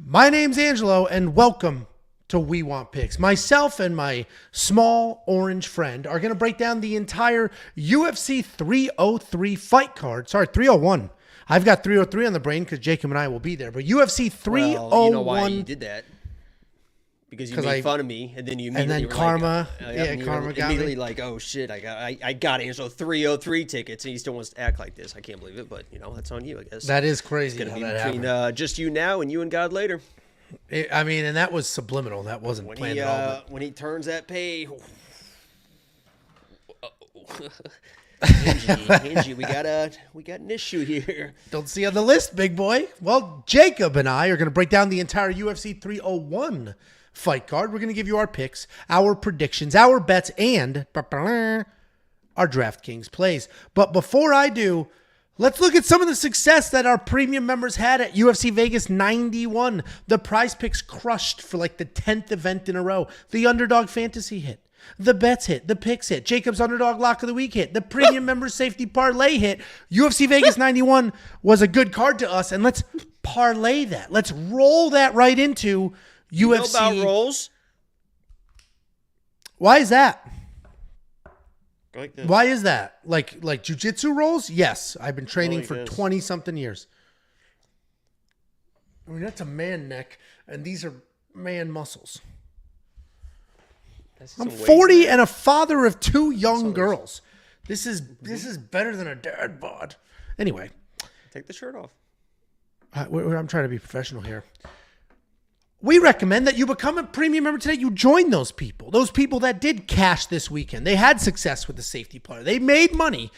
My name's Angelo, and welcome to We Want Picks. Myself and my small orange friend are going to break down the entire UFC 303 fight card. Sorry, 301. I've got 303 on the brain because Jacob and I will be there. But UFC 301. Well, you know why you did that? Because you made fun of me, and then you immediately karma, karma got immediately me. like, oh shit, I got Angelo 303 tickets, and he still wants to act like this. I can't believe it, but that's on you, I guess. That is crazy. It's gonna be between just you now and you and God later. And that was subliminal. That wasn't planned at all. But... when he turns that pay. Angie, we got an issue here. Don't see on the list, big boy. Well, Jacob and I are going to break down the entire UFC 301 fight card. We're going to give you our picks, our predictions, our bets, and our DraftKings plays. But before I do, let's look at some of the success that our premium members had at UFC Vegas 91. The Prize Picks crushed for like the 10th event in a row. The Underdog Fantasy hit. The bets hit. The picks hit. Jacob's Underdog Lock of the Week hit. The Premium Member Safety Parlay hit. UFC Vegas 91 was a good card to us, and let's parlay that. Let's roll that right into UFC. You know about rolls? Why is that? Like this. Why is that? Like jiu-jitsu rolls? Yes. I've been training for 20-something years. I mean, that's a man neck, and these are man muscles. I'm 40 and a father of two young girls. This is better than a dad bod. Anyway. Take the shirt off. I'm trying to be professional here. We recommend that you become a premium member today. You join those people that did cash this weekend. They had success with the safety player. They made money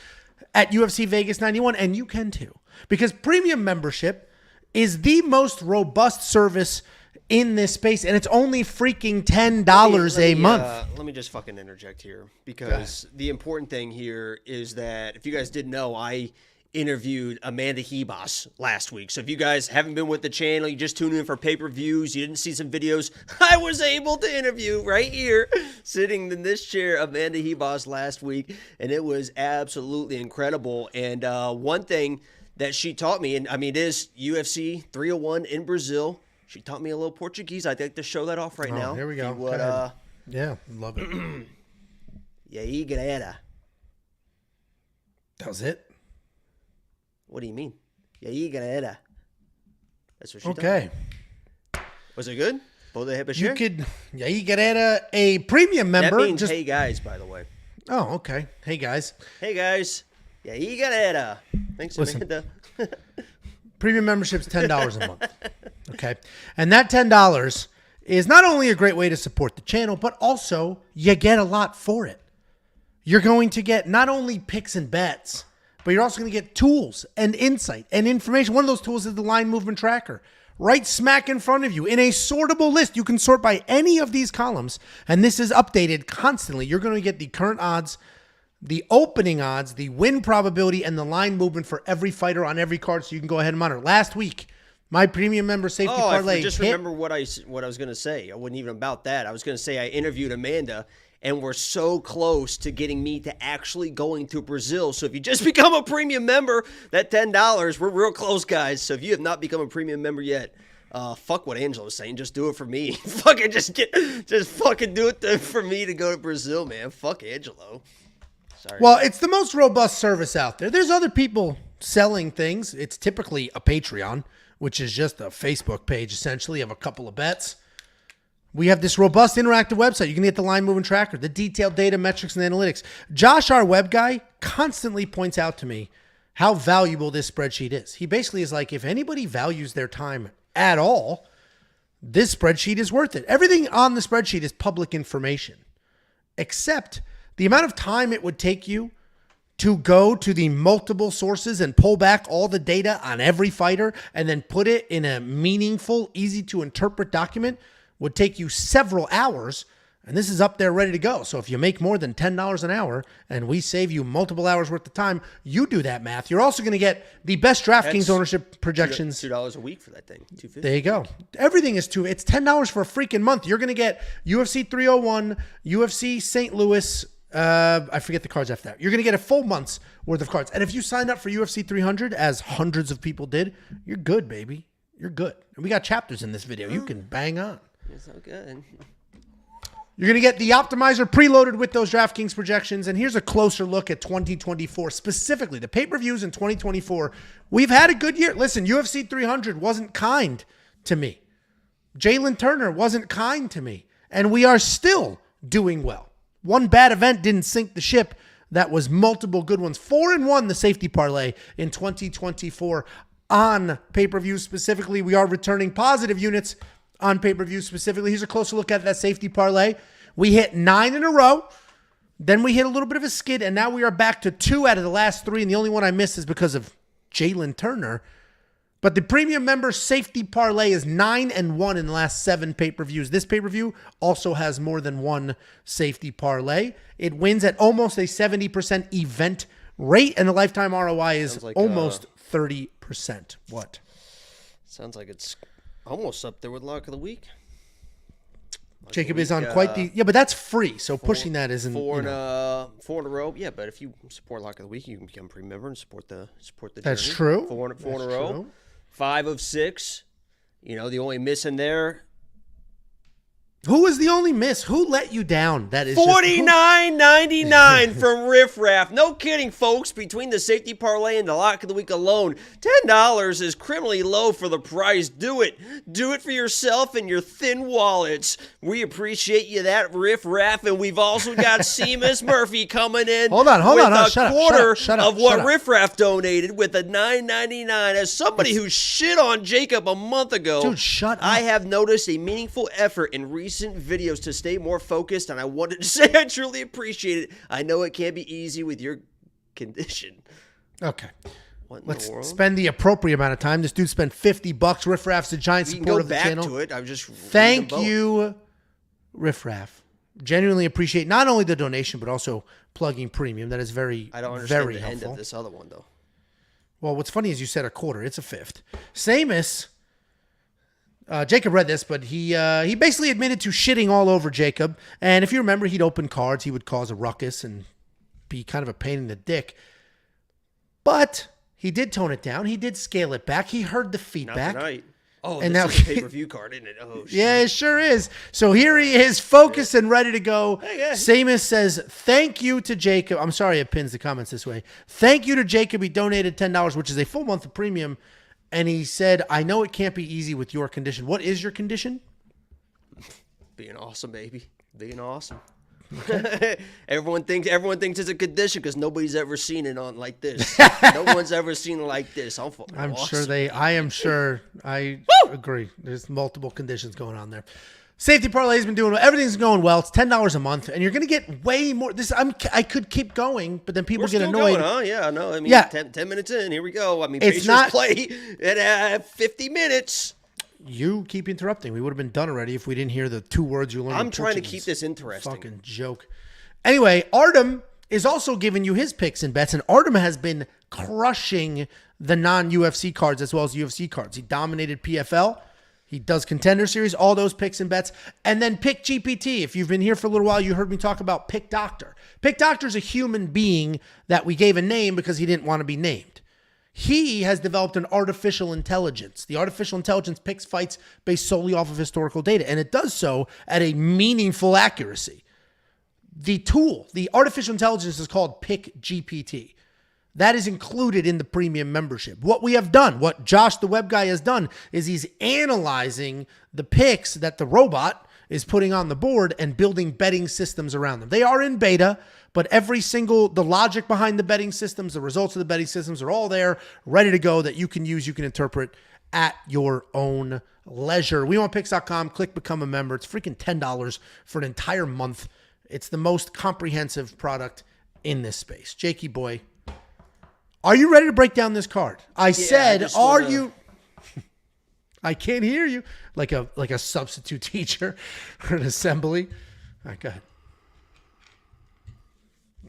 at UFC Vegas 91, and you can too. Because premium membership is the most robust service in this space, and it's only freaking $10 a month. Let me just fucking interject here, because the important thing here is that if you guys didn't know, I interviewed Amanda Hebos last week. So if you guys haven't been with the channel, you just tuned in for pay-per-views, you didn't see some videos, I was able to interview right here, sitting in this chair, Amanda Hebos last week, and it was absolutely incredible. And one thing that she taught me, and I mean, it is UFC 301 in Brazil. She taught me a little Portuguese. I'd like to show that off right now. Here we go. Yeah, love it. E aí, galera. That was it? What do you mean? E aí, galera. That's what she Okay. taught me. Was it good? You could, e aí, galera, a premium member. That means hey guys, by the way. Oh, okay. Hey guys. Hey guys. E aí, galera. Thanks, Amanda. Premium membership's $10 a month. Okay. And that $10 is not only a great way to support the channel, but also you get a lot for it. You're going to get not only picks and bets, but you're also going to get tools and insight and information. One of those tools is the line movement tracker. Right smack in front of you in a sortable list. You can sort by any of these columns, and this is updated constantly. You're going to get the current odds, the opening odds, the win probability, and the line movement for every fighter on every card, so you can go ahead and monitor. Last week, my premium member safety parlay. I just remember what I was going to say. I wasn't even about that. I was going to say I interviewed Amanda, and we're so close to getting me to actually going to Brazil. So if you just become a premium member, that $10, we're real close, guys. So if you have not become a premium member yet, fuck what Angelo was saying. Just do it for me. Fucking just fucking do it for me to go to Brazil, man. Fuck Angelo. Sorry. Well, it's the most robust service out there. There's other people selling things. It's typically a Patreon, which is just a Facebook page, essentially, of a couple of bets. We have this robust interactive website. You can get the line movement tracker, the detailed data, metrics, and analytics. Josh, our web guy, constantly points out to me how valuable this spreadsheet is. He basically is like, if anybody values their time at all, this spreadsheet is worth it. Everything on the spreadsheet is public information, except the amount of time it would take you to go to the multiple sources and pull back all the data on every fighter and then put it in a meaningful, easy to interpret document would take you several hours, and this is up there ready to go. So if you make more than $10 an hour and we save you multiple hours worth of time, you do that math. You're also going to get the best DraftKings ownership projections. $2 a week for that thing. $2.50. There you go. Everything is it's $10 for a freaking month. You're going to get UFC 301, UFC St. Louis. I forget the cards after that. You're going to get a full month's worth of cards. And if you signed up for UFC 300, as hundreds of people did, you're good, baby. You're good. And we got chapters in this video. You can bang on. It's so good. You're going to get the optimizer preloaded with those DraftKings projections. And here's a closer look at 2024, specifically the pay-per-views in 2024. We've had a good year. Listen, UFC 300 wasn't kind to me. Jalen Turner wasn't kind to me. And we are still doing well. One bad event didn't sink the ship. That was multiple good ones. 4-1 the safety parlay in 2024 on pay-per-view specifically. We are returning positive units on pay-per-view specifically. Here's a closer look at that safety parlay. We hit 9 in a row. Then we hit a little bit of a skid, and now we are back to 2 out of the last 3, and the only one I missed is because of Jalen Turner. But the premium member safety parlay is 9-1 in the last 7 pay-per-views. This pay-per-view also has more than one safety parlay. It wins at almost a 70% event rate, and the lifetime ROI is like, almost 30%. What? Sounds like it's almost up there with lock of the week. Jacob is on quite the... Yeah, but that's free, so pushing that isn't... 4 in a row. Yeah, but if you support lock of the week, you can become a premium member and support the That's journey. true. 4 in a row. 5 of 6. You know, the only miss in there... Who was the only miss? Who let you down? That is $49.99 from Riff Raff. No kidding, folks. Between the safety parlay and the lock of the week alone, $10 is criminally low for the price. Do it. Do it for yourself and your thin wallets. We appreciate you that, Riff Raff. And we've also got Seamus Murphy coming in. Hold on. Shut up. Of what Riff Raff donated with a $9.99. As somebody who shit on Jacob a month ago, dude, shut up. I have noticed a meaningful effort in recent videos to stay more focused, and I wanted to say I truly appreciate it. I know it can't be easy with your condition. Okay. Let's spend the appropriate amount of time. This dude spent $50. Riff Raff's a giant supporter of the channel. To it. I was just thank you, Riff Raff. Genuinely appreciate not only the donation, but also plugging premium. That is very, I don't understand very the helpful. End of this other one, though. Well, what's funny is you said a quarter. It's a fifth. Samus... Jacob read this, but he basically admitted to shitting all over Jacob. And if you remember, he'd open cards. He would cause a ruckus and be kind of a pain in the dick. But he did tone it down. He did scale it back. He heard the feedback. Not tonight. Oh, and this now is a pay-per-view card, isn't it? Oh, shit. Yeah, it sure is. So here he is, focused and ready to go. Hey. Samus says, thank you to Jacob. I'm sorry it pins the comments this way. Thank you to Jacob. He donated $10, which is a full month of premium. And he said, I know it can't be easy with your condition. What is your condition? Being awesome, baby. Being awesome. Okay. everyone thinks it's a condition because nobody's ever seen it on like this. No one's ever seen it like this. I'm awesome. I am sure. I agree. There's multiple conditions going on there. Safety parlay has been doing well. Everything's going well. It's $10 a month, and you're going to get way more. I could keep going, but then people get annoyed. Going, huh? Yeah, I know. I mean, yeah. 10 minutes in, here we go. I mean, it's not play at 50 minutes. You keep interrupting. We would have been done already if we didn't hear the 2 words you learned. I'm trying to keep this interesting. Fucking joke. Anyway, Artem is also giving you his picks and bets, and Artem has been crushing the non-UFC cards as well as UFC cards. He dominated PFL. He does Contender Series, all those picks and bets. And then Pick GPT. If you've been here for a little while, you heard me talk about Pick Doctor. Pick Doctor is a human being that we gave a name because he didn't want to be named. He has developed an artificial intelligence. The artificial intelligence picks fights based solely off of historical data, and it does so at a meaningful accuracy. The tool, the artificial intelligence, is called Pick GPT. That is included in the premium membership. What we have done, what Josh, the web guy, has done, is he's analyzing the picks that the robot is putting on the board and building betting systems around them. They are in beta, but the logic behind the betting systems, the results of the betting systems are all there, ready to go, that you can use, you can interpret at your own leisure. WeWantPicks.com, click Become a Member. It's freaking $10 for an entire month. It's the most comprehensive product in this space. Jakey boy, are you ready to break down this card? I said, are you? I can't hear you. Like a substitute teacher or an assembly. All right, go ahead.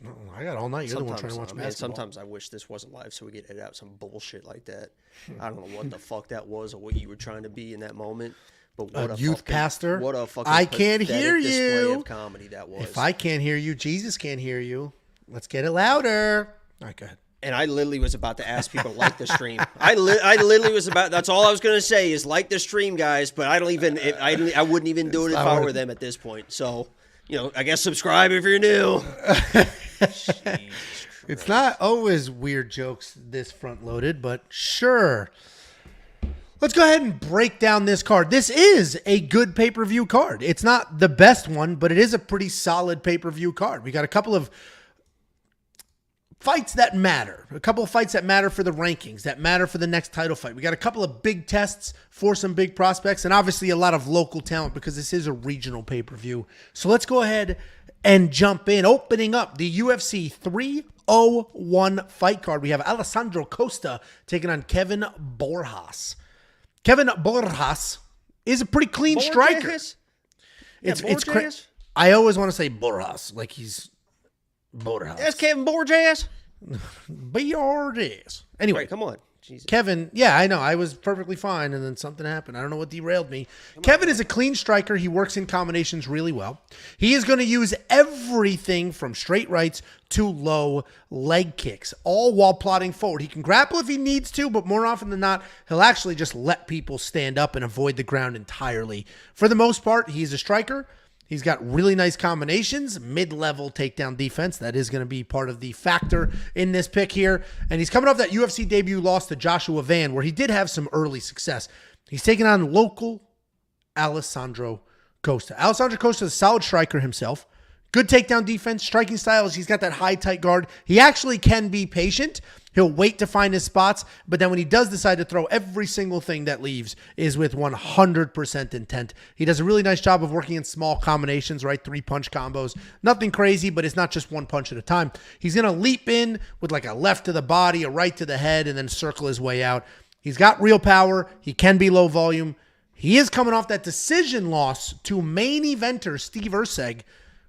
No, I got all night. You're the one trying to watch basketball. Sometimes I wish this wasn't live so we could edit out some bullshit like that. I don't know what the fuck that was or what you were trying to be in that moment. But what a youth pastor. What a fucking I can't hear display you. Of comedy that was. If I can't hear you, Jesus can't hear you. Let's get it louder. All right, go ahead. And I literally was about to ask people to like the stream. I literally was about. That's all I was going to say is like the stream, guys. But I don't even. I wouldn't even do it if I were them at this point. So, I guess subscribe if you're new. It's not always weird jokes this front loaded, but sure. Let's go ahead and break down this card. This is a good pay-per-view card. It's not the best one, but it is a pretty solid pay-per-view card. We got a couple of fights that matter. A couple of fights that matter for the rankings, that matter for the next title fight. We got a couple of big tests for some big prospects, and obviously a lot of local talent because this is a regional pay-per-view. So let's go ahead and jump in. Opening up the UFC 301 fight card, we have Alessandro Costa taking on Kevin Borjas. Kevin Borjas is a pretty clean striker. I always want to say Borjas, like he's Borjas. That's Kevin Borjas. Borjas. Anyway, right, come on. Jesus. Kevin, yeah, I know. I was perfectly fine, and then something happened. I don't know what derailed me. Kevin is a clean striker. He works in combinations really well. He is going to use everything from straight rights to low leg kicks, all while plotting forward. He can grapple if he needs to, but more often than not, he'll actually just let people stand up and avoid the ground entirely. For the most part, he's a striker. He's got really nice combinations, mid-level takedown defense. That is going to be part of the factor in this pick here. And he's coming off that UFC debut loss to Joshua Van, where he did have some early success. He's taking on local Alessandro Costa. Alessandro Costa is a solid striker himself. Good takedown defense, striking styles. He's got that high, tight guard. He actually can be patient. He'll wait to find his spots, but then when he does decide to throw, every single thing that leaves is with 100% intent. He does a really nice job of working in small combinations, right? 3-punch combos. Nothing crazy, but it's not just one punch at a time. He's going to leap in with like a left to the body, a right to the head, and then circle his way out. He's got real power. He can be low volume. He is coming off that decision loss to main eventer Steve Erceg,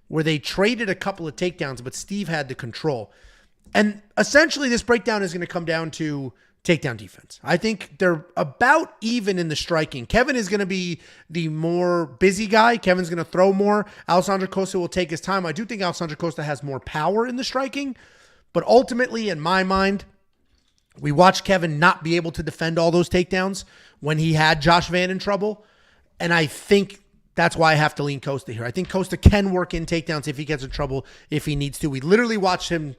where they traded a couple of takedowns, but Steve had the control. And essentially, this breakdown is going to come down to takedown defense. I think they're about even in the striking. Kevin is going to be the more busy guy. Kevin's going to throw more. Alessandro Costa will take his time. I do think Alessandro Costa has more power in the striking. But ultimately, in my mind, we watched Kevin not be able to defend all those takedowns when he had Josh Van in trouble. And I think that's why I have to lean Costa here. I think Costa can work in takedowns if he gets in trouble, if he needs to. We literally watched him.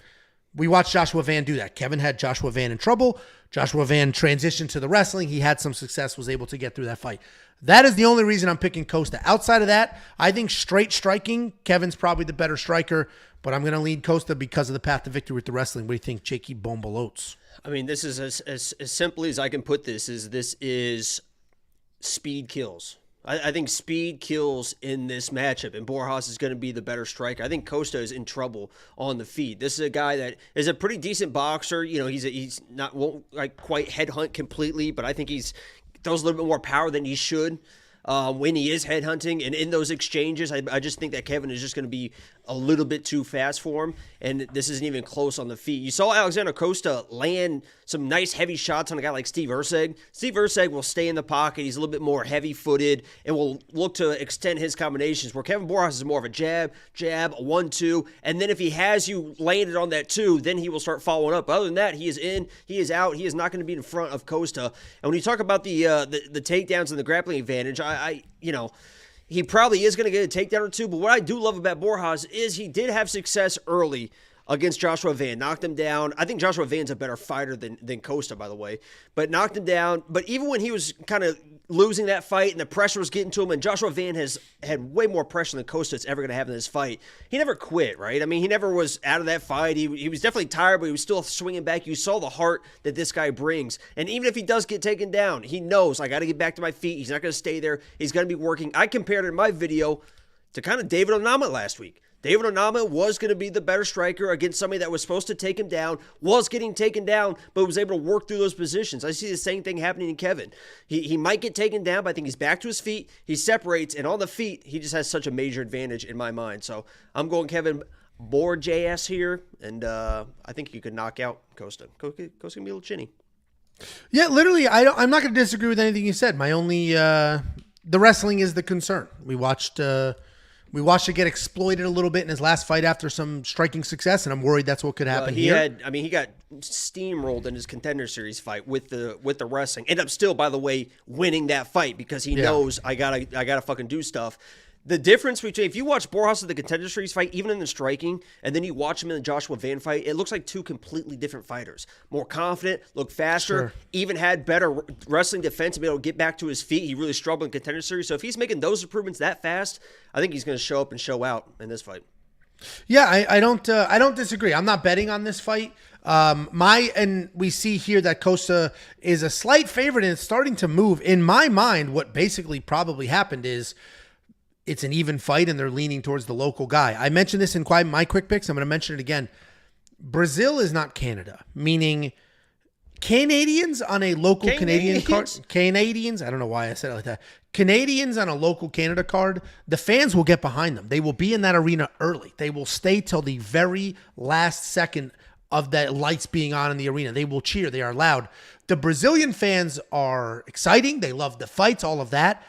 We watched Joshua Van do that. Kevin had Joshua Van in trouble. Joshua Van transitioned to the wrestling. He had some success, was able to get through that fight. That is the only reason I'm picking Costa. Outside of that, I think straight striking, Kevin's probably the better striker, but I'm going to lead Costa because of the path to victory with the wrestling. What do you think, Jakey Bombolotes? I mean, this is as simply as I can put this is speed kills. I think speed kills in this matchup, and Borjas is going to be the better striker. I think Costa is in trouble on the feet. This is a guy that is a pretty decent boxer. He's not won't like quite headhunt completely, but I think he's throws a little bit more power than he should when he is headhunting. And in those exchanges, I just think that Kevin is just going to be a little bit too fast for him, and this isn't even close on the feet. You saw Alexander Costa land some nice heavy shots on a guy like Steve Erceg. Steve Erceg will stay in the pocket. He's a little bit more heavy-footed and will look to extend his combinations, where Kevin Borjas is more of a jab, a 1-2, and then if he has you landed on that 2, then he will start following up. But other than that, he is in, he is out. He is not going to be in front of Costa. And when you talk about the takedowns and the grappling advantage, he probably is going to get a takedown or two, but what I do love about Borjas is he did have success early against Joshua Van, knocked him down. I think Joshua Van's a better fighter than Costa, by the way, but knocked him down. But even when he was kind of losing that fight and the pressure was getting to him, and Joshua Van has had way more pressure than Costa's ever going to have in this fight, he never quit, right? I mean, he never was out of that fight. He was definitely tired, but he was still swinging back. You saw the heart that this guy brings. And even if he does get taken down, he knows, I got to get back to my feet. He's not going to stay there. He's going to be working. I compared it in my video to kind of David Onama last week. David Onama was going to be the better striker against somebody that was supposed to take him down, was getting taken down, but was able to work through those positions. I see the same thing happening in Kevin. He might get taken down, but I think he's back to his feet. He separates, and on the feet, he just has such a major advantage in my mind. So I'm going Kevin Borjas here, and I think you could knock out Costa. Costa's going to be a little chinny. Yeah, literally, I'm not going to disagree with anything you said. My only, the wrestling is the concern. We watched it get exploited a little bit in his last fight after some striking success, and I'm worried that's what could happen here. He got steamrolled in his Contender Series fight with the wrestling. Ended up still, by the way, winning that fight because he knows I gotta fucking do stuff. The difference between, if you watch Borjas in the Contender Series fight, even in the striking, and then you watch him in the Joshua Van fight, it looks like two completely different fighters. More confident, look faster, even had better wrestling defense to be able to get back to his feet. He really struggled in Contender Series. So if he's making those improvements that fast, I think he's going to show up and show out in this fight. Yeah, I don't disagree. I'm not betting on this fight. And we see here that Costa is a slight favorite and it's starting to move. In my mind, what basically probably happened is it's an even fight and they're leaning towards the local guy. I mentioned this in my quick picks. I'm going to mention it again. Brazil is not Canada, meaning Canadians on a local Canadian card. Canadians, I don't know why I said it like that. Canadians on a local Canada card, the fans will get behind them. They will be in that arena early. They will stay till the very last second of the lights being on in the arena. They will cheer. They are loud. The Brazilian fans are exciting. They love the fights, all of that.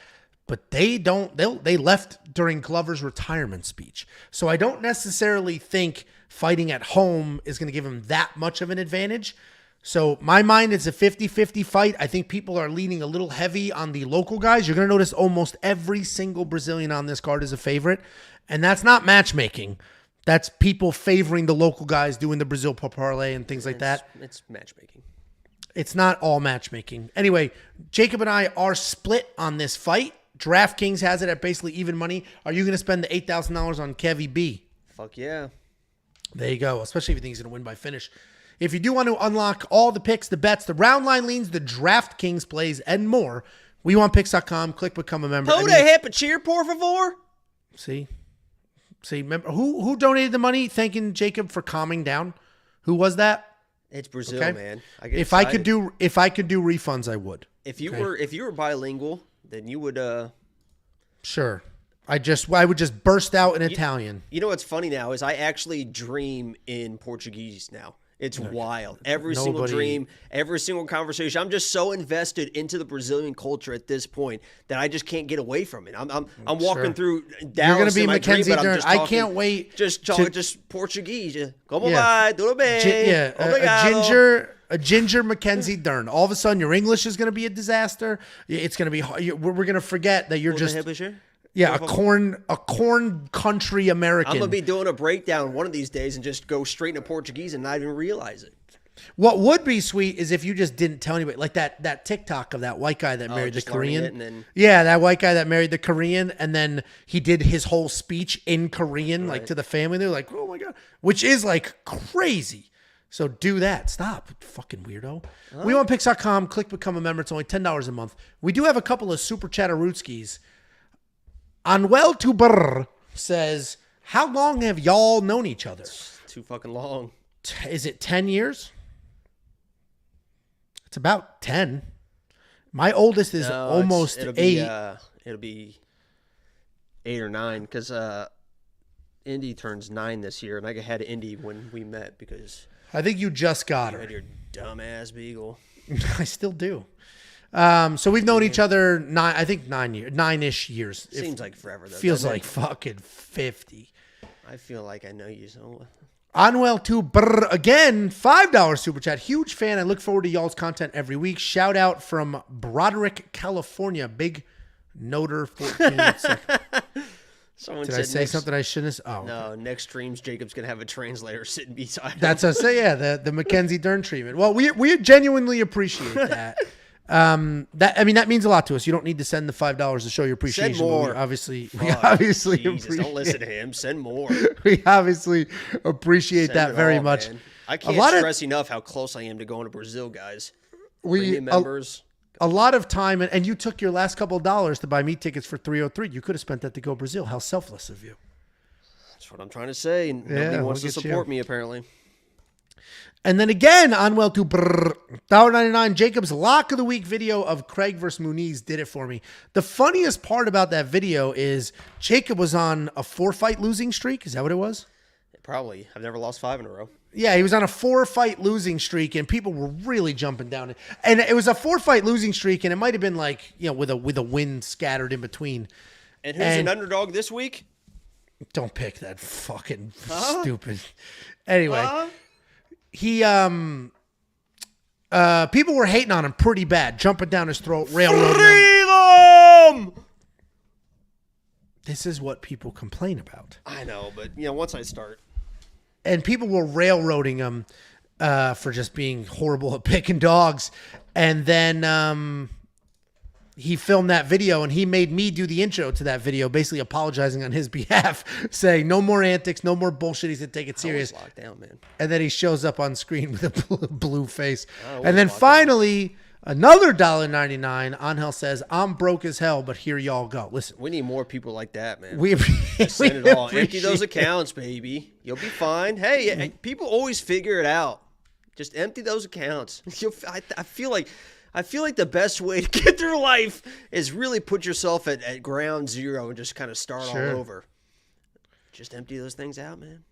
But they left during Glover's retirement speech. So I don't necessarily think fighting at home is going to give him that much of an advantage. So my mind is a 50-50 fight. I think people are leaning a little heavy on the local guys. You're going to notice almost every single Brazilian on this card is a favorite. And that's not matchmaking. That's people favoring the local guys, doing the Brazil parlay and things like that. It's matchmaking. It's not all matchmaking. Anyway, Jacob and I are split on this fight. DraftKings has it at basically even money. Are you going to spend the $8,000 on Kevy B? Fuck yeah. There you go, especially if you think he's going to win by finish. If you do want to unlock all the picks, the bets, the round line leans, the DraftKings plays, and more, WeWantPicks.com. Click Become a Member. Hold a hip and cheer, por favor. See, remember, who donated the money thanking Jacob for calming down? Who was that? It's Brazil, man. If I could do refunds, I would. If you were bilingual, then you would Sure. I would just burst out in Italian. You know what's funny now is I actually dream in Portuguese now. It's wild. Every single dream, every single conversation. I'm just so invested into the Brazilian culture at this point that I just can't get away from it. I'm walking through Dallas. You're going to be Mackenzie Dern. I can't wait. Just Portuguese. Como vai? Tudo bem? A ginger Mackenzie Dern. All of a sudden, your English is going to be a disaster. It's going to be. We're going to forget that you're just. Yeah, a corn country American. I'm going to be doing a breakdown one of these days and just go straight into Portuguese and not even realize it. What would be sweet is if you just didn't tell anybody. Like that TikTok of that white guy that married the Korean. Yeah, that white guy that married the Korean. And then he did his whole speech in Korean, like to the family. They're like, oh my God. Which is like crazy. So do that. Stop, fucking weirdo. WeWantPicks.com. Click Become a Member. It's only $10 a month. We do have a couple of Super Chatterooskis. Anuel Tuber says, how long have y'all known each other? It's too fucking long. Is it 10 years? It's about 10. My oldest is almost 8. It'll be 8 or 9 because Indy turns 9 this year, and I had Indy when we met because I think you just got her. You had your dumbass beagle. I still do. So we've known each other 9-ish years. Seems like forever though. Feels like fucking 50. I feel like I know you so. Anuel Tuber again, $5 super chat. Huge fan. I look forward to y'all's content every week. Shout out from Broderick, California. Big noter 14. Did I say something I shouldn't have? No, next streams, Jacob's going to have a translator sitting beside him. That's us. Yeah, the Mackenzie Dern treatment. Well, we genuinely appreciate that. That means a lot to us. You don't need to send the $5 to show your appreciation. Send more. We obviously Jesus, don't listen to him. Send more. We obviously appreciate that very much. Man. I can't stress enough how close I am to going to Brazil, guys. Members. A lot of time, and you took your last couple of dollars to buy me tickets for 303. You could have spent that to go Brazil. How selfless of you. That's what I'm trying to say. And nobody wants to support me, apparently. And then again, Anuel to $1.99. Jacob's lock of the week video of Craig versus Muniz did it for me. The funniest part about that video is Jacob was on a 4-fight losing streak. Is that what it was? Probably. I've never lost 5 in a row. Yeah, he was on a 4-fight losing streak, and people were really jumping down. And it was a 4-fight losing streak, and it might have been like, with a win scattered in between. And who's an underdog this week? Don't pick that fucking stupid. Anyway. people were hating on him pretty bad, jumping down his throat, railroading him. Freedom! This is what people complain about. I know, but once I start. And people were railroading him for just being horrible at picking dogs. And then he filmed that video, and he made me do the intro to that video, basically apologizing on his behalf, saying no more antics, no more bullshit. He said take it serious. Locked down, man. And then he shows up on screen with a blue face. And then finally, another $1.99. Angel says, I'm broke as hell, but here y'all go. Listen. We need more people like that, man. Send it all. Empty those accounts, baby. You'll be fine. Hey, people always figure it out. Just empty those accounts. I feel like the best way to get through life is really put yourself at ground zero and just kind of start all over. Just empty those things out, man.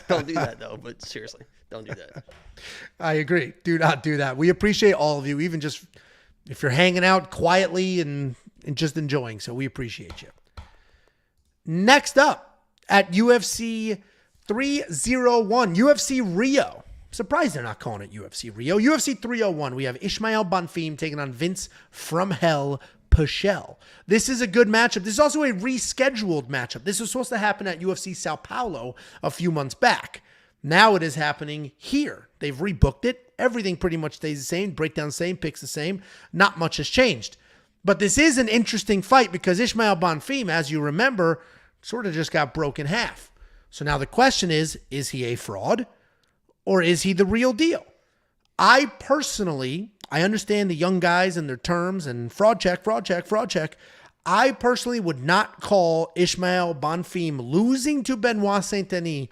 Don't do that, though. But seriously, don't do that. I agree. Do not do that. We appreciate all of you, even just if you're hanging out quietly and just enjoying. So we appreciate you. Next up at UFC 301, UFC Rio. Surprised they're not calling it UFC Rio. UFC 301, we have Ismael Bonfim taking on Vince from Hell Pichel. This is a good matchup. This is also a rescheduled matchup. This was supposed to happen at UFC Sao Paulo a few months back. Now it is happening here. They've rebooked it. Everything pretty much stays the same. Breakdown the same. Picks the same. Not much has changed. But this is an interesting fight because Ismael Bonfim, as you remember, sort of just got broken in half. So now the question is he a fraud? Or is he the real deal? I understand the young guys and their terms and fraud check. I personally would not call Ismael Bonfim losing to Benoit Saint-Denis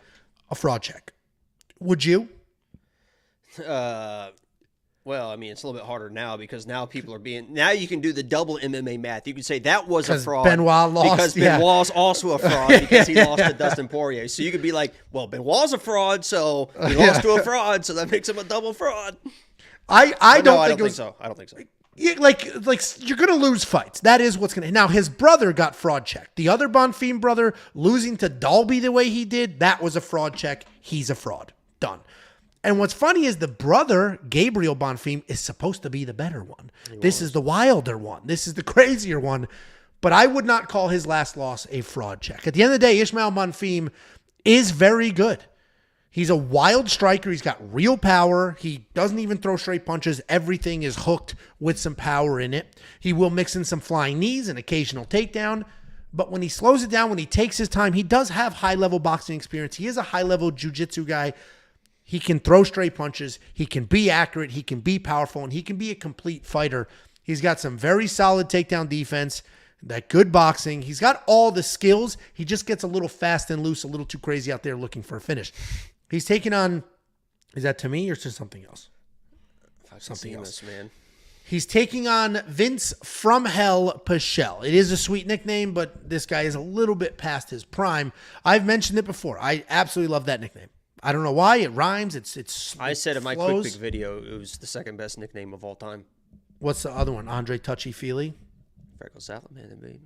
a fraud check. Would you? Well, I mean, it's a little bit harder now because now people are now you can do the double MMA math. You can say that was a fraud. Benoit lost. Because Benoit's also a fraud because he lost to Dustin Poirier. So you could be like, well, Benoit's a fraud, so he lost to a fraud, so that makes him a double fraud. I don't think so. I don't think so. Like you're going to lose fights. That is what's going to. Now, his brother got fraud checked. The other Bonfim brother losing to Dalby the way he did, that was a fraud check. He's a fraud. Done. And what's funny is the brother, Gabriel Bonfim, is supposed to be the better one. This is the wilder one. This is the crazier one. But I would not call his last loss a fraud check. At the end of the day, Ismael Bonfim is very good. He's a wild striker. He's got real power. He doesn't even throw straight punches. Everything is hooked with some power in it. He will mix in some flying knees, an occasional takedown. But when he slows it down, when he takes his time, he does have high-level boxing experience. He is a high-level jiu-jitsu guy. He can throw straight punches. He can be accurate. He can be powerful. And he can be a complete fighter. He's got some very solid takedown defense, that good boxing. He's got all the skills. He just gets a little fast and loose, a little too crazy out there looking for a finish. He's taking on, is that to me or to something else? Something else, man. He's taking on Vince from Hell Pichel. It is a sweet nickname, but this guy is a little bit past his prime. I've mentioned it before. I absolutely love that nickname. I don't know why. It rhymes. I said in my quick pick video, it was the second best nickname of all time. What's the other one? Andre Touchy Feely? Freckle Salamander, baby.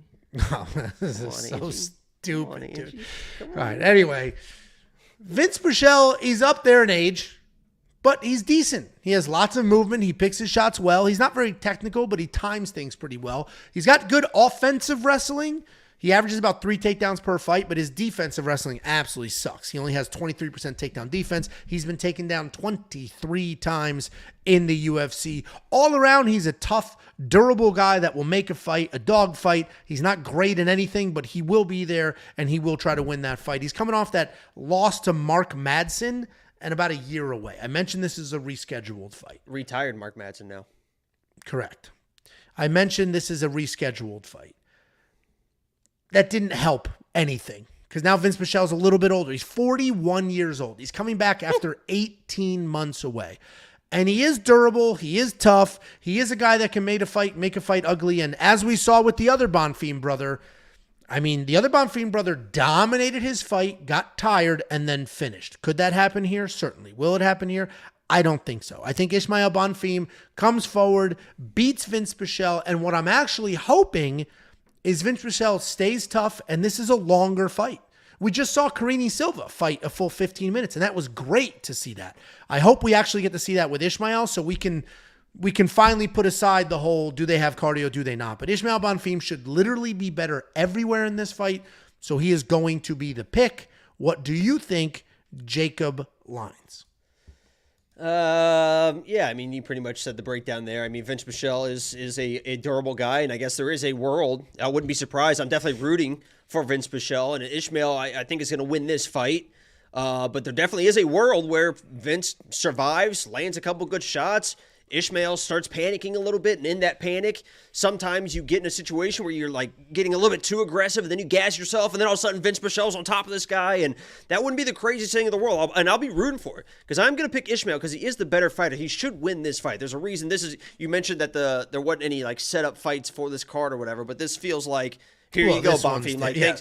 Oh, this is so stupid, dude. All right. Anyway, Vince Pichel, he's up there in age, but he's decent. He has lots of movement. He picks his shots well. He's not very technical, but he times things pretty well. He's got good offensive wrestling. He averages about 3 takedowns per fight, but his defensive wrestling absolutely sucks. He only has 23% takedown defense. He's been taken down 23 times in the UFC. All around, he's a tough, durable guy that will make a fight, a dog fight. He's not great in anything, but he will be there, and he will try to win that fight. He's coming off that loss to Mark Madsen and about a year away. I mentioned this is a rescheduled fight. Retired Mark Madsen now. Correct. I mentioned this is a rescheduled fight. That didn't help anything because now Vince Pichel's a little bit older. He's 41 years old. He's coming back after 18 months away. And he is durable. He is tough. He is a guy that can make a fight ugly. And as we saw with the other Bonfim brother, the other Bonfim brother dominated his fight, got tired, and then finished. Could that happen here? Certainly. Will it happen here? I don't think so. I think Ismael Bonfim comes forward, beats Vince Pichel, and what I'm actually hoping is Vince Pichel stays tough, and this is a longer fight. We just saw Silva fight a full 15 minutes, and that was great to see that. I hope we actually get to see that with Ismael, so we can finally put aside the whole, do they have cardio, do they not? But Ismael Bonfim should literally be better everywhere in this fight, so he is going to be the pick. What do you think, Jacob Lines? Yeah, I mean, you pretty much said the breakdown there. I mean, Vinc Pichel is a durable guy, and I guess there is a world. I wouldn't be surprised. I'm definitely rooting for Vinc Pichel, and Ismael, I think, is going to win this fight. But there definitely is a world where Vinc survives, lands a couple good shots. Ismael starts panicking a little bit, and in that panic, sometimes you get in a situation where you're like getting a little bit too aggressive, and then you gas yourself, and then all of a sudden Vinc Pichel's on top of this guy, and that wouldn't be the craziest thing in the world. I'll be rooting for it because I'm going to pick Ismael because he is the better fighter. He should win this fight. There's a reason. You mentioned that there wasn't any like setup fights for this card or whatever, but this feels like. Here you go, Bonfim. Like, you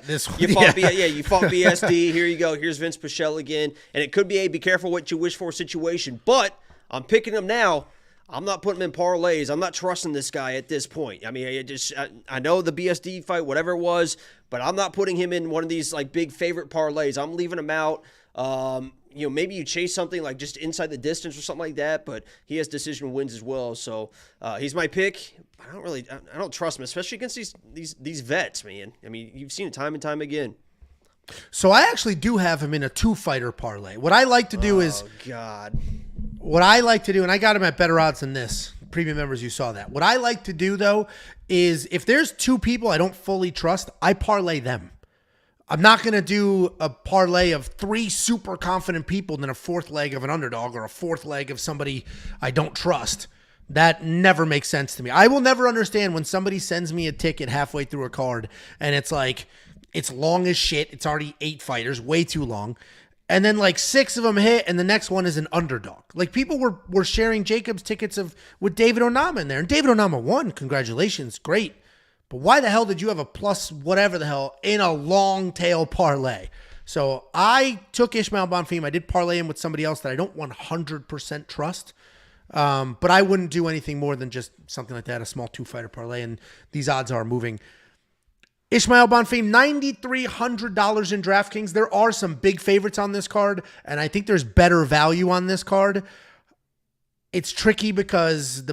fought BSD. Here you go. Here's Vinc Pichel again, and it could be a be careful what you wish for situation. But I'm picking him now. I'm not putting him in parlays. I'm not trusting this guy at this point. I mean, I know the BSD fight, whatever it was, but I'm not putting him in one of these like big favorite parlays. I'm leaving him out. Maybe you chase something like just inside the distance or something like that, but he has decision wins as well. So he's my pick. I don't trust him, especially against these vets, man. I mean, you've seen it time and time again. So I actually do have him in a 2-fighter parlay. What I like to do is, what I like to do, and I got him at better odds than this. Premium members, you saw that. What I like to do, though, is if there's 2 people I don't fully trust, I parlay them. I'm not going to do a parlay of 3 super confident people and then a 4th leg of an underdog or a 4th leg of somebody I don't trust. That never makes sense to me. I will never understand when somebody sends me a ticket halfway through a card and it's like, it's long as shit. It's already 8 fighters, way too long. And then like 6 of them hit, and the next one is an underdog. Like people were sharing Jacob's tickets with David Onama in there, and David Onama won. Congratulations, great. But why the hell did you have a plus whatever the hell in a long tail parlay? So I took Ismael Bonfim. I did parlay him with somebody else that I don't 100% trust. But I wouldn't do anything more than just something like that, a small 2-fighter parlay. And these odds are moving. Ismael Bonfim, $9,300 in DraftKings. There are some big favorites on this card, and I think there's better value on this card. It's tricky because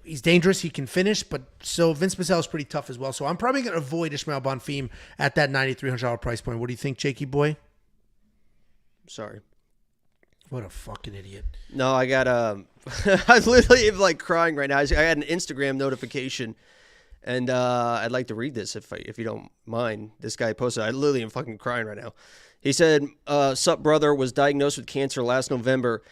he's dangerous. He can finish, but so Vinc Pichel is pretty tough as well. So I'm probably going to avoid Ismael Bonfim at that $9,300 price point. What do you think, Jakey boy? Sorry. What a fucking idiot. No, I got I literally am like crying right now. I had an Instagram notification. And I'd like to read this if you don't mind. This guy posted, I literally am fucking crying right now. He said, sup brother, was diagnosed with cancer last November,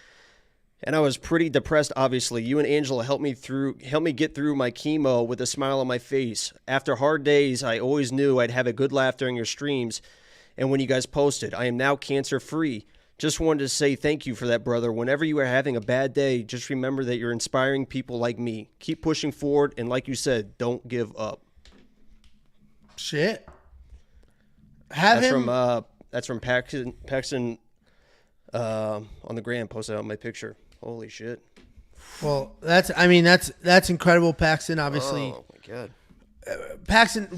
and I was pretty depressed, obviously. You and Angela helped me get through my chemo with a smile on my face. After hard days, I always knew I'd have a good laugh during your streams and when you guys posted. I am now cancer-free. Just wanted to say thank you for that, brother. Whenever you are having a bad day, just remember that you're inspiring people like me. Keep pushing forward, and like you said, don't give up. Shit. That's from Paxton on the gram, posted out my picture. Holy shit. Well, that's incredible, Paxton, obviously. Oh, my God. Paxton,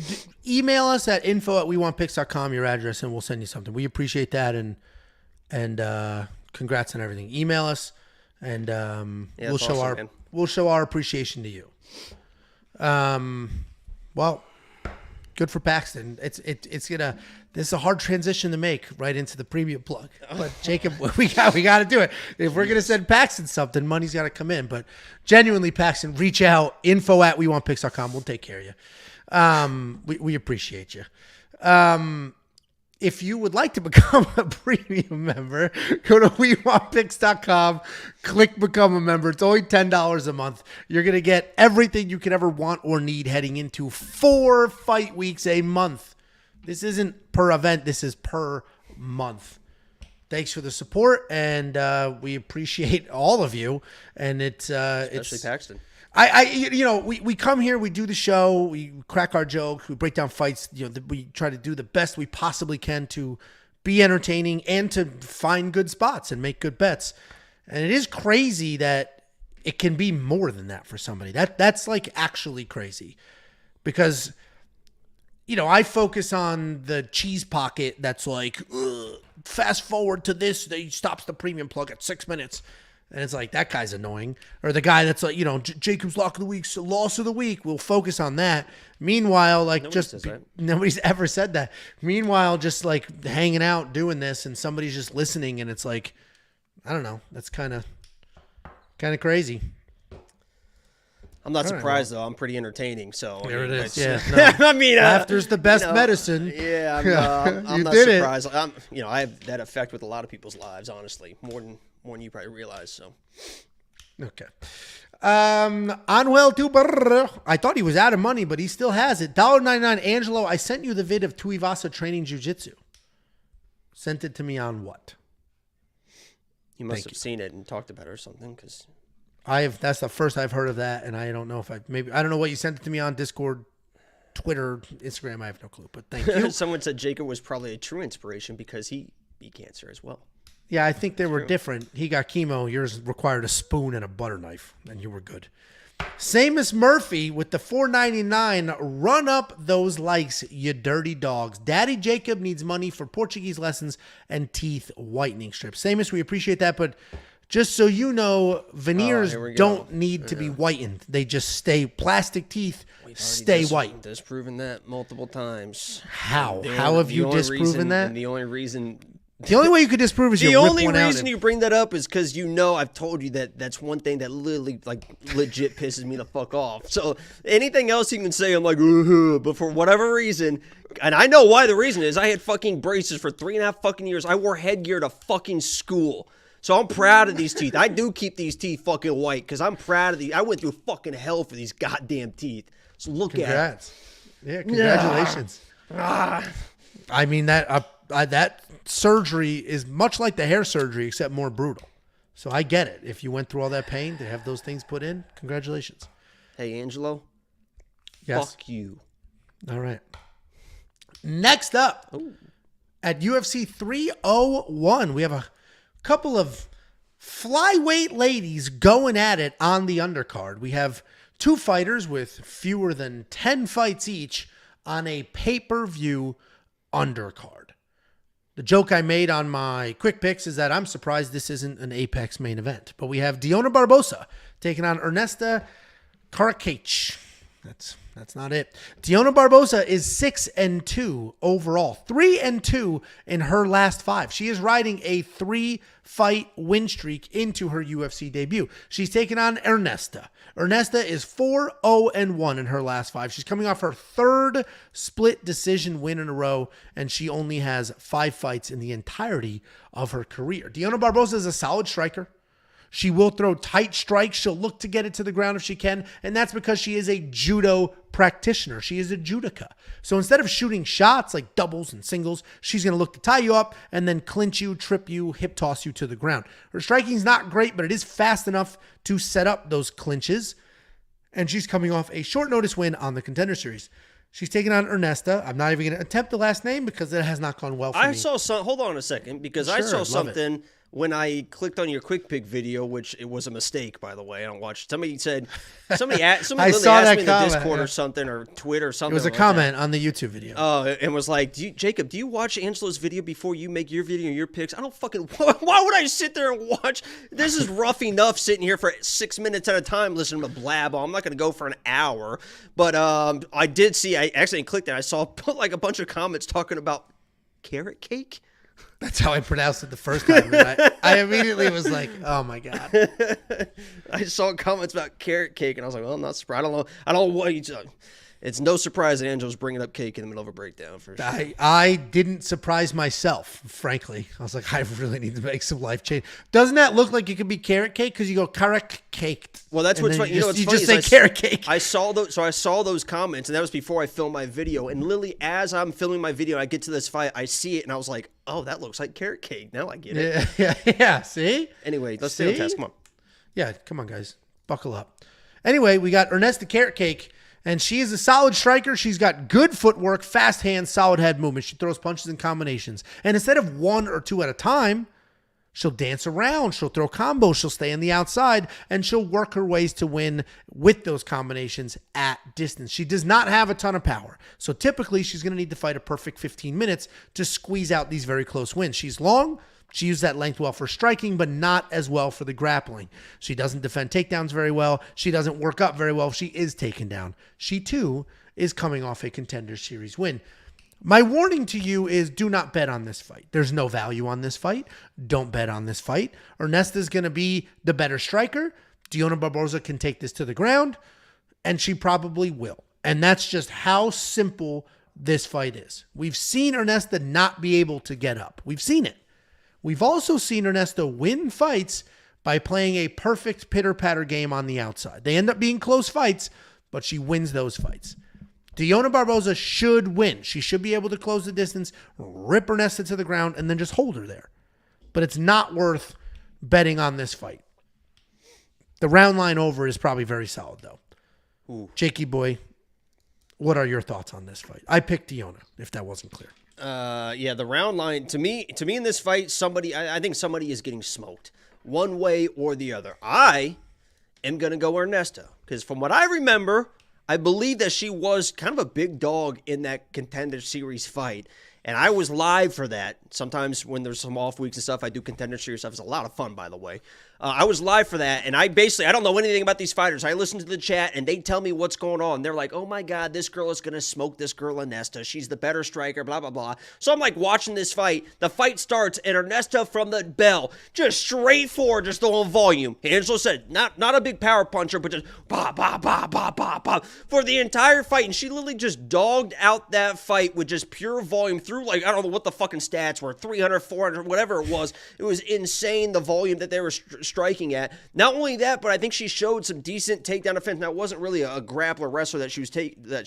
email us at info@wewantpicks.com, your address, and we'll send you something. We appreciate that, and congrats on everything. Email us, and we'll show our appreciation to you. Well, good for Paxton. This is a hard transition to make right into the premium plug. But Jacob, we got to do it. If we're gonna send Paxton something, money's got to come in. But genuinely, Paxton, reach out. info@wewantpicks.com. We'll take care of you. We appreciate you. If you would like to become a premium member, go to wewantpicks.com, click become a member. It's only $10 a month. You're going to get everything you could ever want or need heading into 4 fight weeks a month. This isn't per event. This is per month. Thanks for the support, and we appreciate all of you. And especially Paxton. We come here, we do the show, we crack our jokes, we break down fights. We try to do the best we possibly can to be entertaining and to find good spots and make good bets. And it is crazy that it can be more than that for somebody. That's like actually crazy, because I focus on the cheese pocket that's like, fast forward to this, they stops the premium plug at 6 minutes. And it's like, that guy's annoying. Or the guy that's like, Jacob's lock of the week, so loss of the week. We'll focus on that. Meanwhile, like, nobody's ever said that. Meanwhile, just like hanging out doing this and somebody's just listening, and it's like, I don't know. That's kind of crazy. I'm not surprised, though. I'm pretty entertaining. So there it is. Yeah. No. I mean, laughter's the best medicine. Yeah, I'm not surprised. I have that effect with a lot of people's lives, honestly, more than you probably realize. So, okay. Anuel Tuber. I thought he was out of money, but he still has it. $1.99. Angelo, I sent you the vid of Tuivasa training jiu-jitsu. Sent it to me on what? You must have seen it and talked about it or something, because that's the first I've heard of that, and I don't know if I don't know what you sent it to me on Discord, Twitter, Instagram. I have no clue, but thank you. Someone said Jacob was probably a true inspiration because he beat cancer as well. Yeah, I think they were different. He got chemo. Yours required a spoon and a butter knife, and you were good. Seamus Murphy with the $4.99. Run up those likes, you dirty dogs. Daddy Jacob needs money for Portuguese lessons and teeth whitening strips. Seamus, we appreciate that, but just so you know, veneers don't need to be whitened. They just stay plastic teeth. Stay white. Disproven that multiple times. How? How have you disproven that? And the only reason... The only way you could disprove is the only reason you bring that up is because I've told you that's one thing that literally legit pisses me the fuck off. So anything else you can say, I'm like, but for whatever reason, and I know why the reason is, I had fucking braces for 3.5 fucking years. I wore headgear to fucking school. So I'm proud of these teeth. I do keep these teeth fucking white because I'm proud of these. I went through fucking hell for these goddamn teeth. So Congrats. Yeah, congratulations. I mean, that surgery is much like the hair surgery, except more brutal. So I get it. If you went through all that pain to have those things put in, congratulations. Hey, Angelo. Yes. Fuck you. All right. Next up, at UFC 301, we have a couple of flyweight ladies going at it on the undercard. We have two fighters with fewer than 10 fights each on a pay-per-view undercard. The joke I made on my quick picks is that I'm surprised this isn't an Apex main event. But we have Dione Barbosa taking on Ernesta Kareckaite. That's not it. Dione Barbosa is 6-2 overall, 3-2 in her last 5. She is riding a 3-fight win streak into her UFC debut. She's taking on Ernesta. Ernesta is 4-0-1 in her last 5. She's coming off her 3rd split decision win in a row, and she only has 5 fights in the entirety of her career. Dione Barbosa is a solid striker. She will throw tight strikes. She'll look to get it to the ground if she can, and that's because she is a judo practitioner. She is a judoka. So instead of shooting shots like doubles and singles, she's going to look to tie you up and then clinch you, trip you, hip toss you to the ground. Her striking's not great, but it is fast enough to set up those clinches, and she's coming off a short notice win on the Contender Series. She's taking on Ernesta. I'm not even going to attempt the last name because it has not gone well for me. Hold on a second, because I saw something when I clicked on your quick pick video, which it was a mistake, by the way. I don't watch it. Somebody literally asked me in the Discord or something, or Twitter or something. It was a comment on the YouTube video. Oh, and was like, Jacob, do you watch Angelo's video before you make your video and your picks? I don't fucking, why would I sit there and watch? This is rough enough sitting here for 6 minutes at a time listening to blab. I'm not going to go for an hour. But I did see, I actually clicked it. I saw like a bunch of comments talking about carrot cake. That's how I pronounced it the first time. And I immediately was like, oh, my God. I saw comments about carrot cake, and I was like, well, I'm not surprised. I don't know what it's no surprise that Angel's bringing up cake in the middle of a breakdown. For sure. I didn't surprise myself, frankly. I was like, I really need to make some life change. Doesn't that look like it could be carrot cake? Because you go Kareckaite. Well, that's what's funny. You know what's funny? You just say carrot cake. I saw those comments, and that was before I filmed my video. And literally, as I'm filming my video, I get to this fight, I see it, and I was like, oh, that looks like carrot cake. Now I get it. Yeah. See? Anyway, let's stay on task. Come on. Yeah, come on, guys. Buckle up. Anyway, we got Ernesta Kareckaite. And she is a solid striker. She's got good footwork, fast hands, solid head movement. She throws punches and combinations. And instead of 1 or 2 at a time, She'll dance around, she'll throw combos, she'll stay on the outside, and she'll work her ways to win with those combinations at distance. She does not have a ton of power. So typically, she's going to need to fight a perfect 15 minutes to squeeze out these very close wins. She's long. She used that length well for striking, but not as well for the grappling. She doesn't defend takedowns very well. She doesn't work up very well if she is taken down. She, too, is coming off a Contender Series win. My warning to you is do not bet on this fight. There's no value on this fight. Don't bet on this fight. Ernesta's going to be the better striker. Dione Barbosa can take this to the ground, and she probably will. And that's just how simple this fight is. We've seen Ernesta not be able to get up. We've seen it. We've also seen Ernesta win fights by playing a perfect pitter-patter game on the outside. They end up being close fights, but she wins those fights. Dione Barbosa should win. She should be able to close the distance, rip Ernesta to the ground, and then just hold her there. But it's not worth betting on this fight. The round line over is probably very solid, though. Ooh. Jakey boy, what are your thoughts on this fight? I picked Dione, if that wasn't clear. Yeah, the round line, to me in this fight, I think somebody is getting smoked one way or the other. I am going to go Ernesta because from what I remember, I believe that she was kind of a big dog in that Contender Series fight, and I was live for that. Sometimes when there's some off weeks and stuff, I do Contender Series stuff. It's a lot of fun, by the way. I was live for that, and I don't know anything about these fighters. I listen to the chat, and they tell me what's going on. They're like, oh, my God, this girl is going to smoke this girl, Ernesta. She's the better striker, blah, blah, blah. So I'm, like, watching this fight. The fight starts, and Ernesta from the bell, just straight forward, just throwing volume. Angelo said, not a big power puncher, but just bah, bah, bah, bah, bah, bah, for the entire fight. And she literally just dogged out that fight with just pure volume through, like, I don't know what the fucking stats were, 300, 400, whatever it was. It was insane, the volume that they were striking at. Not only that, but I think she showed some decent takedown defense. Now, it wasn't really a grappler wrestler that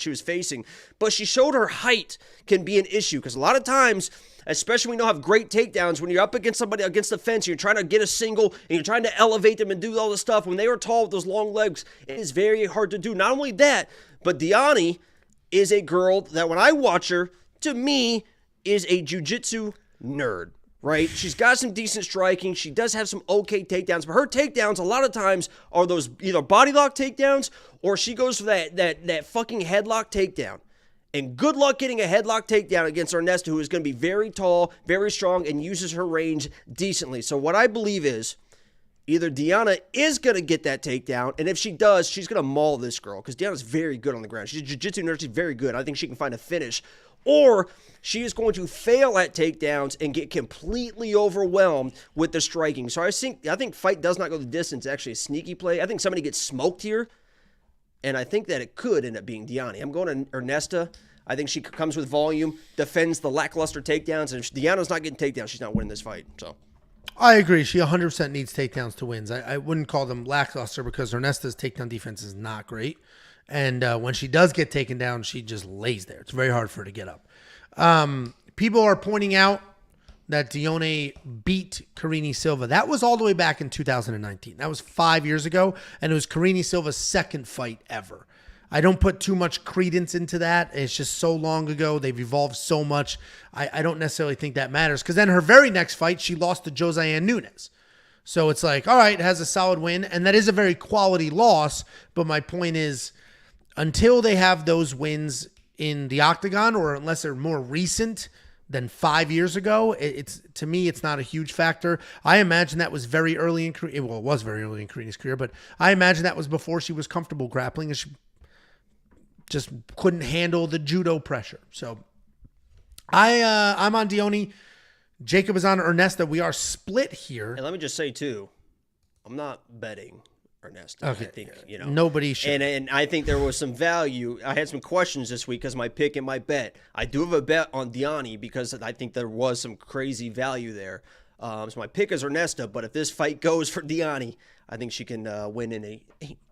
she was facing, but she showed her height can be an issue because a lot of times, especially when you don't have great takedowns, when you're up against somebody against the fence, you're trying to get a single and you're trying to elevate them and do all this stuff. When they were tall with those long legs, it is very hard to do. Not only that, but Dione is a girl that when I watch her, to me, is a jiu-jitsu nerd. Right? She's got some decent striking. She does have some okay takedowns, but her takedowns a lot of times are those either body lock takedowns or she goes for that fucking headlock takedown. And good luck getting a headlock takedown against Ernesta, who is going to be very tall, very strong, and uses her range decently. So what I believe is either Dione is going to get that takedown, and if she does, she's going to maul this girl because Dione's very good on the ground. She's a jiu-jitsu nerd. She's very good. I think she can find a finish. Or she is going to fail at takedowns and get completely overwhelmed with the striking. So I think fight does not go the distance. Actually, a sneaky play. I think somebody gets smoked here, and I think that it could end up being Dione. I'm going to Ernesta. I think she comes with volume, defends the lackluster takedowns, and if Dione's not getting takedowns, she's not winning this fight. So I agree. She 100% needs takedowns to win. I wouldn't call them lackluster because Ernesta's takedown defense is not great. And when she does get taken down, she just lays there. It's very hard for her to get up. People are pointing out that Dione beat Karine Silva. That was all the way back in 2019. That was 5 years ago, and it was Karine Silva's second fight ever. I don't put too much credence into that. It's just so long ago. They've evolved so much. I don't necessarily think that matters because then her very next fight, she lost to Josiane Nunes. So it's like, all right, it has a solid win, and that is a very quality loss. But my point is, until they have those wins in the octagon, or unless they're more recent than 5 years ago, to me, it's not a huge factor. I imagine that was very early in career. Well, it was very early in Karine's career, but I imagine that was before she was comfortable grappling and she just couldn't handle the judo pressure. So I'm on Dione. Jacob is on Ernesta. We are split here. And let me just say too, I'm not betting Ernesta. Okay. I think, nobody should. And I think there was some value. I had some questions this week because my pick and my bet. I do have a bet on Dione because I think there was some crazy value there. So my pick is Ernesta, but if this fight goes for Dione, I think she can win in a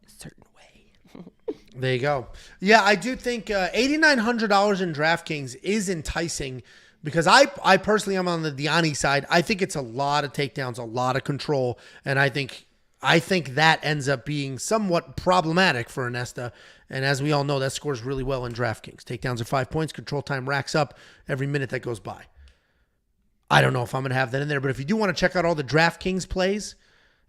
certain way. There you go. Yeah, I do think $8,900 in DraftKings is enticing because I personally am on the Dione side. I think it's a lot of takedowns, a lot of control, and I think that ends up being somewhat problematic for Ernesta. And as we all know, that scores really well in DraftKings. Takedowns are 5 points. Control time racks up every minute that goes by. I don't know if I'm going to have that in there, but if you do want to check out all the DraftKings plays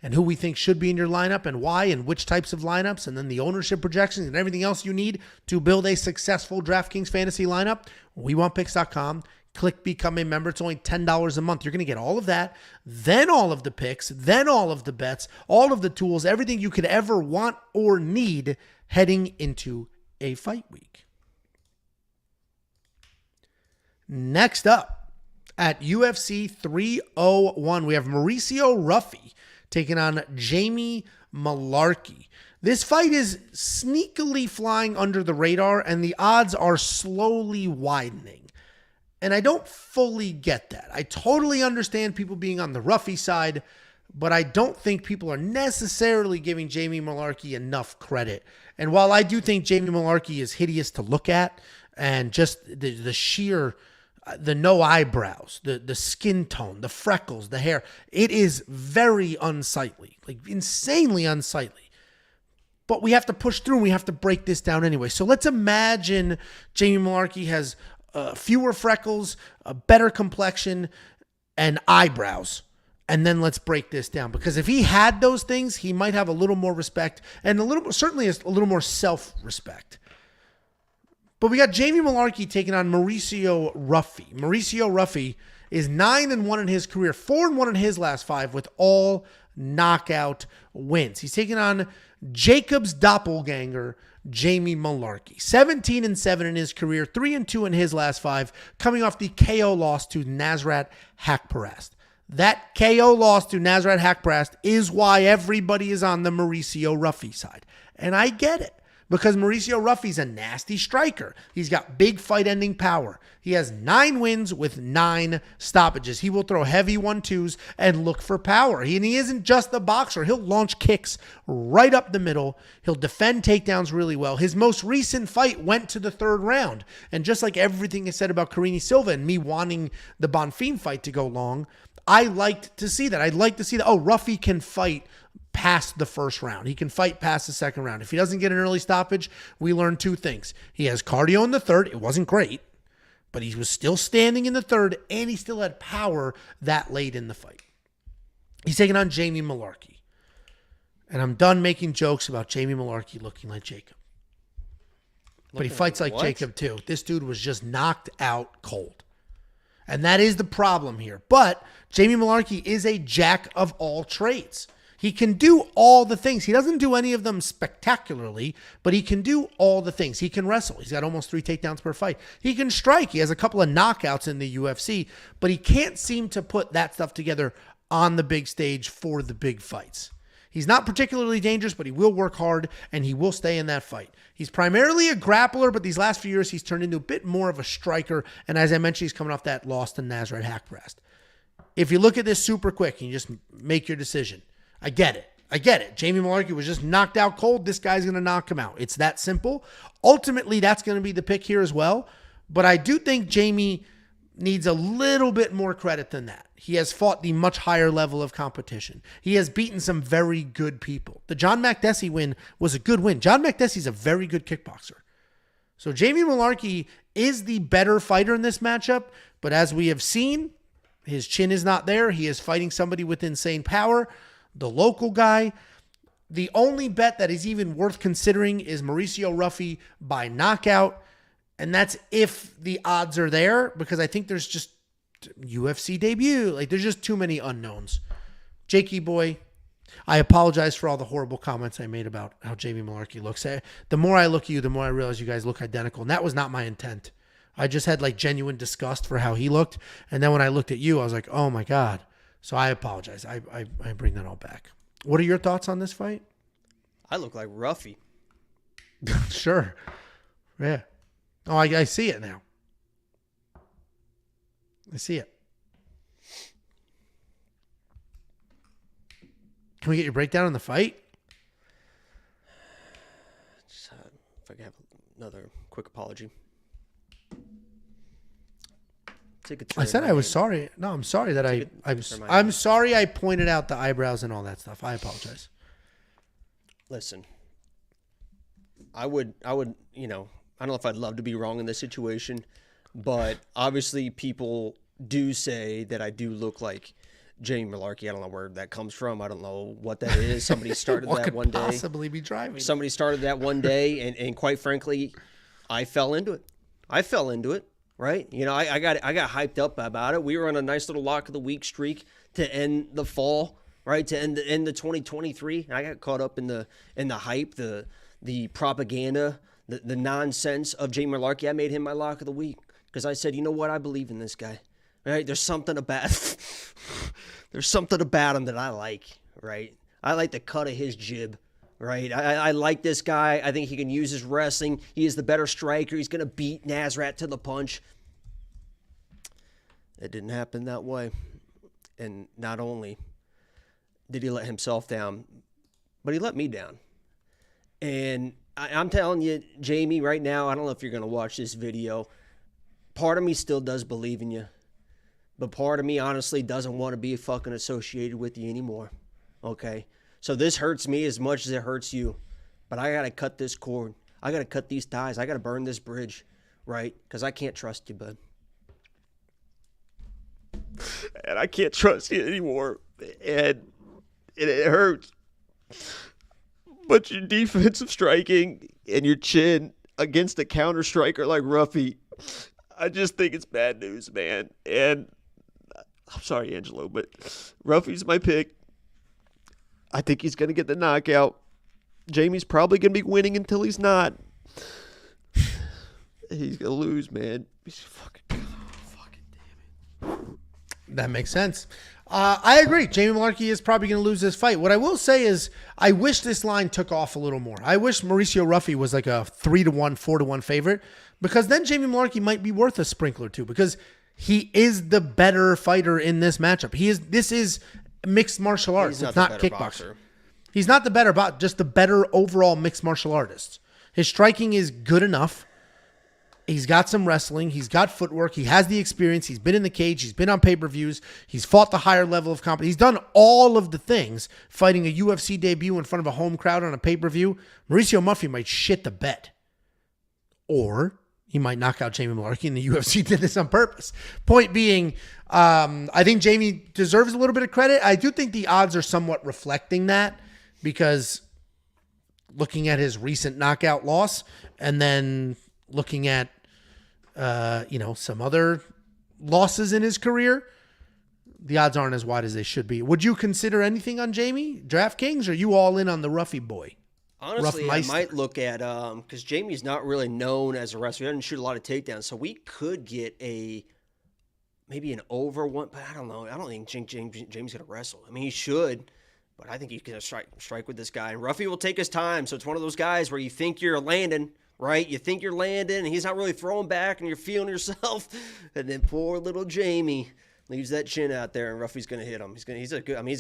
and who we think should be in your lineup and why and which types of lineups and then the ownership projections and everything else you need to build a successful DraftKings fantasy lineup, WeWantPicks.com. Click Become a Member. It's only $10 a month. You're going to get all of that, then all of the picks, then all of the bets, all of the tools, everything you could ever want or need heading into a fight week. Next up, at UFC 301, we have Mauricio Ruffy taking on Jamie Mullarkey. This fight is sneakily flying under the radar, and the odds are slowly widening. And I don't fully get that. I totally understand people being on the Ruffy side, but I don't think people are necessarily giving Jamie Mullarkey enough credit. And while I do think Jamie Mullarkey is hideous to look at, and just the sheer... the no eyebrows, the skin tone, the freckles, the hair. It is very unsightly, like insanely unsightly. But we have to push through and we have to break this down anyway. So let's imagine Jamie Mullarkey has fewer freckles, a better complexion, and eyebrows. And then let's break this down. Because if he had those things, he might have a little more respect and certainly a little more self-respect. But we got Jamie Mullarkey taking on Mauricio Ruffy. Mauricio Ruffy is 9-1 in his career, 4-1 in his last 5 with all knockout wins. He's taking on Jacob's doppelganger, Jamie Mullarkey. 17-7 in his career, 3-2 in his last 5, coming off the KO loss to Nasrat Haqparast. That KO loss to Nasrat Haqparast is why everybody is on the Mauricio Ruffy side. And I get it. Because Mauricio Ruffy's a nasty striker. He's got big fight-ending power. He has 9 wins with 9 stoppages. He will throw heavy 1-2s and look for power. He isn't just a boxer. He'll launch kicks right up the middle. He'll defend takedowns really well. His most recent fight went to the 3rd round. And just like everything I said about Karolina Silva and me wanting the Bonfim fight to go long, I liked to see that. I'd like to see that, Ruffy can fight past the 1st round. He can fight past the 2nd round. If he doesn't get an early stoppage, we learn 2 things. He has cardio in the 3rd. It wasn't great, but he was still standing in the 3rd, and he still had power that late in the fight. He's taking on Jamie Mullarkey. And I'm done making jokes about Jamie Mullarkey looking like Jacob. But he fights like Jacob too. This dude was just knocked out cold. And that is the problem here. But Jamie Mullarkey is a jack of all trades. He can do all the things. He doesn't do any of them spectacularly, but he can do all the things. He can wrestle. He's got almost 3 takedowns per fight. He can strike. He has a couple of knockouts in the UFC, but he can't seem to put that stuff together on the big stage for the big fights. He's not particularly dangerous, but he will work hard, and he will stay in that fight. He's primarily a grappler, but these last few years, he's turned into a bit more of a striker, and as I mentioned, he's coming off that loss to Nasrat Haqparast. If you look at this super quick and you just make your decision, I get it. Jamie Mullarkey was just knocked out cold. This guy's going to knock him out. It's that simple. Ultimately, that's going to be the pick here as well. But I do think Jamie needs a little bit more credit than that. He has fought the much higher level of competition. He has beaten some very good people. The John Makdessi win was a good win. John Makdessi's a very good kickboxer. So Jamie Mullarkey is the better fighter in this matchup. But as we have seen, his chin is not there. He is fighting somebody with insane power. The local guy. The only bet that is even worth considering is Mauricio Ruffy by knockout. And that's if the odds are there, because I think there's just UFC debut. Like, there's just too many unknowns. Jakey boy, I apologize for all the horrible comments I made about how Jamie Mullarkey looks. The more I look at you, the more I realize you guys look identical. And that was not my intent. I just had like genuine disgust for how he looked. And then when I looked at you, I was like, oh my God. So I apologize. I bring that all back. What are your thoughts on this fight? I look like Ruffy. Sure. Yeah. Oh, I see it now. I see it. Can we get your breakdown on the fight? Just, if I could have another quick apology. I said I was sorry. No, I'm sorry that I'm sorry I pointed out the eyebrows and all that stuff. I apologize. Listen, I would, I don't know if I'd love to be wrong in this situation, but obviously people do say that I do look like Jamie Mullarkey. I don't know where that comes from. I don't know what that is. Somebody started what that could one day. possibly be driving? Somebody started that one day, and quite frankly, I fell into it. Right? You know, I got hyped up about it. We were on a nice little lock of the week streak to end the fall, right? To end the 2023. I got caught up in the hype, the propaganda, the nonsense of Jamie Mullarkey. I made him my lock of the week because I said, you know what? I believe in this guy. Right? There's something about him that I like, right? I like the cut of his jib, right? I like this guy. I think he can use his wrestling. He is the better striker. He's going to beat Nasrat to the punch. It didn't happen that way. And not only did he let himself down, but he let me down. And I'm telling you, Jamie, right now, I don't know if you're going to watch this video. Part of me still does believe in you. But part of me, honestly, doesn't want to be fucking associated with you anymore. Okay? So this hurts me as much as it hurts you. But I got to cut this cord. I got to cut these ties. I got to burn this bridge. Right? Because I can't trust you, bud. And I can't trust you anymore. And it hurts. But your defensive striking and your chin against a counter striker like Ruffy, I just think it's bad news, man. And I'm sorry, Angelo, but Ruffy's my pick. I think he's going to get the knockout. Jamie's probably going to be winning until he's not. He's going to lose, man. He's fucking damn it. That makes sense. I agree. Jamie Mullarkey is probably going to lose this fight. What I will say is I wish this line took off a little more. I wish Mauricio Ruffy was like a 3-1, 4-1 favorite, because then Jamie Mullarkey might be worth a sprinkler too, because he is the better fighter in this matchup. This is mixed martial arts. It's not kickboxer. He's not the better, but just the better overall mixed martial artist. His striking is good enough. He's got some wrestling. He's got footwork. He has the experience. He's been in the cage. He's been on pay-per-views. He's fought the higher level of competition. He's done all of the things, fighting a UFC debut in front of a home crowd on a pay-per-view. Mauricio Ruffy might shit the bed. Or he might knock out Jamie Mullarkey, and the UFC did this on purpose. Point being, I think Jamie deserves a little bit of credit. I do think the odds are somewhat reflecting that, because looking at his recent knockout loss and then looking at some other losses in his career, the odds aren't as wide as they should be. Would you consider anything on Jamie? DraftKings, or are you all in on the Ruffy boy? Honestly, I might look at, because Jamie's not really known as a wrestler. He doesn't shoot a lot of takedowns, so we could get maybe an over one, but I don't know. I don't think Jamie's going to wrestle. I mean, he should, but I think he's going to strike with this guy. And Ruffy will take his time, so it's one of those guys where you think you're landing, right? You think you're landing, and he's not really throwing back, and you're feeling yourself. And then poor little Jamie leaves that chin out there, and Ruffy's going to hit him. He's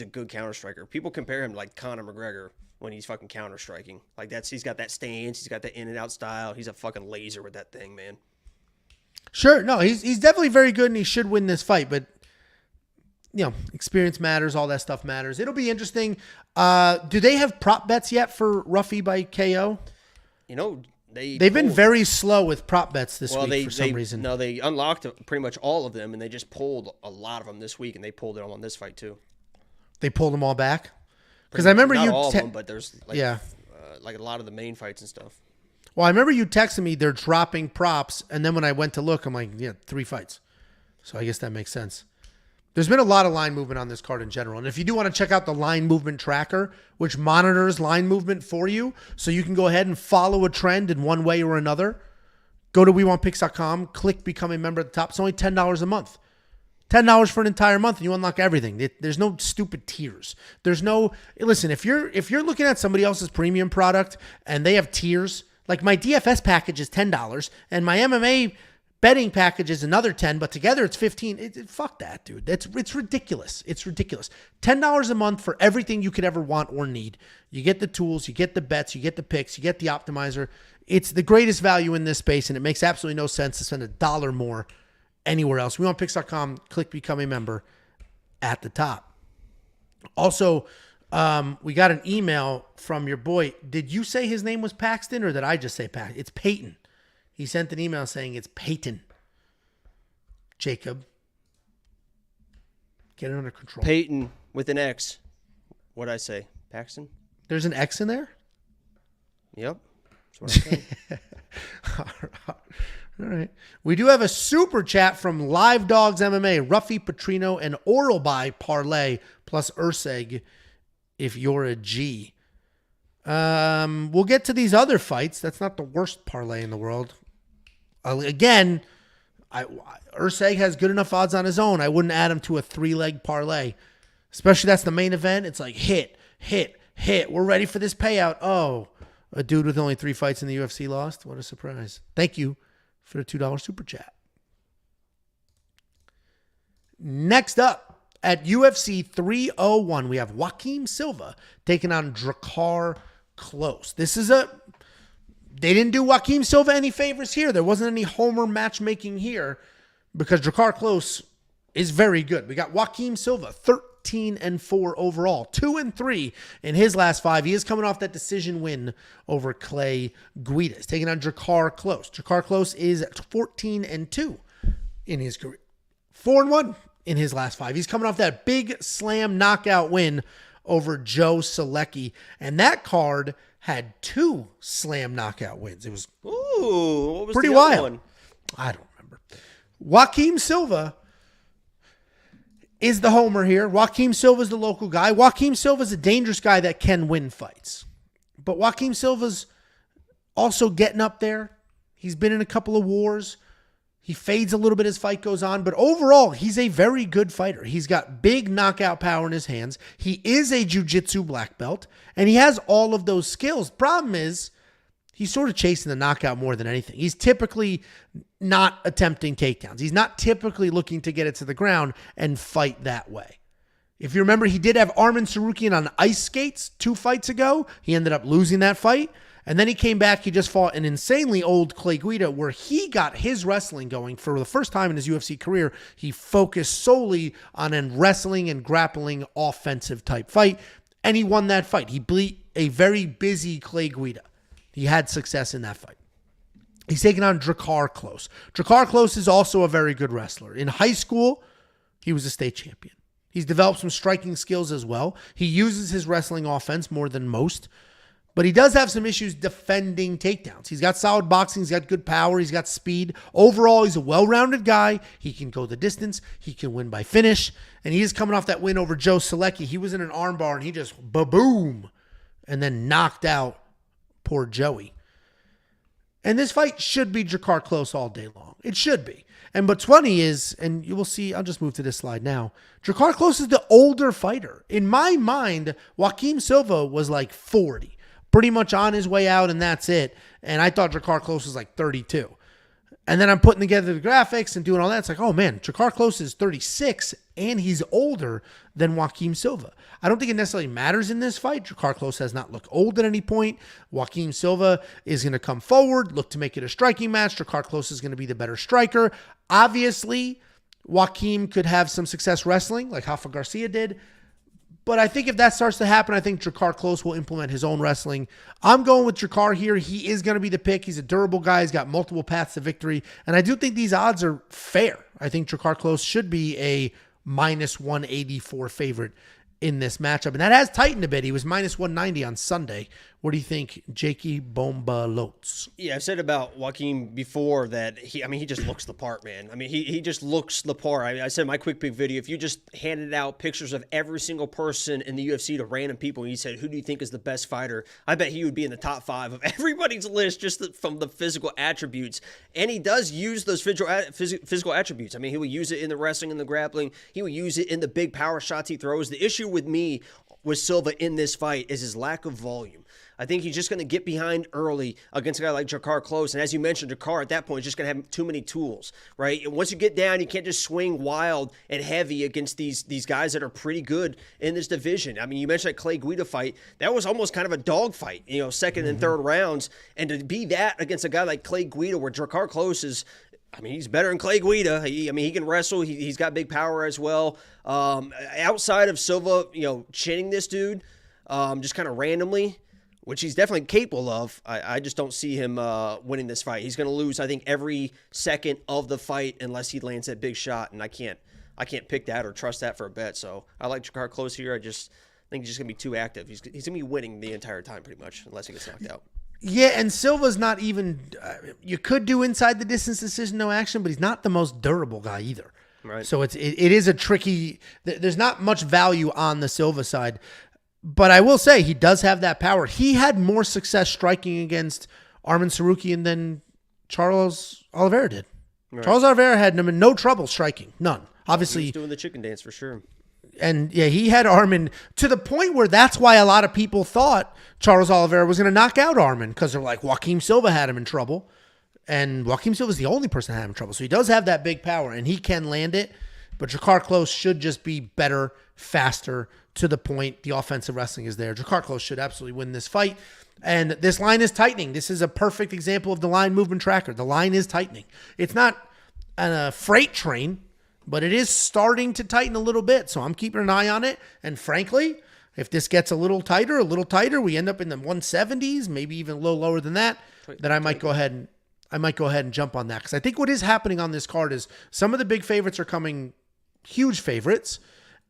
a good counter striker. People compare him to like Conor McGregor when he's fucking counter striking. Like he's got that stance, he's got that in and out style. He's a fucking laser with that thing, man. Sure, no, he's definitely very good, and he should win this fight. But experience matters, all that stuff matters. It'll be interesting. Do they have prop bets yet for Ruffy by KO? They've been very slow with prop bets this week for some reason. No, they unlocked pretty much all of them, and they just pulled a lot of them this week, and they pulled it all on this fight too. They pulled them all back? Because I remember not all of them, but there's like a lot of the main fights and stuff. Well, I remember you texting me they're dropping props, and then when I went to look, I'm like, 3 fights. So I guess that makes sense. There's been a lot of line movement on this card in general. And if you do want to check out the line movement tracker, which monitors line movement for you, so you can go ahead and follow a trend in one way or another, go to WeWantPicks.com, click Become a Member at the top. It's only $10 a month. $10 for an entire month, and you unlock everything. There's no stupid tiers. Listen, if you're looking at somebody else's premium product and they have tiers, like my DFS package is $10 and my MMA betting package is another $10, but together it's $15. Fuck that, dude. It's ridiculous. It's ridiculous. $10 a month for everything you could ever want or need. You get the tools, you get the bets, you get the picks, you get the optimizer. It's the greatest value in this space, and it makes absolutely no sense to spend $1 more anywhere else. WeWantPicks.com, click Become a Member at the top. Also, we got an email from your boy. Did you say his name was Paxton, or did I just say Paxton? It's Peyton. He sent an email saying it's Peyton. Jacob, Get it under control. Peyton with an X. What'd I say? Paxton? There's an X in there? Yep. That's what I'm saying. All right. We do have a super chat from Live Dogs MMA. Ruffy, Petrino, and Orolbai parlay plus Erceg if you're a G. We'll get to these other fights. That's not the worst parlay in the world. Again, Erceg has good enough odds on his own. I wouldn't add him to a 3-leg parlay. Especially that's the main event. It's like hit. We're ready for this payout. Oh, a dude with only 3 fights in the UFC lost. What a surprise. Thank you for the $2 super chat. Next up at UFC 301, we have Joaquim Silva taking on Drakkar Klose. They didn't do Joaquim Silva any favors here. There wasn't any homer matchmaking here because Drakkar Klose is very good. We got Joaquim Silva, 13-4 overall, 2-3 in his last 5. He is coming off that decision win over Clay Guida. He's taking on Drakkar Klose. Drakkar Klose is 14-2 in his career, 4-1 in his last 5. He's coming off that big slam knockout win over Joe Selecki, and that card had 2 slam knockout wins. It was what was pretty the other wild. one? I don't remember. Joaquim Silva is the homer here. Joaquim Silva is the local guy. Joaquim Silva is a dangerous guy that can win fights. But Joaquim Silva's also getting up there. He's been in a couple of wars. He fades a little bit as fight goes on. But overall, he's a very good fighter. He's got big knockout power in his hands. He is a jiu-jitsu black belt. And he has all of those skills. Problem is, he's sort of chasing the knockout more than anything. He's typically not attempting takedowns. He's not typically looking to get it to the ground and fight that way. If you remember, he did have Arman Sarukian on ice skates 2 fights ago. He ended up losing that fight. And then he came back. He just fought an insanely old Clay Guida where he got his wrestling going for the first time in his UFC career. He focused solely on a wrestling and grappling offensive type fight. And he won that fight. He beat a very busy Clay Guida. He had success in that fight. He's taking on Drakkar Klose. Drakkar Klose is also a very good wrestler. In high school, he was a state champion. He's developed some striking skills as well. He uses his wrestling offense more than most. But he does have some issues defending takedowns. He's got solid boxing. He's got good power. He's got speed. Overall, he's a well-rounded guy. He can go the distance. He can win by finish. And he is coming off that win over Joe Selecki. He was in an armbar and he just ba-boom and then knocked out poor Joey. And this fight should be Drakkar Klose all day long. It should be. And what's funny is, and you will see, I'll just move to this slide now. Drakkar Klose is the older fighter. In my mind, Joaquim Silva was like 40. Pretty much on his way out, and that's it. And I thought Drakkar Klose was like 32. And then I'm putting together the graphics and doing all that. It's like, oh man, Drakkar Klose is 36, and he's older than Joaquim Silva. I don't think it necessarily matters in this fight. Drakkar Klose has not looked old at any point. Joaquim Silva is going to come forward, look to make it a striking match. Drakkar Klose is going to be the better striker. Obviously, Joaquim could have some success wrestling like Rafa Garcia did. But I think if that starts to happen, I think Drakkar Klose will implement his own wrestling. I'm going with Drakkar here. He is going to be the pick. He's a durable guy. He's got multiple paths to victory. And I do think these odds are fair. I think Drakkar Klose should be a minus 184 favorite in this matchup. And that has tightened a bit. He was minus 190 on Sunday. What do you think, Jakey Bomba Lotes? Yeah, I've said about Joaquim before that he just looks the part, man. I mean, he just looks the part. I said in my quick pick video, if you just handed out pictures of every single person in the UFC to random people and you said, who do you think is the best fighter? I bet he would be in the top 5 of everybody's list just from the physical attributes. And he does use those physical attributes. I mean, he will use it in the wrestling and the grappling. He will use it in the big power shots he throws. The issue with me with Silva in this fight is his lack of volume. I think he's just going to get behind early against a guy like Drakkar Klose. And as you mentioned, Drakkar at that point is just going to have too many tools, right? And once you get down, you can't just swing wild and heavy against these guys that are pretty good in this division. I mean, you mentioned that Clay Guida fight. That was almost kind of a dog fight, second and third rounds. And to be that against a guy like Clay Guida where Drakkar Klose is, I mean, he's better than Clay Guida. He can wrestle. He's got big power as well. Outside of Silva, chinning this dude just kind of randomly, which he's definitely capable of, I just don't see him winning this fight. He's going to lose, I think, every second of the fight unless he lands that big shot, and I can't I can't pick that or trust that for a bet. So I like Drakkar Klose here. I think he's just going to be too active. He's going to be winning the entire time pretty much unless he gets knocked out. Yeah, and Silva's not even you could do inside the distance decision, no action, but he's not the most durable guy either. Right. So it is a tricky there's not much value on the Silva side. But I will say he does have that power. He had more success striking against Arman Tsarukyan than Charles Oliveira did. Right. Charles Oliveira had him in no trouble striking. None. Obviously, he's doing the chicken dance for sure. And yeah, he had Arman to the point where that's why a lot of people thought Charles Oliveira was going to knock out Arman because they're like, Joaquim Silva had him in trouble. And Joaquim Silva is the only person that had him in trouble. So he does have that big power and he can land it. But Drakkar Klose should just be better, faster, to the point. The offensive wrestling is there. Drakkar Klose should absolutely win this fight. And this line is tightening. This is a perfect example of the line movement tracker. The line is tightening. It's not a freight train, but it is starting to tighten a little bit. So I'm keeping an eye on it. And frankly, if this gets a little tighter, we end up in the 170s, maybe even a little lower than that, then I might go ahead and jump on that. Because I think what is happening on this card is some of the big favorites are coming huge favorites,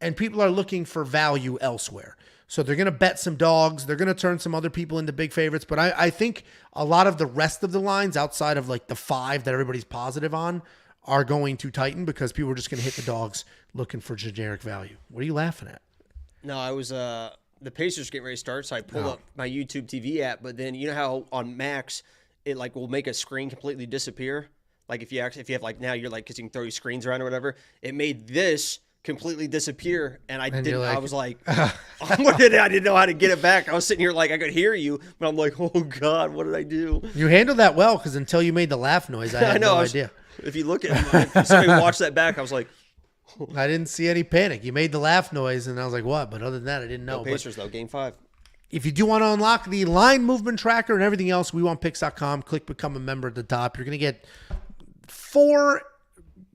and people are looking for value elsewhere. So they're going to bet some dogs. They're going to turn some other people into big favorites. But I think a lot of the rest of the lines outside of like the 5 that everybody's positive on are going to tighten because people are just going to hit the dogs looking for generic value. What are you laughing at? No, I was the Pacers getting ready to start, so I pulled up my YouTube TV app. But then you know how on Max it like will make a screen completely disappear. Like if you have like now you're like because you can throw your screens around or whatever. It made this completely disappear, and I didn't. I was like, I didn't know how to get it back. I was sitting here like I could hear you, but I'm like, oh God, what did I do? You handled that well because until you made the laugh noise, I had no idea. If you look at if somebody watched that back, I was like, I didn't see any panic. You made the laugh noise, and I was like, what? But other than that, I didn't know. No Pacers though, Game 5. If you do want to unlock the line movement tracker and everything else, WeWantPicks.com. Click become a member at the top. You're going to get 4,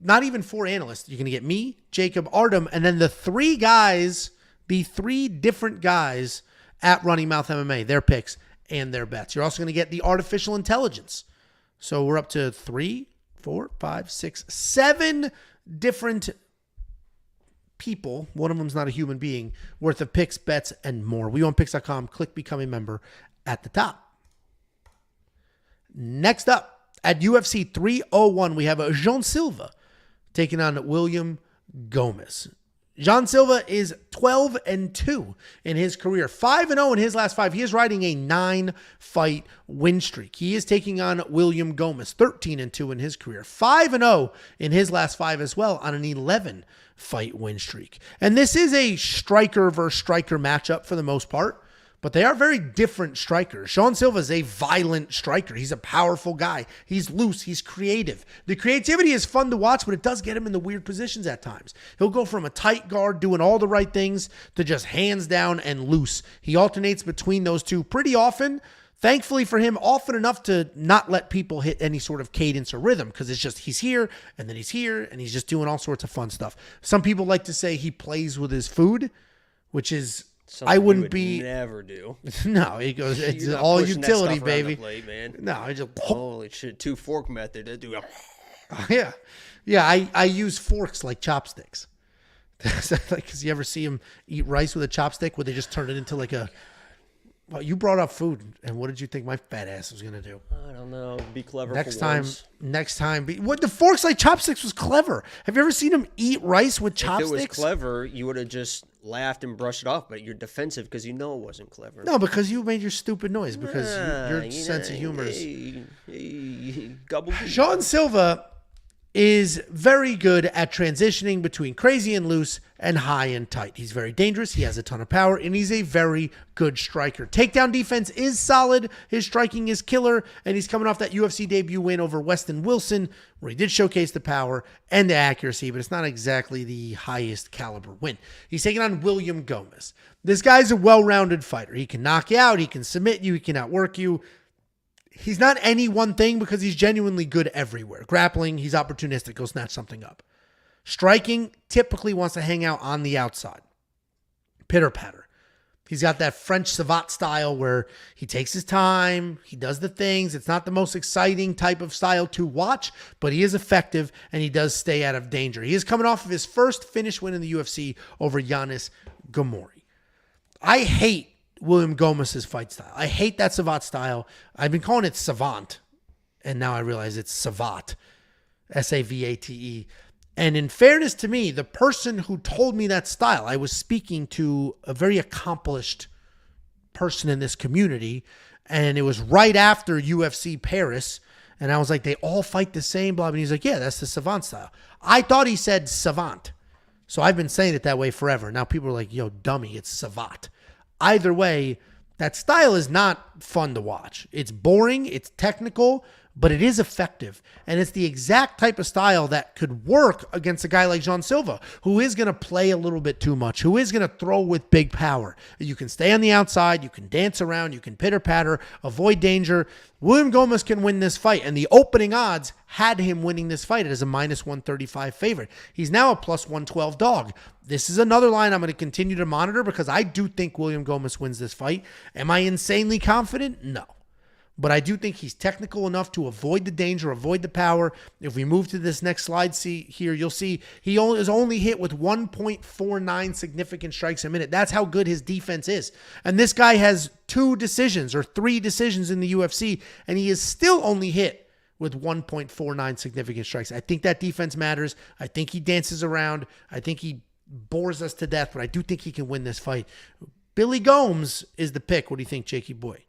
not even 4 analysts. You're going to get me, Jacob, Artem, and then the 3 different guys at Running Mouth MMA, their picks and their bets. You're also going to get the artificial intelligence. So we're up to 3, 4, 5, 6, 7 different people, one of them's not a human being, worth of picks, bets, and more. WeWantPicks.com. Click become a member at the top. Next up, at UFC 301, we have Jean Silva taking on William Gomis. Jean Silva is 12-2 in his career, 5-0 in his last 5. He is riding a 9-fight win streak. He is taking on William Gomis, 13-2 in his career, 5-0 in his last 5 as well on an 11-fight win streak. And this is a striker versus striker matchup for the most part, but they are very different strikers. Jean Silva is a violent striker. He's a powerful guy. He's loose. He's creative. The creativity is fun to watch, but it does get him in the weird positions at times. He'll go from a tight guard doing all the right things to just hands down and loose. He alternates between those two pretty often. Thankfully for him, often enough to not let people hit any sort of cadence or rhythm because it's just he's here and then he's here and he's just doing all sorts of fun stuff. Some people like to say he plays with his food, which is something I wouldn't be never do. No, he goes. It's all utility, baby. Plate, man. No, I just holy shit. 2-fork method. I do. Yeah. I use forks like chopsticks. Because you ever see him eat rice with a chopstick, where they just turn it into like a. Well, you brought up food, and what did you think my fat ass was gonna do? I don't know. Be clever. Next time. What the forks like chopsticks was clever. Have you ever seen him eat rice with chopsticks? If it was clever, you would have just laughed and brushed it off. But you're defensive because you know it wasn't clever. No, because you made your stupid noise. Because your sense of humor is. Jean Silva is very good at transitioning between crazy and loose and high and tight. He's very dangerous. He has a ton of power, and he's a very good striker. Takedown defense is solid. His striking is killer, and he's coming off that UFC debut win over Weston Wilson, where he did showcase the power and the accuracy, but it's not exactly the highest caliber win. He's taking on William Gomis. This guy's a well-rounded fighter. He can knock you out. He can submit you. He can outwork you. He's not any one thing because he's genuinely good everywhere. Grappling, he's opportunistic. He'll snatch something up. Striking, typically wants to hang out on the outside. Pitter patter. He's got that French savate style where he takes his time, he does the things. It's not the most exciting type of style to watch, but he is effective and he does stay out of danger. He is coming off of his first finish win in the UFC over Giannis Gamori. I hate William Gomis's fight style. I hate that savate style. I've been calling it savant, and now I realize it's savate, S-A-V-A-T-E. And in fairness to me, the person who told me that style, I was speaking to a very accomplished person in this community, and it was right after UFC Paris, and I was like, they all fight the same, blah, blah. And he's like, yeah, that's the savant style. I thought he said savant, so I've been saying it that way forever. Now people are like, yo, dummy, it's savate. Either way, that style is not fun to watch. It's boring, it's technical, but it is effective. And it's the exact type of style that could work against a guy like Jean Silva, who is going to play a little bit too much, who is going to throw with big power. You can stay on the outside, you can dance around, you can pitter-patter, avoid danger. William Gomis can win this fight, and the opening odds had him winning this fight as a minus 135 favorite. He's now a plus 112 dog. This is another line I'm going to continue to monitor because I do think William Gomis wins this fight. Am I insanely confident? No. But I do think he's technical enough to avoid the danger, avoid the power. If we move to this next slide here, you'll see he is only hit with 1.49 significant strikes a minute. That's how good his defense is. And this guy has 2 decisions or 3 decisions in the UFC, and he is still only hit with 1.49 significant strikes. I think that defense matters. I think he dances around. I think he bores us to death, but I do think he can win this fight. Billy Gomes is the pick. What do you think, Jakey boy?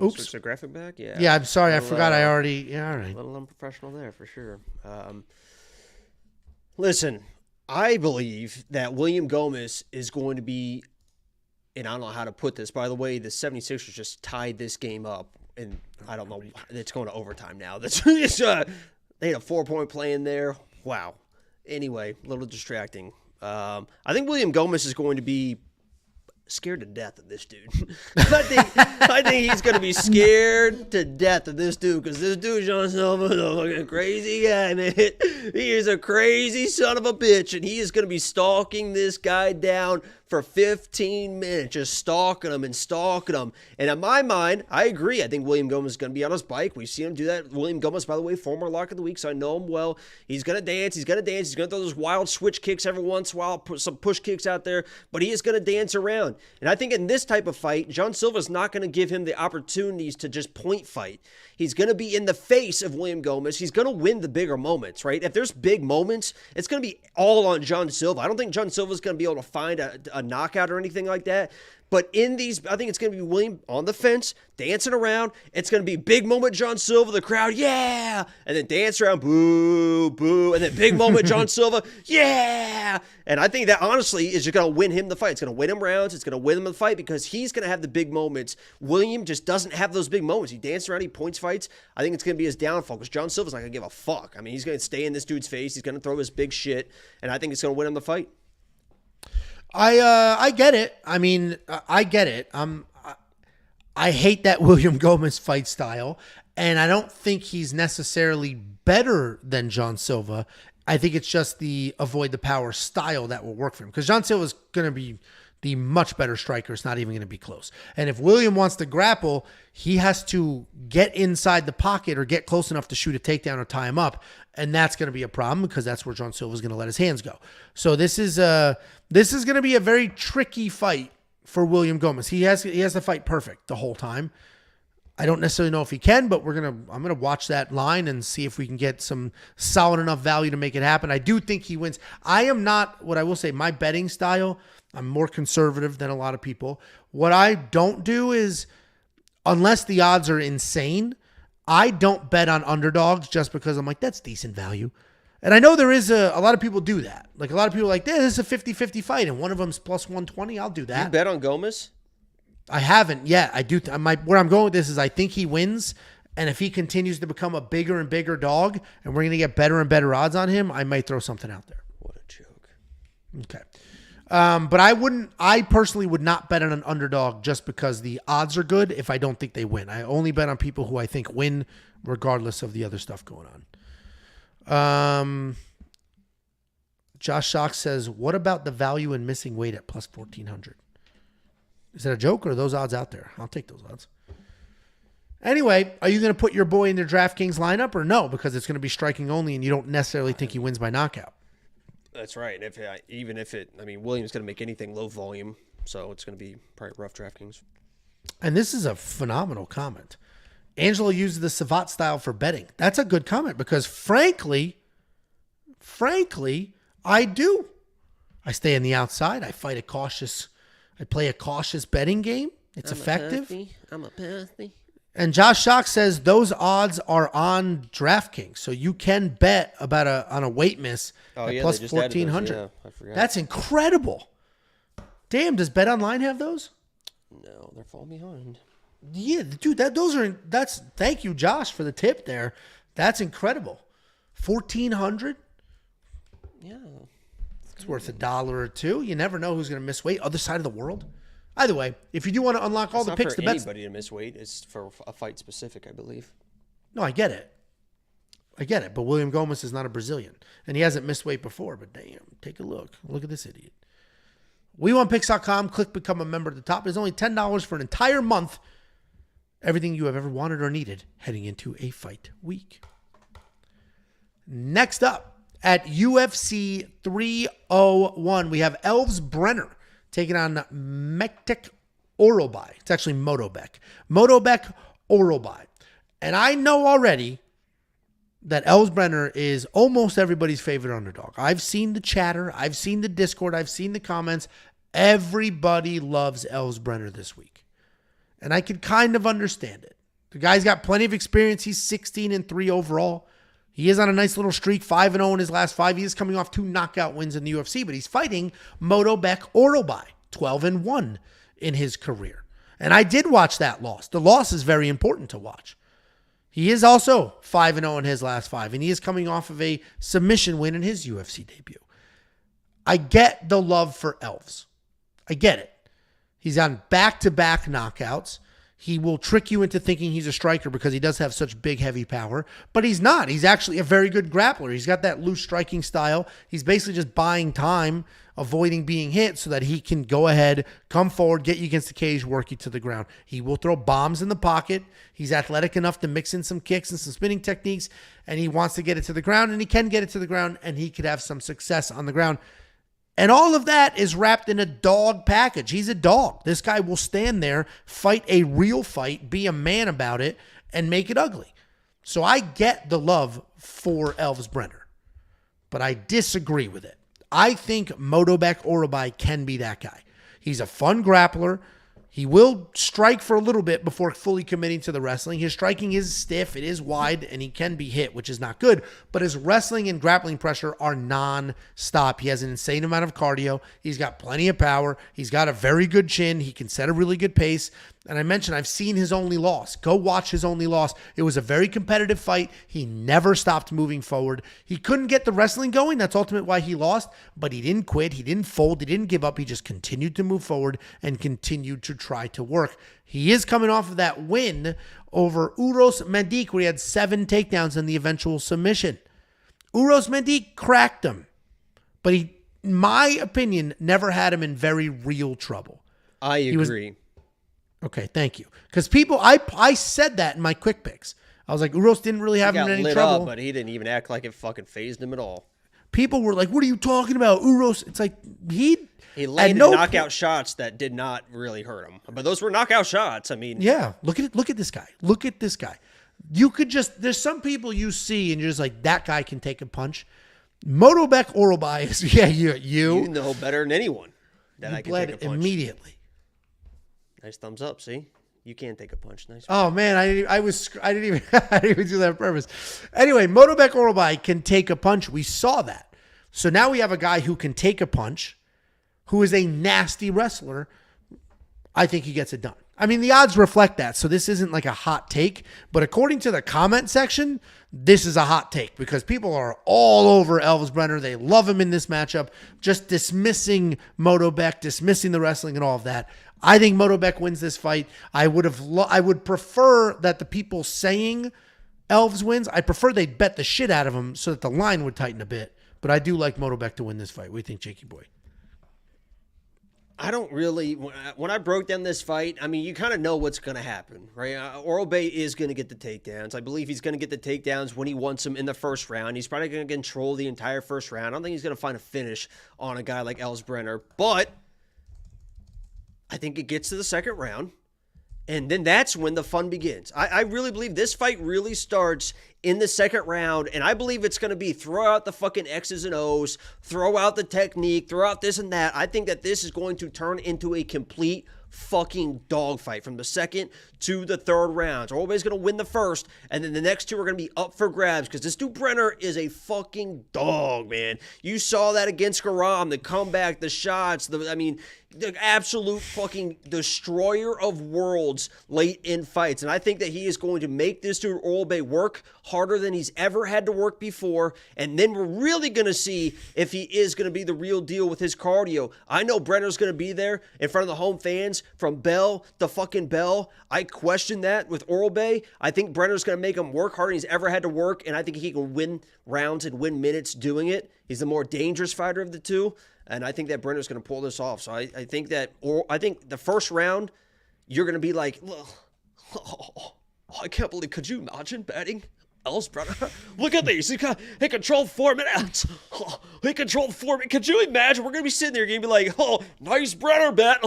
Oops. Switch the graphic back? Yeah. Yeah, I'm sorry. I forgot I already... Yeah, all right. A little unprofessional there, for sure. Listen, I believe that William Gomis is going to be... And I don't know how to put this. By the way, the 76ers just tied this game up. And I don't know. It's going to overtime now. They had a 4-point play in there. Wow. Anyway, a little distracting. I think William Gomis is going to be scared to death of this dude. I think he's going to be scared to death of this dude because this dude, Jean Silva, is a fucking crazy guy, man. He is a crazy son of a bitch, and he is going to be stalking this guy down for 15 minutes, just stalking him and stalking him. And in my mind, I agree. I think William Gomis is going to be on his bike. We've seen him do that. William Gomis, by the way, former lock of the week, so I know him well. He's going to dance. He's going to throw those wild switch kicks every once in a while, put some push kicks out there, but he is going to dance around. And I think in this type of fight, Jean Silva is not going to give him the opportunities to just point fight. He's going to be in the face of William Gomis. He's going to win the bigger moments, right? If there's big moments, it's going to be all on Jean Silva. I don't think Jean Silva is going to be able to find a knockout or anything like that. But in these, I think it's going to be William on the fence, dancing around. It's going to be big moment Jean Silva, the crowd, yeah! And then dance around, boo, boo. And then big moment Jean Silva, yeah! And I think that, honestly, is just going to win him the fight. It's going to win him rounds. It's going to win him the fight because he's going to have the big moments. William just doesn't have those big moments. He dances around, he points fights. I think it's going to be his downfall because Jean Silva's not going to give a fuck. I mean, he's going to stay in this dude's face. He's going to throw his big shit. And I think it's going to win him the fight. I get it. I mean, I get it. I hate that William Gomis fight style, and I don't think he's necessarily better than Jean Silva. I think it's just the avoid the power style that will work for him because Jean Silva is going to be the much better striker. It's not even going to be close. And if William wants to grapple, he has to get inside the pocket or get close enough to shoot a takedown or tie him up. And that's going to be a problem because that's where Jean Silva is going to let his hands go. So this is going to be a very tricky fight for William Gomis. He has to fight perfect the whole time. I don't necessarily know if he can, but I'm going to watch that line and see if we can get some solid enough value to make it happen. I do think he wins. I am not, what I will say, my betting style, I'm more conservative than a lot of people. What I don't do is, unless the odds are insane, I don't bet on underdogs just because I'm like, that's decent value. And I know there is a lot of people do that. Like a lot of people are like, this is a 50-50 fight and one of them's plus 120. I'll do that. You bet on Gomis? I haven't yet. I do. Where I'm going with this is I think he wins. And if he continues to become a bigger and bigger dog and we're going to get better and better odds on him, I might throw something out there. What a joke. Okay. But I personally would not bet on an underdog just because the odds are good if I don't think they win. I only bet on people who I think win regardless of the other stuff going on. Josh Shock says, what about the value in missing weight at plus 1,400? Is that a joke or are those odds out there? I'll take those odds. Anyway, are you going to put your boy in the DraftKings lineup or no? Because it's going to be striking only and you don't necessarily think he wins by knockout. That's right. And Williams going to make anything low volume, so it's going to be probably rough DraftKings. And this is a phenomenal comment. Angelo uses the Savat style for betting. That's a good comment because frankly, I do. I stay on the outside. I play a cautious betting game. It's effective. I'm a pussy. And Josh Shock says those odds are on DraftKings, so you can bet on a weight miss at plus 1,400. Yeah, I forgot. That's incredible. Damn, does BetOnline have those? No, they're falling behind. Yeah, dude, thank you, Josh, for the tip there. That's incredible. 1,400? Yeah. It's worth $1 or $2. You never know who's going to miss weight. Other side of the world. Either way, if you do want to unlock all the picks, the bets. Anybody to miss weight. It's for a fight specific, I believe. No, I get it. But William Gomis is not a Brazilian. And he hasn't missed weight before. But damn, take a look. Look at this idiot. WeWantPicks.com. Click Become a Member at the top. It's only $10 for an entire month. Everything you have ever wanted or needed heading into a fight week. Next up, at UFC 301, we have Elves Brener taking on Myktybek Orolbai. It's actually Myktybek. Myktybek Orolbai. And I know already that Elves Brener is almost everybody's favorite underdog. I've seen the chatter. I've seen the Discord. I've seen the comments. Everybody loves Elves Brener this week. And I could kind of understand it. The guy's got plenty of experience. He's 16-3 overall. He is on a nice little streak, 5-0 in his last 5. He is coming off 2 knockout wins in the UFC, but he's fighting Myktybek Orolbai, 12-1 in his career. And I did watch that loss. The loss is very important to watch. He is also 5-0 in his last 5, and he is coming off of a submission win in his UFC debut. I get the love for Elves. I get it. He's on back-to-back knockouts. He will trick you into thinking he's a striker because he does have such big, heavy power. But he's not. He's actually a very good grappler. He's got that loose striking style. He's basically just buying time, avoiding being hit so that he can go ahead, come forward, get you against the cage, work you to the ground. He will throw bombs in the pocket. He's athletic enough to mix in some kicks and some spinning techniques, and he wants to get it to the ground, and he can get it to the ground, and he could have some success on the ground. And all of that is wrapped in a dog package. He's a dog. This guy will stand there, fight a real fight, be a man about it, and make it ugly. So I get the love for Elves Brener, but I disagree with it. I think Myktybek Orolbai can be that guy. He's a fun grappler. He will strike for a little bit before fully committing to the wrestling. His striking is stiff, it is wide, and he can be hit, which is not good. But his wrestling and grappling pressure are non-stop. He has an insane amount of cardio. He's got plenty of power. He's got a very good chin. He can set a really good pace. And I mentioned I've seen his only loss. Go watch his only loss. It was a very competitive fight. He never stopped moving forward. He couldn't get the wrestling going. That's ultimately why he lost. But he didn't quit. He didn't fold. He didn't give up. He just continued to move forward and continued to try to work. He is coming off of that win over Uros Mendik, where he had 7 takedowns in the eventual submission. Uros Mendik cracked him. But he, in my opinion, never had him in very real trouble. I agree. Okay, thank you. Because people, I said that in my quick picks. I was like, Uros didn't really have him in any trouble. But he didn't even act like it fucking phased him at all. People were like, what are you talking about? Uros, it's like, he landed knockout shots that did not really hurt him. But those were knockout shots. I mean. Yeah, look at this guy. Look at this guy. You could just, there's some people you see and you're just like, that guy can take a punch. Myktybek Orolbai is, you know better than anyone that I can take a punch. Immediately. Nice thumbs up. See, you can take a punch. Nice. Oh man, I didn't even do that on purpose. Anyway, Myktybek Orolbai can take a punch. We saw that. So now we have a guy who can take a punch, who is a nasty wrestler. I think he gets it done. I mean, the odds reflect that. So this isn't like a hot take, but according to the comment section, this is a hot take because people are all over Elves Brener. They love him in this matchup, just dismissing Myktybek, dismissing the wrestling and all of that. I think Myktybek wins this fight. I would prefer that the people saying Elves wins, I prefer they bet the shit out of him so that the line would tighten a bit. But I do like Myktybek to win this fight. What do you think, Jakey boy? I don't really, when I broke down this fight, I mean, you kind of know what's going to happen, right? Orolbai is going to get the takedowns. I believe he's going to get the takedowns when he wants them in the first round. He's probably going to control the entire first round. I don't think he's going to find a finish on a guy like Elves Brener, but I think it gets to the second round, and then that's when the fun begins. I really believe this fight really starts in the second round, and I believe it's going to be throw out the fucking X's and O's, throw out the technique, throw out this and that. I think that this is going to turn into a complete fucking dogfight from the second to the third rounds. Orolbai's going to win the first, and then the next two are going to be up for grabs because this dude Brener is a fucking dog, man. You saw that against Garam, the comeback, the shots, the absolute fucking destroyer of worlds late in fights. And I think that he is going to make this dude Orolbai work harder than he's ever had to work before. And then we're really going to see if he is going to be the real deal with his cardio. I know Brenner's going to be there in front of the home fans from bell to fucking bell. I question that with Orolbai. I think Brenner's going to make him work harder than he's ever had to work. And I think he can win rounds and win minutes doing it. He's the more dangerous fighter of the two. And I think that Brenner's going to pull this off. So I think the first round, you're going to be like, I can't believe, could you imagine betting Elves Brener? Look at these. He controlled 4 minutes. He controlled 4 minutes. Could you imagine? We're going to be sitting there, you're going to be like, oh, nice Brener bet.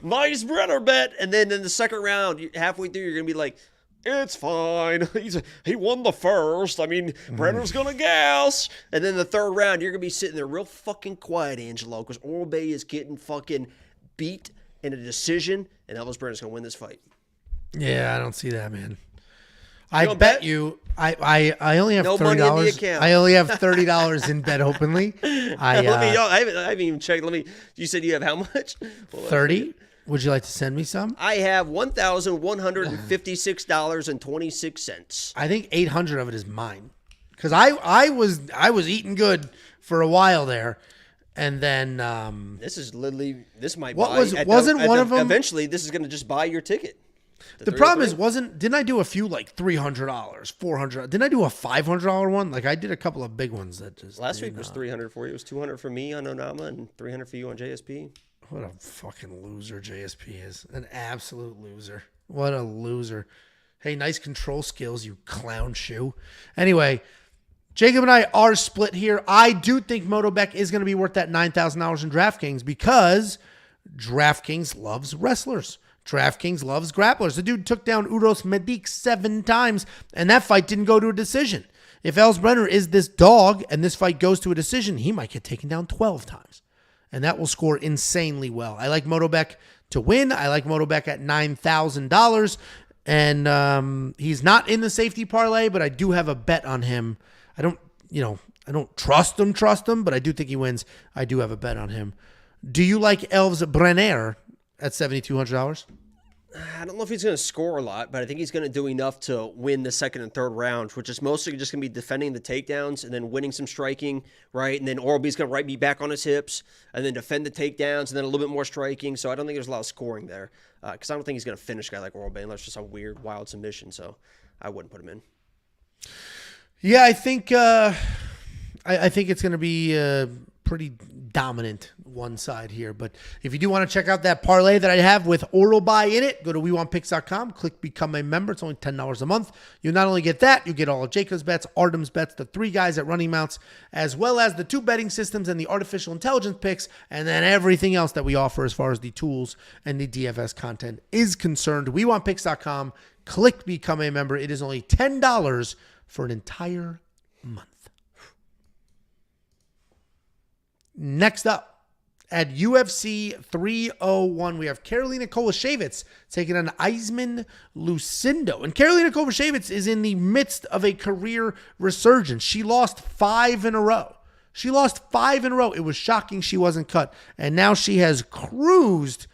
Nice Brener bet. And then in the second round, halfway through, you're going to be like, it's fine. He won the first. I mean, Brenner's going to gas. And then the third round, you're going to be sitting there real fucking quiet, Angelo, because Orolbai is getting fucking beat in a decision, and Elves Brenner's going to win this fight. Yeah, I don't see that, man. I bet you. I only have no money in the $30. account. I only have $30 in bet openly. I haven't even checked. You said you have how much? 30. Would you like to send me some? I have $1,156.26. I think 800 of it is mine, because I was eating good for a while there, and then this might wasn't one of them. Eventually, this is going to just buy your ticket. The problem is, didn't I do a few like $300, $400? Didn't I do a $500 one? Like I did a couple of big ones that just last week was $300 for you. It was $200 for me on Onama and $300 for you on JSP. What a fucking loser JSP is. An absolute loser. What a loser. Hey, nice control skills, you clown shoe. Anyway, Jacob and I are split here. I do think Myktybek is going to be worth that $9,000 in DraftKings because DraftKings loves wrestlers. DraftKings loves grapplers. The dude took down Uros Medic 7 times, and that fight didn't go to a decision. If Elves Brener is this dog and this fight goes to a decision, he might get taken down 12 times. And that will score insanely well. I like Myktybek to win. I like Myktybek at $9,000. And he's not in the safety parlay, but I do have a bet on him. I don't trust him, but I do think he wins. I do have a bet on him. Do you like Elves Brener at $7,200? I don't know if he's going to score a lot, but I think he's going to do enough to win the second and third rounds, which is mostly just going to be defending the takedowns and then winning some striking, right? And then Orolbai's going to be back on his hips and then defend the takedowns and then a little bit more striking. So I don't think there's a lot of scoring there because I don't think he's going to finish a guy like Orolbai unless it's just a weird, wild submission. So I wouldn't put him in. Yeah, I think it's going to be pretty dominant one side here. But if you do want to check out that parlay that I have with Orolbai in it, go to WeWantPicks.com, click Become a Member. It's only $10 a month. You not only get that, you get all of Jacob's bets, Artem's bets, the 3 guys at Running Mounts, as well as the 2 betting systems and the artificial intelligence picks, and then everything else that we offer as far as the tools and the DFS content is concerned. WeWantPicks.com, click Become a Member. It is only $10 for an entire month. Next up, at UFC 301, we have Karolina Kowalkiewicz taking on Iasmin Lucindo. And Karolina Kowalkiewicz is in the midst of a career resurgence. She lost 5 in a row. It was shocking she wasn't cut. And now she has cruised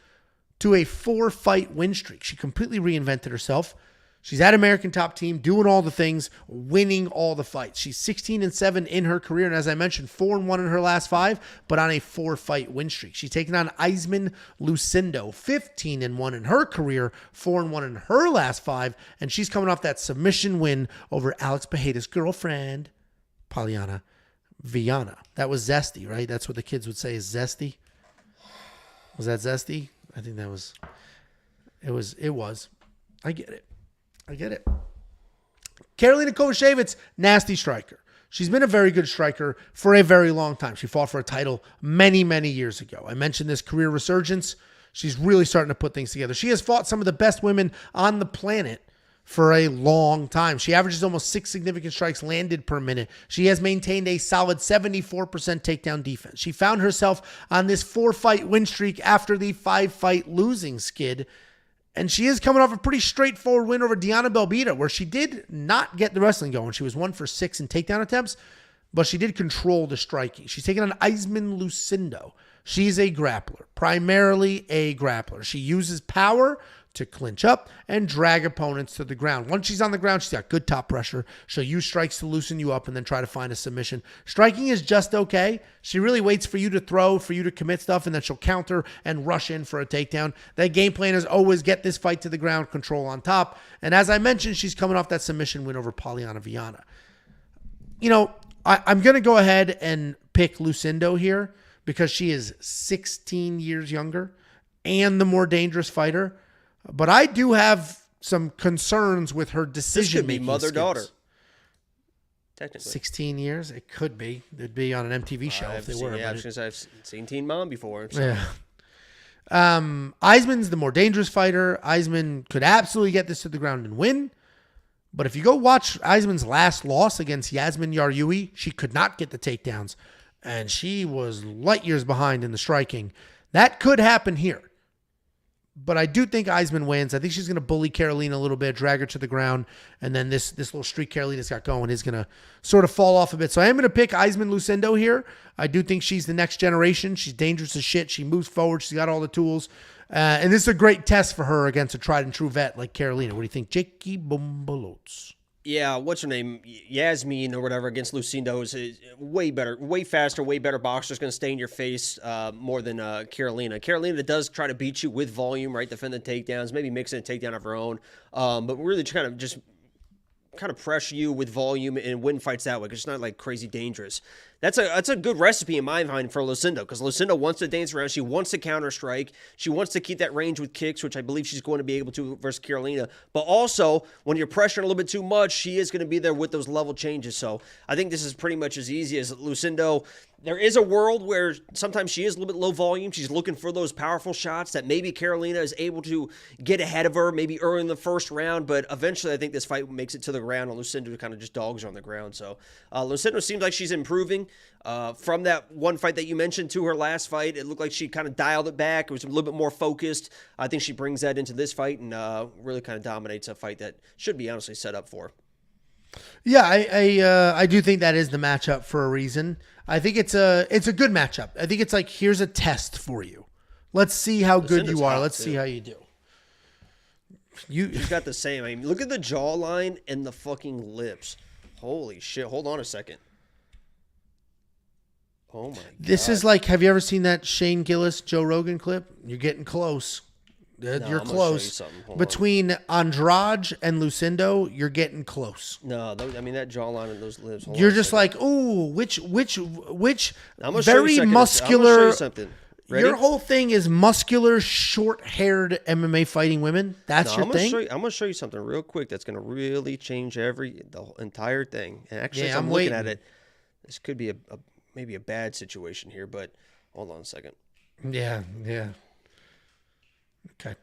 to a 4-fight win streak. She completely reinvented herself. She's at American Top Team, doing all the things, winning all the fights. She's 16-7 in her career, and as I mentioned, 4-1 in her last 5, but on a 4-fight win streak. She's taking on Iasmin Lucindo, 15-1 in her career, 4-1 in her last 5, and she's coming off that submission win over Alex Pereira's girlfriend, Poliana Viana. That was zesty, right? That's what the kids would say is zesty. Was that zesty? I think that was. It was. I get it. Karolina Kowalkiewicz, nasty striker. She's been a very good striker for a very long time. She fought for a title many, many years ago. I mentioned this career resurgence. She's really starting to put things together. She has fought some of the best women on the planet for a long time. She averages almost 6 significant strikes landed per minute. She has maintained a solid 74% takedown defense. She found herself on this 4-fight win streak after the 5-fight losing skid. And she is coming off a pretty straightforward win over Dione Belbita, where she did not get the wrestling going. She was 1 for 6 in takedown attempts, but she did control the striking. She's taking on Iasmin Lucindo. She's a grappler, primarily a grappler. She uses power to clinch up and drag opponents to the ground. Once she's on the ground, she's got good top pressure. She'll use strikes to loosen you up and then try to find a submission. Striking is just okay. She really waits for you to throw, for you to commit stuff, and then she'll counter and rush in for a takedown. That game plan is always get this fight to the ground, control on top. And as I mentioned, she's coming off that submission win over Poliana Viana. You know, I'm going to go ahead and pick Lucindo here because she is 16 years younger and the more dangerous fighter. But I do have some concerns with her decision-making. This could be mother-daughter. Technically. 16 years? It could be. It'd be on an MTV show if they were. Yeah, I've seen Teen Mom before. So. Yeah. Iasmin's the more dangerous fighter. Iasmin could absolutely get this to the ground and win. But if you go watch Iasmin's last loss against Yasmin Yaryui, she could not get the takedowns. And she was light years behind in the striking. That could happen here. But I do think Iasmin wins. I think she's going to bully Karolina a little bit, drag her to the ground, and then this little streak Karolina's got going is going to sort of fall off a bit. So I am going to pick Iasmin Lucindo here. I do think she's the next generation. She's dangerous as shit. She moves forward. She's got all the tools. And this is a great test for her against a tried and true vet like Karolina. What do you think, Jakey Bombolots? Yeah, what's her name? Yasmin or whatever against Lucindo is way better, way faster, way better boxer. Is going to stay in your face more than Karolina. Karolina does try to beat you with volume, right? Defend the takedowns, maybe mix in a takedown of her own. But really kind of pressure you with volume and win fights that way because it's not like crazy dangerous. That's a good recipe in my mind for Lucindo because Lucindo wants to dance around. She wants to counter strike. She wants to keep that range with kicks, which I believe she's going to be able to versus Karolina. But also, when you're pressuring a little bit too much, she is going to be there with those level changes. So I think this is pretty much as easy as Lucindo. There is a world where sometimes she is a little bit low volume. She's looking for those powerful shots that maybe Karolina is able to get ahead of her, maybe early in the first round. But eventually, I think this fight makes it to the ground, and Lucindo kind of just dogs her on the ground. So Lucindo seems like she's improving. From that one fight that you mentioned to her last fight, it looked like she kind of dialed it back. It was a little bit more focused. I think she brings that into this fight and really kind of dominates a fight that should be honestly set up for her. Yeah, I do think that is the matchup for a reason. I think it's a good matchup. I think it's like, here's a test for you. Let's see how good you are. Let's see how you do. You've got the same. I mean, look at the jawline and the fucking lips. Holy shit. Hold on a second. Oh my God. This is like, have you ever seen that Shane Gillis, Joe Rogan clip? You're getting close. You're close. Between Andrade and Lucindo, you're getting close. No, I mean that jawline and those lips. You're just like, ooh, which I'm very muscular. Ready? Your whole thing is muscular, short-haired MMA fighting women. That's your thing. I'm gonna show you something real quick that's gonna really change the entire thing. And actually, as I'm looking at it, this could be maybe a bad situation here, but hold on a second. Yeah. Okay.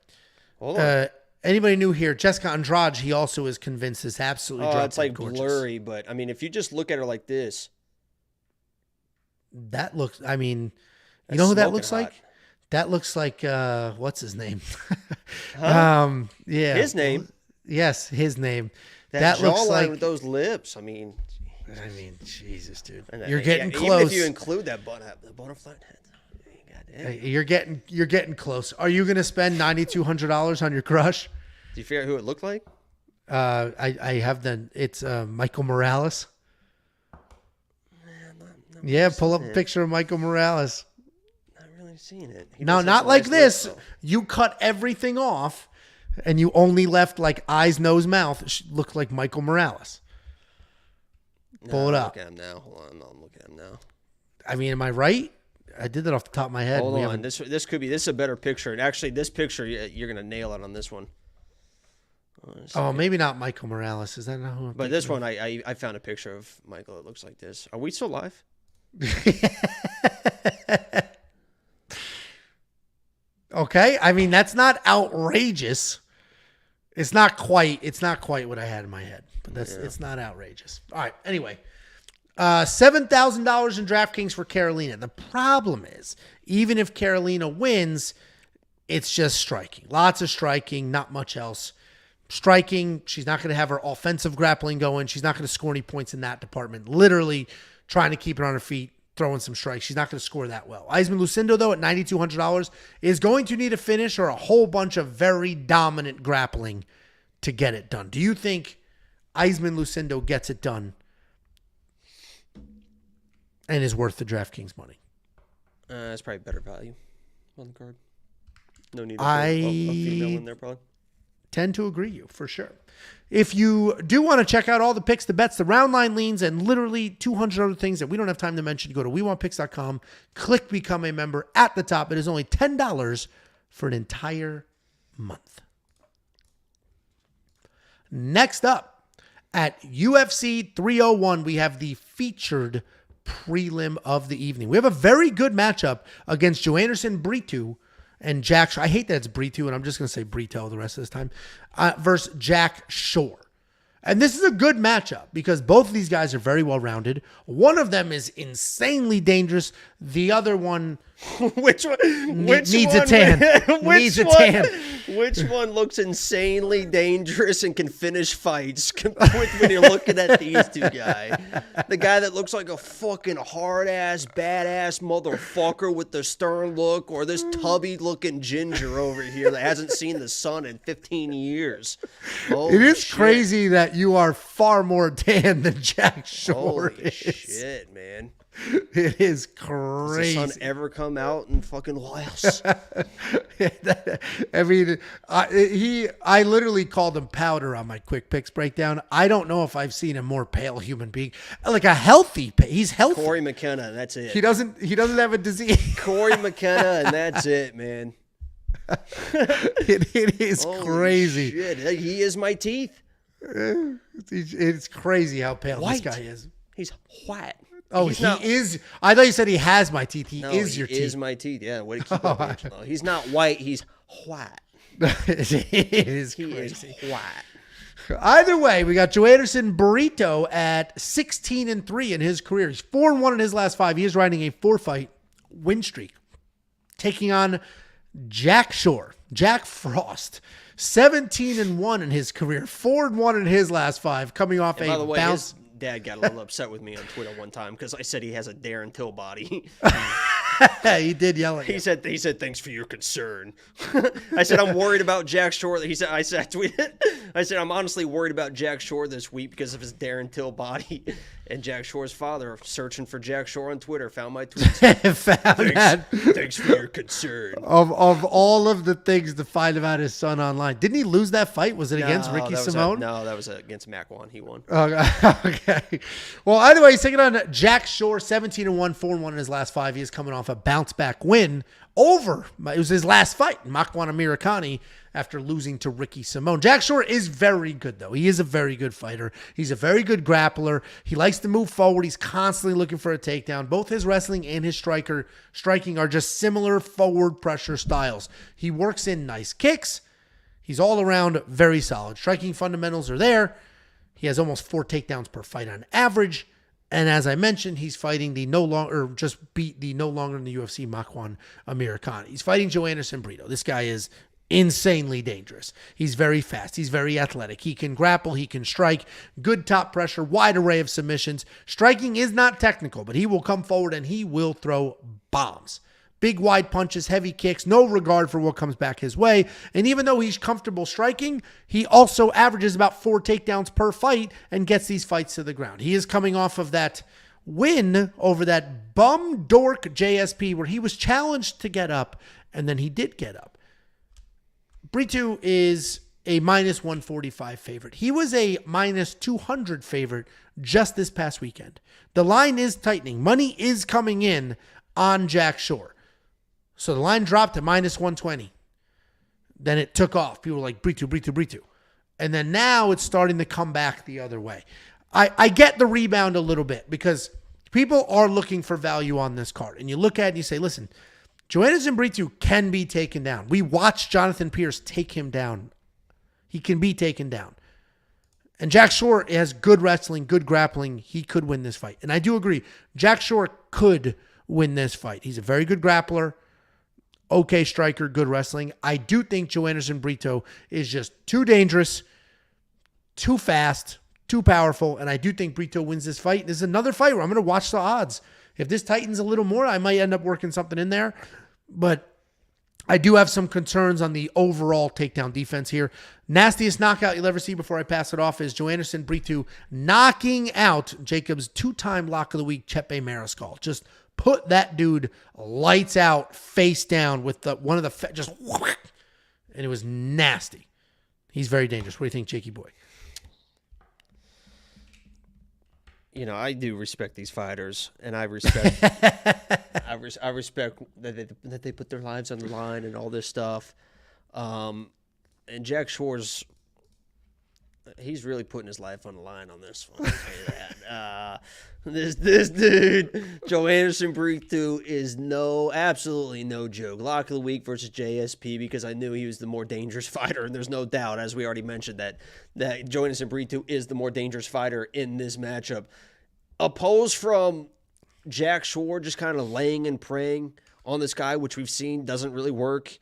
Hold on. Anybody new here? Jessica Andrade, he also is convinced is absolutely gorgeous. It's like blurry, but I mean, if you just look at her like this. That looks, I mean, you know who that looks like? That looks like, what's his name? Huh? Yeah. His name? Yes, his name. That looks like with those lips. I mean, Jesus, dude. You're getting close. Even if you include that butterfly head. You're getting close. Are you going to spend $9,200 on your crush? Do you figure out who it looked like? I have it's Michael Morales. Not pull up a picture of Michael Morales. Not really seeing it. No, not like this. You cut everything off, and you only left like eyes, nose, mouth. Looked like Michael Morales. Pull it up. Look at him now. Hold on. I'm looking at him now. I mean, am I right? I did that off the top of my head. Hold on. This is a better picture. And actually, this picture, you're going to nail it on this one. Maybe not Michael Morales. Is that not who I'm But this thinking one, I found a picture of Michael. It looks like this. Are we still live? Okay. I mean, that's not outrageous. It's not quite what I had in my head, but it's not outrageous. All right. Anyway, $7,000 in DraftKings for Karolina. The problem is, even if Karolina wins, it's just striking. Lots of striking, not much else. Striking, she's not going to have her offensive grappling going. She's not going to score any points in that department. Literally trying to keep her on her feet, throwing some strikes. She's not going to score that well. Iasmin Lucindo, though, at $9,200, is going to need a finish or a whole bunch of very dominant grappling to get it done. Do you think Iasmin Lucindo gets it done and is worth the DraftKings money? It's probably better value on the card. No need to put a female in there, probably. Tend to agree you, for sure. If you do want to check out all the picks, the bets, the round line leans, and literally 200 other things that we don't have time to mention, go to WeWantPicks.com, click Become a Member at the top. It is only $10 for an entire month. Next up, at UFC 301, we have the featured prelim of the evening. We have a very good matchup against Joanderson Brito and Jack. I hate that it's Brito, and I'm just going to say Brito the rest of this time, versus Jack Shore. And this is a good matchup because both of these guys are very well-rounded. One of them is insanely dangerous. The other one needs a tan. Needs a tan. Which one looks insanely dangerous and can finish fights when you're looking at these two guys? The guy that looks like a fucking hard-ass, badass motherfucker with the stern look, or this tubby-looking ginger over here that hasn't seen the sun in 15 years. It is crazy that you are far more tan than Jack Shore Holy is. shit, man. It is crazy. Does the sun ever come out in fucking Laos? I mean, I literally called him powder on my quick picks breakdown. I don't know if I've seen a more pale human being, like a healthy. He's healthy. Corey McKenna, that's it. He doesn't have a disease. Corey McKenna, and that's it, man. It is Holy crazy. Shit. He is my teeth. It's crazy how pale White. this guy is. He's white. Oh, he is. I thought you said he has my teeth. He is your teeth. He is my teeth. Yeah, way to keep up, Angelo. He's not white. He's white. It is He crazy. is white. Either way, we got Joanderson Brito at 16-3 in his career. He's 4-1 in his last 5. He is riding a 4-fight win streak, taking on Jack Shore, Jack Frost, 17-1 in his career, 4-1 in his last 5, coming off By the way, bounce. his dad got a little upset with me on Twitter one time because I said he has a Darren Till body. He did yell at you. He said thanks for your concern. I said I'm worried about Jack Shore. I said I'm honestly worried about Jack Shore this week because of his Darren Till body. And Jack Shore's father, searching for Jack Shore on Twitter, found my tweets. Thanks for your concern. Of all of the things to find about his son online, didn't he lose that fight? Was it against Ricky Simone? No, that was against Macwan. He won. Okay. Well, either way, he's taking on Jack Shore, 17-1, 4-1 in his last 5. He is coming off a bounce-back win over. It was his last fight, Makwan Amirkhani, after losing to Ricky Simone. Jack Shore is very good, though. He is a very good fighter. He's a very good grappler. He likes to move forward. He's constantly looking for a takedown. Both his wrestling and his striking are just similar forward pressure styles. He works in nice kicks. He's all around very solid. Striking fundamentals are there. He has almost 4 takedowns per fight on average. And as I mentioned, he's fighting the no longer in the UFC Makwan Amirkhani. He's fighting Joanderson Brito. This guy is insanely dangerous. He's very fast. He's very athletic. He can grapple. He can strike. Good top pressure. Wide array of submissions. Striking is not technical, but he will come forward and he will throw bombs. Big wide punches, heavy kicks, no regard for what comes back his way. And even though he's comfortable striking, he also averages about 4 takedowns per fight and gets these fights to the ground. He is coming off of that win over that bum dork JSP where he was challenged to get up, and then he did get up. Brito is a minus 145 favorite. He was a minus 200 favorite just this past weekend. The line is tightening. Money is coming in on Jack Shore. So the line dropped to minus 120. Then it took off. People were like, Brito. And then now it's starting to come back the other way. I get the rebound a little bit because people are looking for value on this card. And you look at it and you say, listen, Joanderson Brito can be taken down. We watched Jonathan Pierce take him down. He can be taken down. And Jack Shore has good wrestling, good grappling. He could win this fight. And I do agree. Jack Shore could win this fight. He's a very good grappler, okay striker, good wrestling. I do think Joanderson Brito is just too dangerous, too fast, too powerful. And I do think Brito wins this fight. This is another fight where I'm going to watch the odds. If this tightens a little more, I might end up working something in there. But I do have some concerns on the overall takedown defense here. Nastiest knockout you'll ever see before I pass it off is Joanderson Brito knocking out Jacob's two-time lock of the week, Chepe Mariscal. Just put that dude lights out, face down with one of the just, and it was nasty. He's very dangerous. What do you think, Jakey boy? You know, I do respect these fighters, and I respect I respect that they put their lives on the line and all this stuff. And Jack Shore's, he's really putting his life on the line on this one. I'll tell you that. This dude, Joanderson Brito, is absolutely no joke. Lock of the week versus JSP because I knew he was the more dangerous fighter, and there's no doubt, as we already mentioned, that Joanderson Brito is the more dangerous fighter in this matchup. Opposed from Jack Shore just kind of laying and praying on this guy, which we've seen doesn't really work,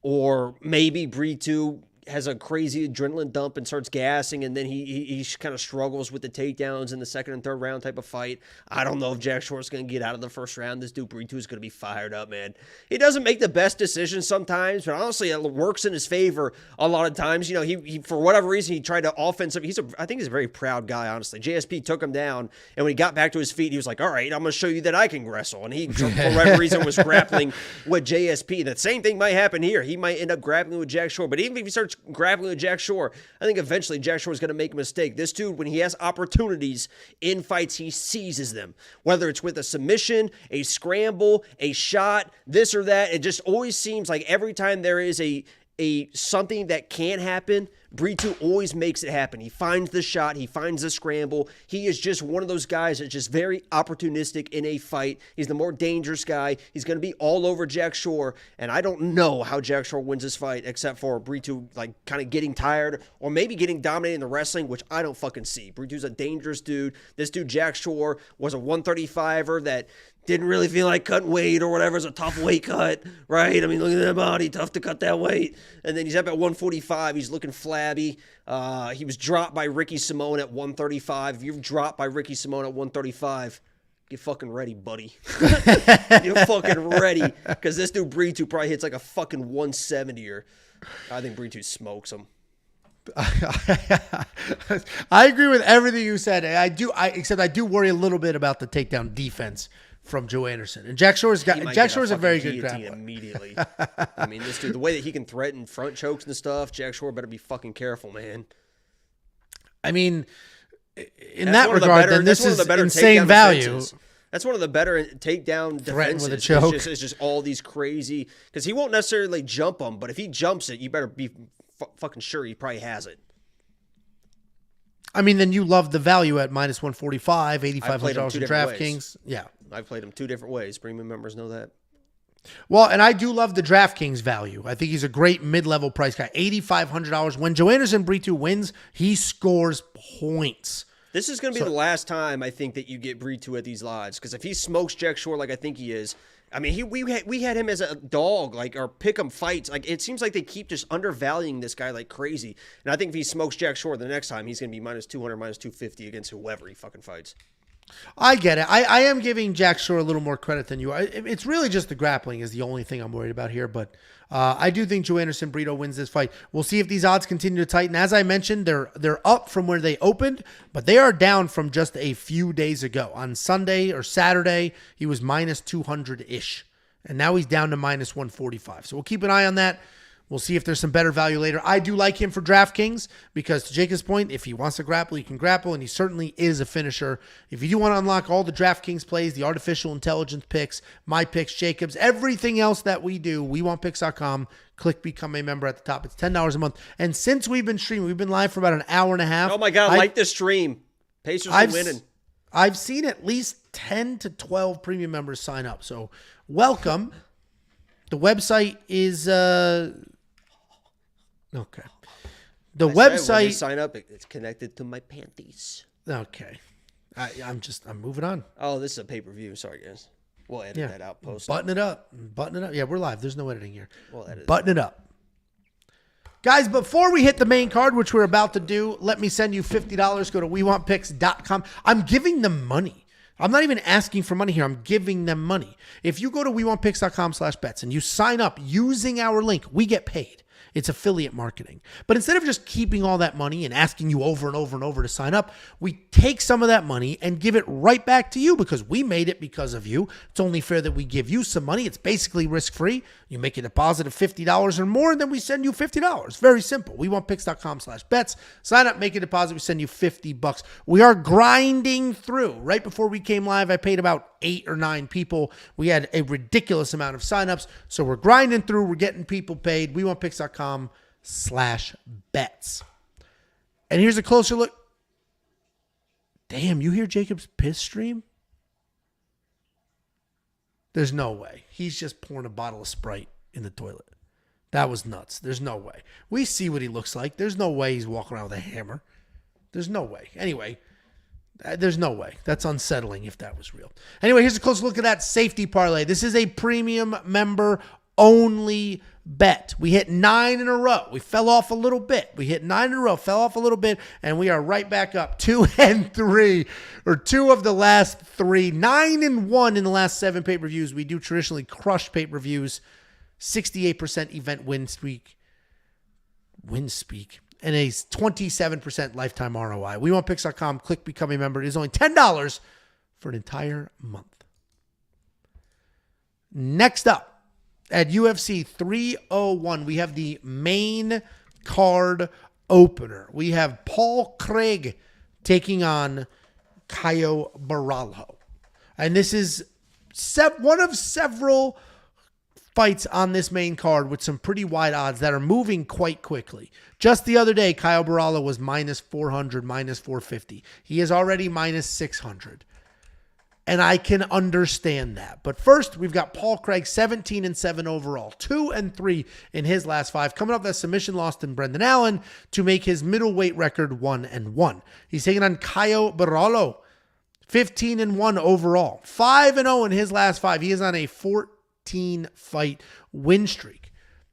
or maybe Brito has a crazy adrenaline dump and starts gassing, and then he kind of struggles with the takedowns in the second and third round type of fight. I don't know if Jack Shore's going to get out of the first round. This dude Brito is going to be fired up, man. He doesn't make the best decisions sometimes, but honestly, it works in his favor a lot of times. You know, he for whatever reason, he tried to offensive. I think he's a very proud guy, honestly. JSP took him down, and when he got back to his feet, he was like, all right, I'm going to show you that I can wrestle. And he, for whatever reason, was grappling with JSP. That same thing might happen here. He might end up grappling with Jack Shore, but even if he starts grappling with Jack Shore, I think eventually Jack Shore is going to make a mistake. This dude, when he has opportunities in fights, he seizes them. Whether it's with a submission, a scramble, a shot, this or that, it just always seems like every time there is a something that can happen, Brito always makes it happen. He finds the shot. He finds the scramble. He is just one of those guys that's just very opportunistic in a fight. He's the more dangerous guy. He's going to be all over Jack Shore, and I don't know how Jack Shore wins this fight except for Brito like kind of getting tired or maybe getting dominated in the wrestling, which I don't fucking see. Brito's a dangerous dude. This dude, Jack Shore, was a 135er that didn't really feel like cutting weight or whatever. It's a tough weight cut, right? I mean, look at that body. Tough to cut that weight. And then he's up at 145. He's looking flabby. He was dropped by Ricky Simone at 135. If you're dropped by Ricky Simone at 135, get fucking ready, buddy. Get fucking ready. Because this dude Brito probably hits like a fucking 170-er. I think Brito smokes him. I agree with everything you said. Except I do worry a little bit about the takedown defense from Joe Anderson. And Jack Shore's a very good grappler. Immediately. I mean, this dude, the way that he can threaten front chokes and stuff, Jack Shore better be fucking careful, man. I mean, in that regard, then this is insane value. Defenses. That's one of the better takedown defenses. With a choke. It's just all these crazy, because he won't necessarily jump them, but if he jumps it, you better be fucking sure he probably has it. I mean, then you love the value at minus 145, $8,500 in DraftKings. Yeah. I've played him two different ways. Premium members know that. Well, and I do love the DraftKings value. I think he's a great mid-level price guy. $8,500. When Joanderson Brito wins, he scores points. This is going to be the last time I think that you get Brito at these odds, because if he smokes Jack Shore like I think he is, I mean, we had him as a dog, like, or pick 'em fights. Like, it seems like they keep just undervaluing this guy like crazy. And I think if he smokes Jack Shore the next time, he's going to be minus 200, minus 250 against whoever he fucking fights. I get it. I am giving Jack Shore a little more credit than you are. It's really just the grappling is the only thing I'm worried about here. But I do think Joanderson Brito wins this fight. We'll see if these odds continue to tighten. As I mentioned, they're up from where they opened, but they are down from just a few days ago. On Sunday or Saturday, he was minus 200-ish. And now he's down to minus 145. So we'll keep an eye on that. We'll see if there's some better value later. I do like him for DraftKings because, to Jacob's point, if he wants to grapple, he can grapple, and he certainly is a finisher. If you do want to unlock all the DraftKings plays, the artificial intelligence picks, my picks, Jacob's, everything else that we do, WeWantPicks.com. Click Become a Member at the top. It's $10 a month. And since we've been streaming, we've been live for about an hour and a half. Oh, my God. Like this stream. Pacers are winning. I've seen at least 10 to 12 premium members sign up. So welcome. The website is... Okay. The website. When you sign up, it's connected to my panties. Okay. I'm moving on. Oh, this is a pay-per-view. Sorry, guys. We'll edit that out. Post. Button it up. Yeah, we're live. There's no editing here. We'll edit Button it up. Guys, before we hit the main card, which we're about to do, let me send you $50. Go to WeWantPicks.com. I'm giving them money. I'm not even asking for money here. I'm giving them money. If you go to WeWantPicks.com/bets and you sign up using our link, we get paid. It's affiliate marketing. But instead of just keeping all that money and asking you over and over and over to sign up, we take some of that money and give it right back to you because we made it because of you. It's only fair that we give you some money. It's basically risk-free. You make a deposit of $50 or more, and then we send you $50. Very simple. WeWantPicks.com/bets. Sign up, make a deposit. We send you $50. We are grinding through. Right before we came live, I paid about 8 or 9 people. We had a ridiculous amount of signups. So we're grinding through. We're getting people paid. WeWantPicks.com/bets. And here's a closer look. Damn, you hear Jacob's piss stream? There's no way. He's just pouring a bottle of Sprite in the toilet. That was nuts. There's no way. We see what he looks like. There's no way he's walking around with a hammer. There's no way. Anyway, there's no way. That's unsettling if that was real. Anyway, here's a close look at that safety parlay. This is a premium member only bet. We hit 9 in a row. We fell off a little bit. We hit 9 in a row, fell off a little bit, and we are right back up 2 and 3, or 2 of the last 3, 9 and 1 in the last 7 pay-per-views. We do traditionally crush pay-per-views, 68% event win streak, and a 27% lifetime ROI. WeWantPicks.com. Click Become a Member. It is only $10 for an entire month. Next up, at UFC 301, we have the main card opener. We have Paul Craig taking on Caio Borralho. And this is one of several fights on this main card with some pretty wide odds that are moving quite quickly. Just the other day, Caio Borralho was minus 400, minus 450. He is already minus 600. And I can understand that. But first, we've got Paul Craig, 17-7 overall, 2-3 in his last 5, coming off that submission loss to Brendan Allen to make his middleweight record 1-1. He's taking on Caio Borralho, 15-1 overall, 5-0 in his last 5. He is on a 14-fight win streak.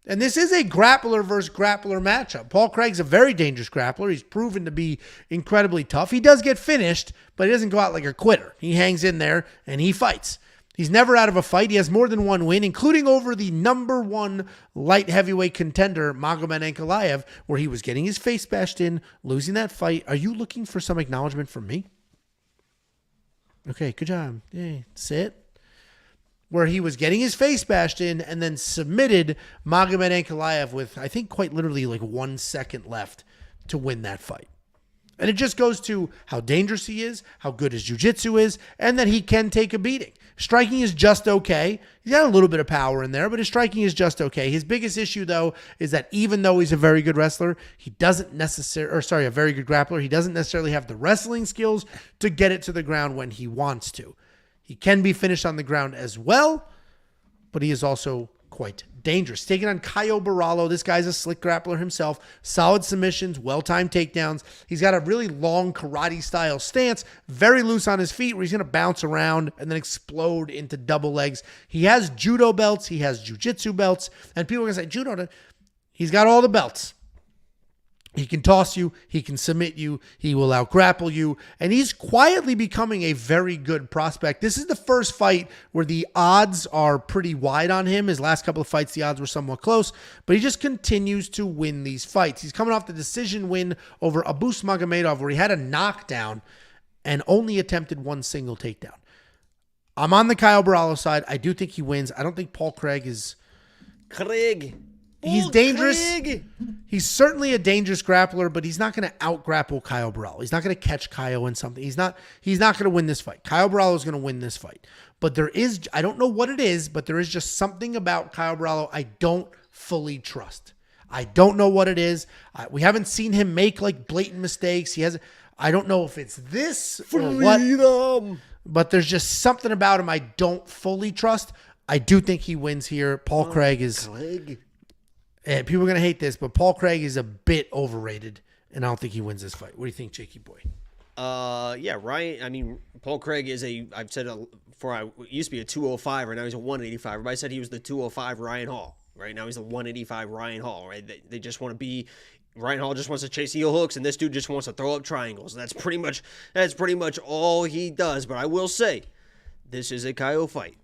And this is a grappler versus grappler matchup. Paul Craig's a very dangerous grappler. He's proven to be incredibly tough. He does get finished, but he doesn't go out like a quitter. He hangs in there and he fights. He's never out of a fight. He has more than 1 win, including over the #1 light heavyweight contender, Magomed Ankalaev, where he was getting his face bashed in, losing that fight. Are you looking for some acknowledgement from me? Okay, good job. Yay, sit. Where he was getting his face bashed in and then submitted Magomed Ankalaev with, I think, quite literally like 1 second left to win that fight. And it just goes to how dangerous he is, how good his jiu-jitsu is, and that he can take a beating. Striking is just okay. He's got a little bit of power in there, but his striking is just okay. His biggest issue, though, is that even though he's a very good wrestler, a very good grappler, he doesn't necessarily have the wrestling skills to get it to the ground when he wants to. He can be finished on the ground as well, but he is also quite dangerous. Taking on Caio Borralho, this guy's a slick grappler himself. Solid submissions, well-timed takedowns. He's got a really long karate-style stance, very loose on his feet, where he's going to bounce around and then explode into double legs. He has judo belts. He has jiu-jitsu belts. And people are going to say, judo, he's got all the belts. He can toss you. He can submit you. He will out-grapple you. And he's quietly becoming a very good prospect. This is the first fight where the odds are pretty wide on him. His last couple of fights, the odds were somewhat close. But he just continues to win these fights. He's coming off the decision win over Abus Magomedov, where he had a knockdown and only attempted 1 single takedown. I'm on the Caio Borralho side. I do think he wins. I don't think Paul Craig is... Craig. He's dangerous. He's certainly a dangerous grappler, but he's not going to out-grapple Caio Borralho. He's not going to catch Caio in something. He's not going to win this fight. Caio Borralho is going to win this fight. But there is, I don't know what it is, but there is just something about Caio Borralho I don't fully trust. I don't know what it is. We haven't seen him make like blatant mistakes. I don't know if it's this or what, but there's just something about him I don't fully trust. I do think he wins here. Paul Craig is... people are going to hate this, but Paul Craig is a bit overrated, and I don't think he wins this fight. What do you think, Jakey boy? Yeah, Ryan. I mean, Paul Craig is I've said before, I used to be a 205, right now he's a 185. Everybody said he was the 205 Ryan Hall. Right now he's the 185 Ryan Hall, right? They just want to be... Ryan Hall just wants to chase heel hooks, and this dude just wants to throw up triangles. That's pretty much all he does. But I will say, this is a Caio fight.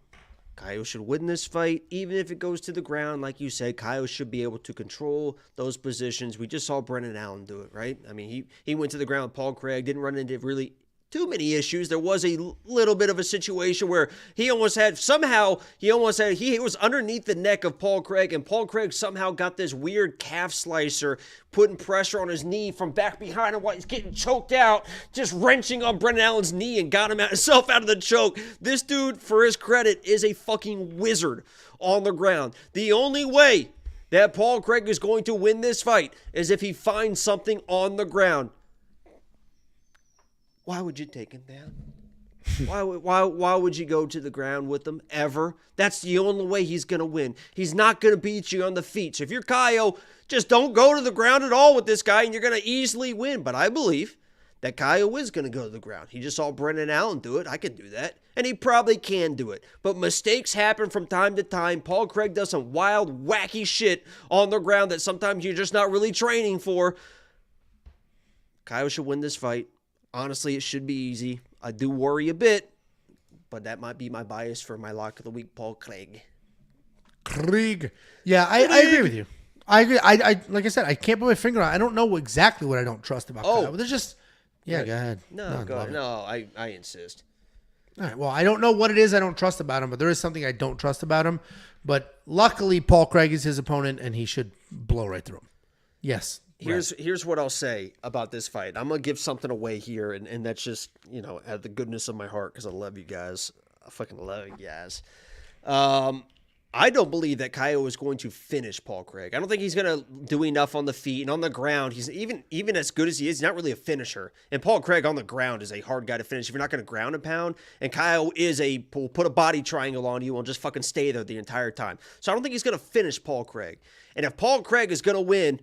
Caio should win this fight, even if it goes to the ground. Like you said, Caio should be able to control those positions. We just saw Brennan Allen do it, right? I mean, he went to the ground with Paul Craig, didn't run into really too many issues. There was a little bit of a situation where he was underneath the neck of Paul Craig, and Paul Craig somehow got this weird calf slicer, putting pressure on his knee from back behind him while he's getting choked out, just wrenching on Brennan Allen's knee and got himself out of the choke. This dude, for his credit, is a fucking wizard on the ground. The only way that Paul Craig is going to win this fight is if he finds something on the ground. Why would you take him down? Why would you go to the ground with him ever? That's the only way he's going to win. He's not going to beat you on the feet. So if you're Caio, just don't go to the ground at all with this guy and you're going to easily win. But I believe that Caio is going to go to the ground. He just saw Brennan Allen do it. I can do that. And he probably can do it. But mistakes happen from time to time. Paul Craig does some wild, wacky shit on the ground that sometimes you're just not really training for. Caio should win this fight. Honestly, it should be easy. I do worry a bit, but that might be my bias for my lock of the week, Paul Craig. Yeah, I agree with you. I agree. I like I said, I can't put my finger on it. I don't know exactly what I don't trust about Caio. But there's just... Yeah, go ahead. No, go ahead. No, I insist. All right, well, I don't know what it is I don't trust about him, but there is something I don't trust about him. But luckily, Paul Craig is his opponent, and he should blow right through him. Yes. Here's what I'll say about this fight. I'm going to give something away here, and that's just, out of the goodness of my heart because I love you guys. I fucking love you guys. I don't believe that Caio is going to finish Paul Craig. I don't think he's going to do enough on the feet and on the ground. He's even as good as he is, he's not really a finisher. And Paul Craig on the ground is a hard guy to finish if you're not going to ground and pound. And Caio will put a body triangle on you and just fucking stay there the entire time. So I don't think he's going to finish Paul Craig. And if Paul Craig is going to win,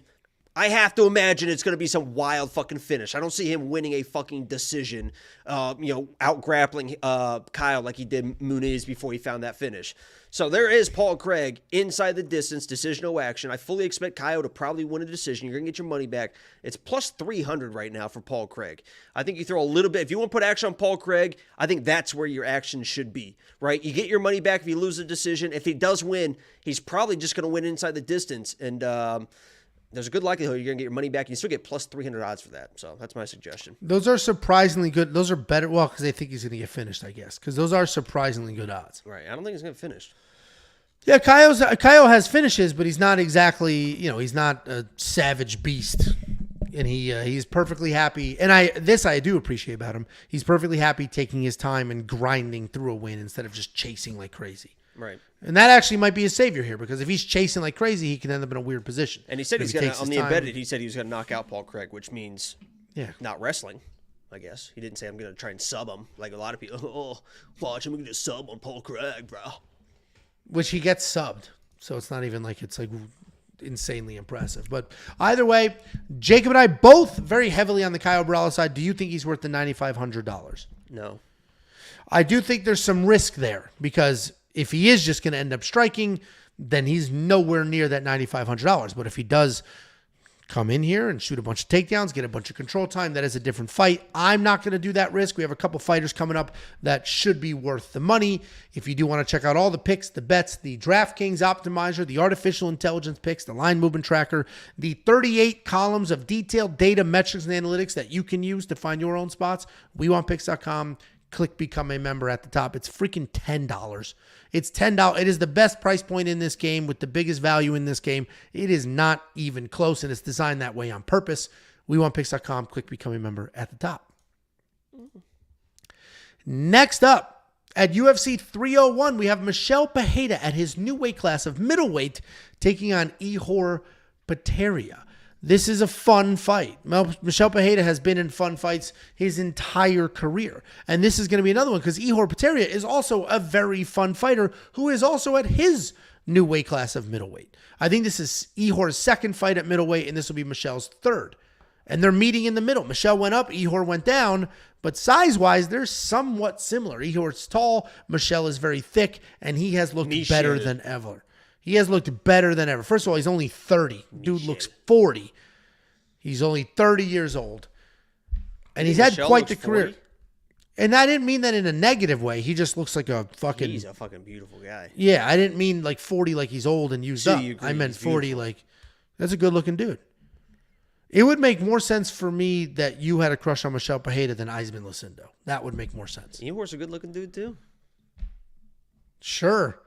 I have to imagine it's going to be some wild fucking finish. I don't see him winning a fucking decision, out grappling Caio like he did Muniz before he found that finish. So there is Paul Craig inside the distance, decision no action. I fully expect Caio to probably win a decision. You're going to get your money back. It's plus 300 right now for Paul Craig. I think you throw a little bit. If you want to put action on Paul Craig, I think that's where your action should be, right? You get your money back if you lose the decision. If he does win, he's probably just going to win inside the distance. And, there's a good likelihood you're going to get your money back. You still get plus 300 odds for that. So that's my suggestion. Those are surprisingly good. Those are better. Well, because they think he's going to get finished, I guess. Because those are surprisingly good odds. Right. I don't think he's going to finish. Yeah, Caio has finishes, but he's not exactly, he's not a savage beast. And he's perfectly happy. And I do appreciate about him. He's perfectly happy taking his time and grinding through a win instead of just chasing like crazy. Right. And that actually might be his savior here, because if he's chasing like crazy, he can end up in a weird position. And he said he's going to, on the embedded, he said he was going to knock out Paul Craig, which means not wrestling, I guess. He didn't say I'm going to try and sub him like a lot of people. Oh, watch him, I'm going to sub on Paul Craig, bro. Which he gets subbed. So it's not even like it's like insanely impressive. But either way, Jacob and I both very heavily on the Caio Borralho side. Do you think he's worth the $9,500? No. I do think there's some risk there, because if he is just going to end up striking, then he's nowhere near that $9,500. But if he does come in here and shoot a bunch of takedowns, get a bunch of control time, that is a different fight. I'm not going to do that risk. We have a couple fighters coming up that should be worth the money. If you do want to check out all the picks, the bets, the DraftKings optimizer, the artificial intelligence picks, the line movement tracker, the 38 columns of detailed data, metrics, and analytics that you can use to find your own spots, WeWantPicks.com. click become a member at the top. It's freaking $10. It's $10. It is the best price point in this game with the biggest value in this game. It is not even close, and it's designed that way on purpose. WeWantPicks.com, click become a member at the top. Next up, at UFC 301, we have Michel Pereira at his new weight class of middleweight taking on Ihor Potieria. This is a fun fight. Michel Pereira has been in fun fights his entire career. And this is going to be another one because Ihor Potieria is also a very fun fighter who is also at his new weight class of middleweight. I think this is Ihor's second fight at middleweight, and this will be Michel's third. And they're meeting in the middle. Michel went up, Ihor went down, but size-wise, they're somewhat similar. Ihor's tall, Michel is very thick, and he has looked better than ever. He has looked better than ever. First of all, he's only 30. Dude looks 40. He's only 30 years old. And he's had quite the career. 40? And I didn't mean that in a negative way. He just looks like a fucking... He's a fucking beautiful guy. Yeah, I didn't mean like 40 like he's old and used up. I meant 40 like... That's a good-looking dude. It would make more sense for me that you had a crush on Michel Pereira than Iasmin Lucindo. That would make more sense. Ihor's a good-looking dude, too. Sure.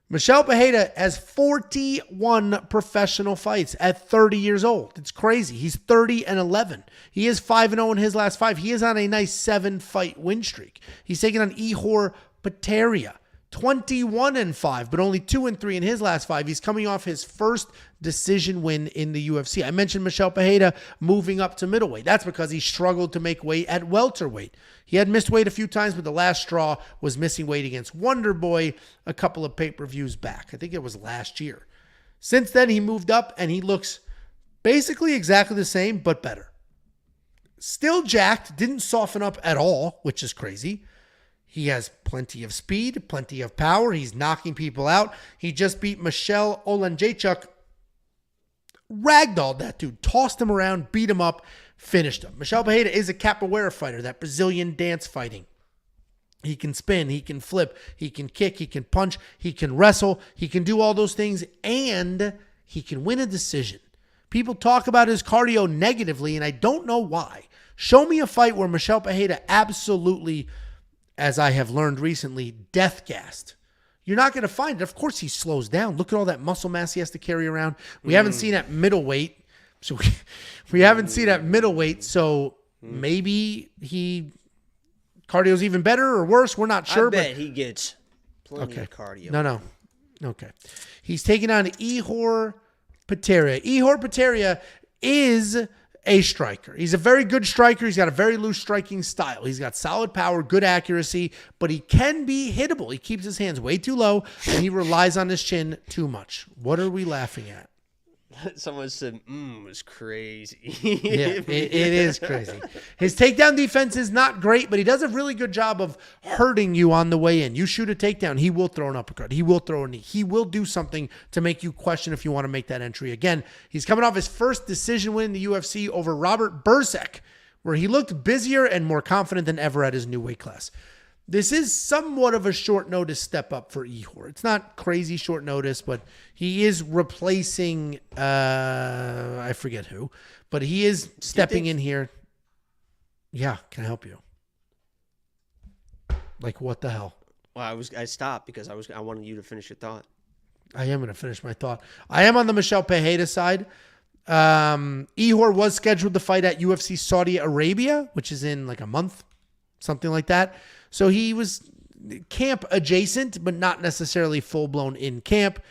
Michel Pereira has 41 professional fights at 30 years old. It's crazy. He's 30-11. He is 5-0 in his last 5. He is on a nice 7-fight win streak. He's taking on Ihor Potieria, 21-5, but only 2-3 in his last 5. He's coming off his first decision win in the UFC. I mentioned Michel Pereira moving up to middleweight. That's because he struggled to make weight at welterweight. He had missed weight a few times, but the last straw was missing weight against Wonder Boy a couple of pay-per-views back. I think it was last year. Since then, he moved up, and he looks basically exactly the same, but better. Still jacked, didn't soften up at all, which is crazy. He has plenty of speed, plenty of power. He's knocking people out. He just beat Michel Olanjechuk. Ragdolled that dude, tossed him around, beat him up, finished him. Michel Pereira is a capoeira fighter, that Brazilian dance fighting. He can spin, he can flip, he can kick, he can punch, he can wrestle, he can do all those things, and he can win a decision. People talk about his cardio negatively, and I don't know why. Show me a fight where Michel Pereira absolutely, as I have learned recently, death-gassed. You're not going to find it. Of course he slows down. Look at all that muscle mass he has to carry around. We haven't seen at middleweight. So we haven't seen at middleweight. So maybe cardio's even better or worse. We're not sure. I bet he gets plenty of cardio. No. Okay. He's taking on Ihor Potieria. Ihor Potieria is a striker. He's a very good striker. He's got a very loose striking style. He's got solid power, good accuracy, but he can be hittable. He keeps his hands way too low, and he relies on his chin too much. What are we laughing at? Someone said, was crazy. Yeah, it is crazy. His takedown defense is not great, but he does a really good job of hurting you on the way in. You shoot a takedown, he will throw an uppercut. He will throw a knee. He will do something to make you question if you want to make that entry. Again, he's coming off his first decision win in the UFC over Robert Erceg, where he looked busier and more confident than ever at his new weight class. This is somewhat of a short notice step up for Ihor. It's not crazy short notice, but he is replacing, I forget who, but he is stepping in here. Yeah, can I help you? Like, what the hell? Well, I stopped because I wanted you to finish your thought. I am going to finish my thought. I am on the Michel Pereira side. Ihor was scheduled to fight at UFC Saudi Arabia, which is in like a month, something like that. So he was camp adjacent, but not necessarily full-blown in camp.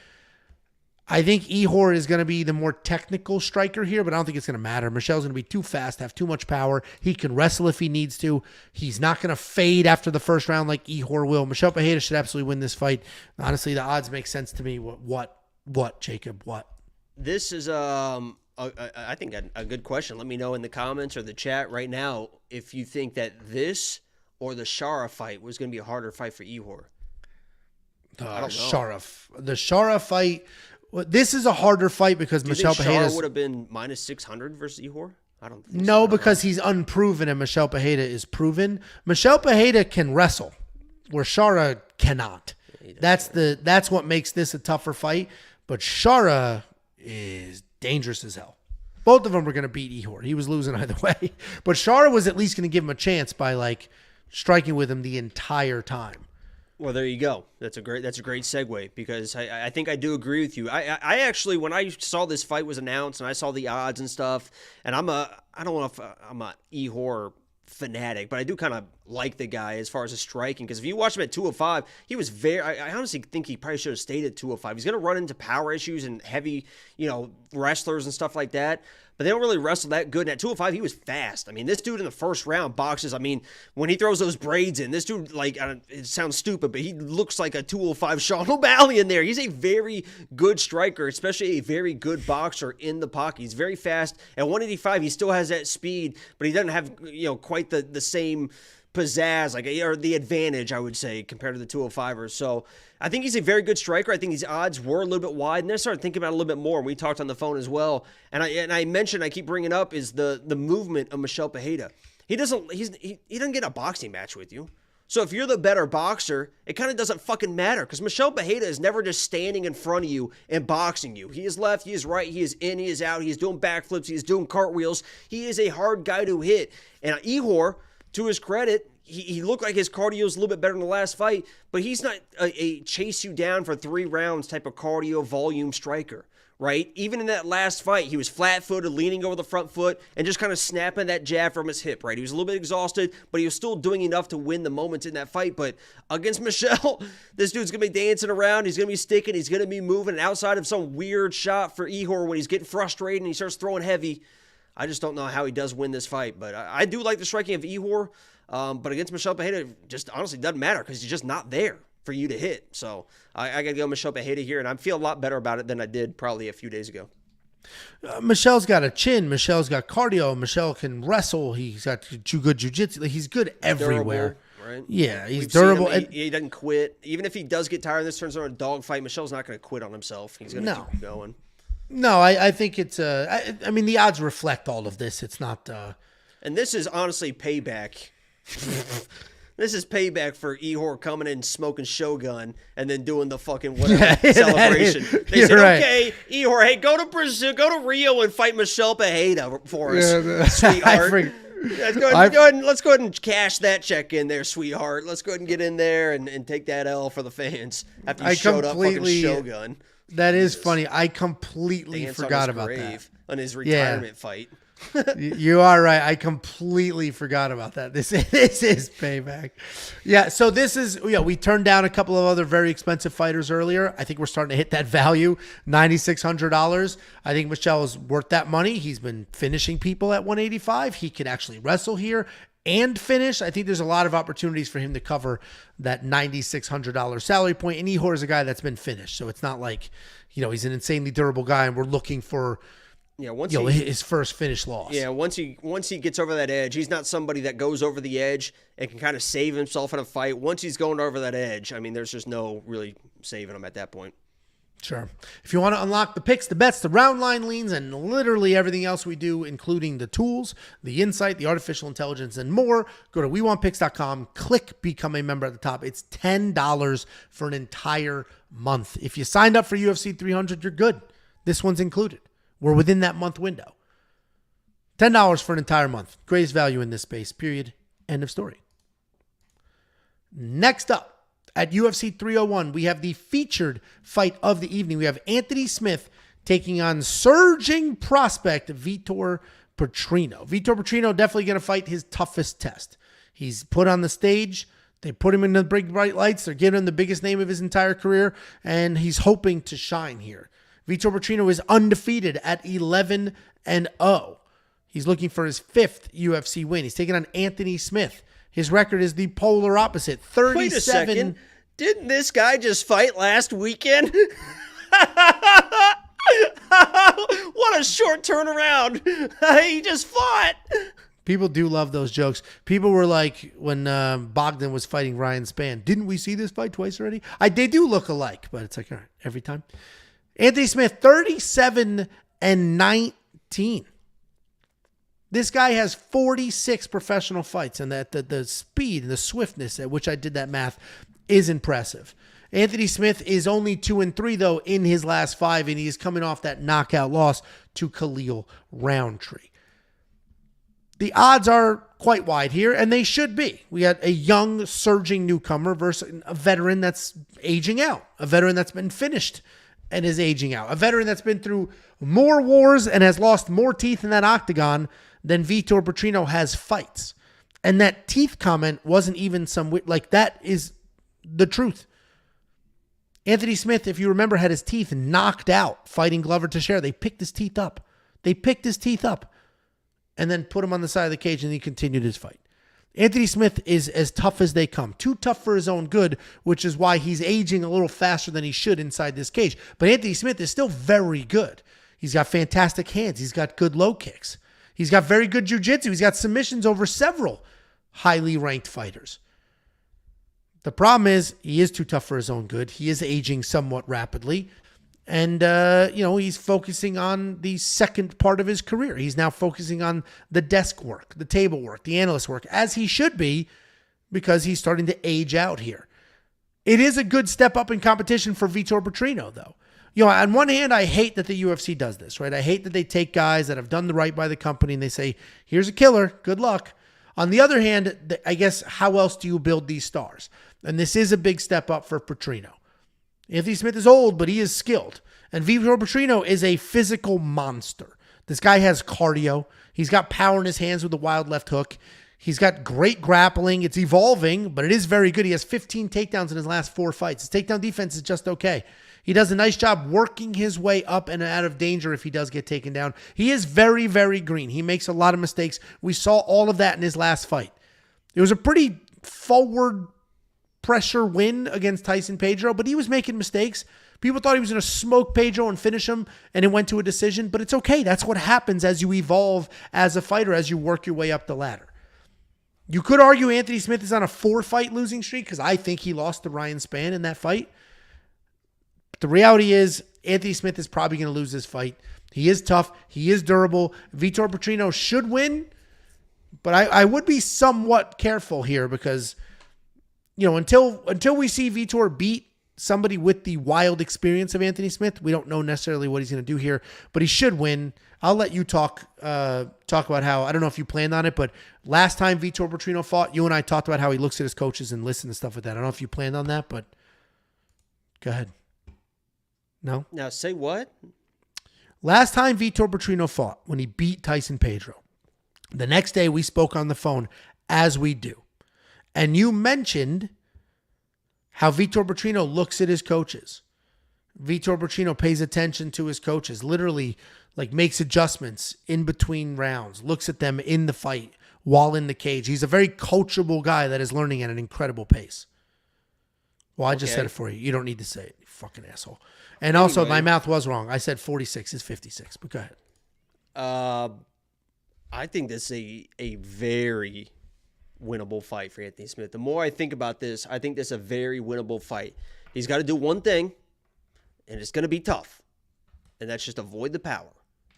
I think Ihor is going to be the more technical striker here, but I don't think it's going to matter. Michel's going to be too fast, have too much power. He can wrestle if he needs to. He's not going to fade after the first round like Ihor will. Michel Pereira should absolutely win this fight. Honestly, the odds make sense to me. What, Jacob? What? This is, I think, a good question. Let me know in the comments or the chat right now if you think that this or the Shara fight was going to be a harder fight for Ihor. The Shara fight. This is a harder fight because Michel Pereira would have been minus 600 versus Ihor. I don't think no, because he's unproven and Michel Pereira is proven. Michel Pereira can wrestle, where Shara cannot. That's what makes this a tougher fight. But Shara is dangerous as hell. Both of them were going to beat Ihor. He was losing either way. But Shara was at least going to give him a chance by like striking with him the entire time. Well, there you go. That's a great segue, because I think I do agree with you. I actually, when I saw this fight was announced and I saw the odds and stuff, and I don't know if I'm a Ihor fanatic, but I do kind of like the guy as far as his striking, because if you watch him at 205, he was I honestly think he probably should have stayed at 205. He's going to run into power issues and heavy, wrestlers and stuff like that, but they don't really wrestle that good. And at 205, he was fast. I mean, this dude in the first round boxes, I mean, when he throws those braids in, this dude, it sounds stupid, but he looks like a 205 Sean O'Malley in there. He's a very good striker, especially a very good boxer in the pocket. He's very fast. At 185, he still has that speed, but he doesn't have, quite the same pizzazz, or the advantage, I would say, compared to the 205ers. So I think he's a very good striker. I think his odds were a little bit wide, and I started thinking about it a little bit more. And we talked on the phone as well. And I mentioned, I keep bringing up, is the movement of Michel Pereira. He doesn't get a boxing match with you. So if you're the better boxer, it kind of doesn't fucking matter, because Michel Pereira is never just standing in front of you and boxing you. He is left, he is right, he is in, he is out, he is doing backflips, he is doing cartwheels. He is a hard guy to hit. And Ihor, to his credit, he looked like his cardio was a little bit better in the last fight, but he's not a chase you down for 3 rounds type of cardio volume striker, right? Even in that last fight, he was flat-footed, leaning over the front foot, and just kind of snapping that jab from his hip, right? He was a little bit exhausted, but he was still doing enough to win the moments in that fight. But against Michel, this dude's going to be dancing around, he's going to be sticking, he's going to be moving, and outside of some weird shot for Ihor when he's getting frustrated and he starts throwing heavy, I just don't know how he does win this fight. But I do like the striking of Ihor. But against Michel Pereira, it just honestly doesn't matter, because he's just not there for you to hit. So I got to go Michel Pereira here, and I feel a lot better about it than I did probably a few days ago. Michel's got a chin. Michel's got cardio. Michel can wrestle. He's got good jiu-jitsu. He's good everywhere. Durable, right? Yeah, he's durable. He doesn't quit. Even if he does get tired and this turns into a dogfight, Michel's not going to quit on himself. He's going to keep going. No, I think it's I mean, the odds reflect all of this. It's not and this is honestly payback. This is payback for Ihor coming in smoking Shogun and then doing the fucking whatever celebration. They said, right. Okay, Ihor, hey, go to Brazil, go to Rio and fight Michel Pereira for us, sweetheart. Let's go ahead and cash that check in there, sweetheart. Let's go ahead and get in there and take that L for the fans after you showed up fucking Shogun. That is funny. I completely forgot about that. On his retirement fight. You are right. I completely forgot about that. This is payback. Yeah, so this is, we turned down a couple of other very expensive fighters earlier. I think we're starting to hit that value, $9,600. I think Michel is worth that money. He's been finishing people at 185. He can actually wrestle here and finish. I think there's a lot of opportunities for him to cover that $9,600 salary point. And Ihor is a guy that's been finished. So it's not like, he's an insanely durable guy and we're looking for his first finish loss. Yeah, once he gets over that edge, he's not somebody that goes over the edge and can kind of save himself in a fight. Once he's going over that edge, I mean, there's just no really saving him at that point. Sure. If you want to unlock the picks, the bets, the round line leans, and literally everything else we do, including the tools, the insight, the artificial intelligence, and more, go to WeWantPicks.com, click Become a Member at the top. It's $10 for an entire month. If you signed up for UFC 300, you're good. This one's included. We're within that month window. $10 for an entire month. Greatest value in this space, period. End of story. Next up, at UFC 301, we have the featured fight of the evening. We have Anthony Smith taking on surging prospect Vitor Petrino. Vitor Petrino definitely going to fight his toughest test. He's put on the stage. They put him in the big bright lights. They're giving him the biggest name of his entire career, and he's hoping to shine here. Vitor Petrino is undefeated at 11-0. He's looking for his 5th UFC win. He's taking on Anthony Smith. His record is the polar opposite, 37. Wait a second. Didn't this guy just fight last weekend? What a short turnaround. He just fought. People do love those jokes. People were like, when Bogdan was fighting Ryan Spann, didn't we see this fight twice already? They do look alike, but it's like, all right, every time. Anthony Smith, 37-19. This guy has 46 professional fights, and that the speed and the swiftness at which I did that math is impressive. Anthony Smith is only 2-3, though, in his last 5, and he is coming off that knockout loss to Khalil Roundtree. The odds are quite wide here, and they should be. We got a young, surging newcomer versus a veteran that's aging out, a veteran that's been finished and is aging out, a veteran that's been through more wars and has lost more teeth in that octagon than Vitor Petrino has fights. And that teeth comment wasn't even that is the truth. Anthony Smith, if you remember, had his teeth knocked out fighting Glover Teixeira. They picked his teeth up. And then put him on the side of the cage, and he continued his fight. Anthony Smith is as tough as they come. Too tough for his own good, which is why he's aging a little faster than he should inside this cage. But Anthony Smith is still very good. He's got fantastic hands. He's got good low kicks. He's got very good jiu-jitsu. He's got submissions over several highly ranked fighters. The problem is he is too tough for his own good. He is aging somewhat rapidly. And, he's focusing on the second part of his career. He's now focusing on the desk work, the table work, the analyst work, as he should be, because he's starting to age out here. It is a good step up in competition for Vitor Petrino, though. On one hand, I hate that the UFC does this, right? I hate that they take guys that have done the right by the company and they say, here's a killer, good luck. On the other hand, I guess, how else do you build these stars? And this is a big step up for Petrino. Anthony Smith is old, but he is skilled. And Vitor Petrino is a physical monster. This guy has cardio. He's got power in his hands with a wild left hook. He's got great grappling. It's evolving, but it is very good. He has 15 takedowns in his last 4 fights. His takedown defense is just okay. He does a nice job working his way up and out of danger if he does get taken down. He is very, very green. He makes a lot of mistakes. We saw all of that in his last fight. It was a pretty forward pressure win against Tyson Pedro, but he was making mistakes. People thought he was going to smoke Pedro and finish him, and it went to a decision, but it's okay. That's what happens as you evolve as a fighter, as you work your way up the ladder. You could argue Anthony Smith is on a 4-fight losing streak because I think he lost to Ryan Spann in that fight. But the reality is Anthony Smith is probably going to lose this fight. He is tough. He is durable. Vitor Petrino should win, but I would be somewhat careful here because until we see Vitor beat somebody with the wild experience of Anthony Smith, we don't know necessarily what he's going to do here, but he should win. I'll let you talk about how, I don't know if you planned on it, but last time Vitor Petrino fought, you and I talked about how he looks at his coaches and listens to stuff like that. I don't know if you planned on that, but go ahead. No? Now say what? Last time Vitor Petrino fought, when he beat Tyson Pedro, the next day we spoke on the phone, as we do. And you mentioned how Vitor Petrino looks at his coaches. Vitor Petrino pays attention to his coaches, literally makes adjustments in between rounds, looks at them in the fight while in the cage. He's a very coachable guy that is learning at an incredible pace. Well, I just said it for you. You don't need to say it, you fucking asshole. And also, my mouth was wrong. I said 46 is 56, but go ahead. I think this is a very winnable fight for Anthony Smith. The more I think about this, I think this is a very winnable fight. He's got to do one thing, and it's going to be tough, and that's just avoid the power,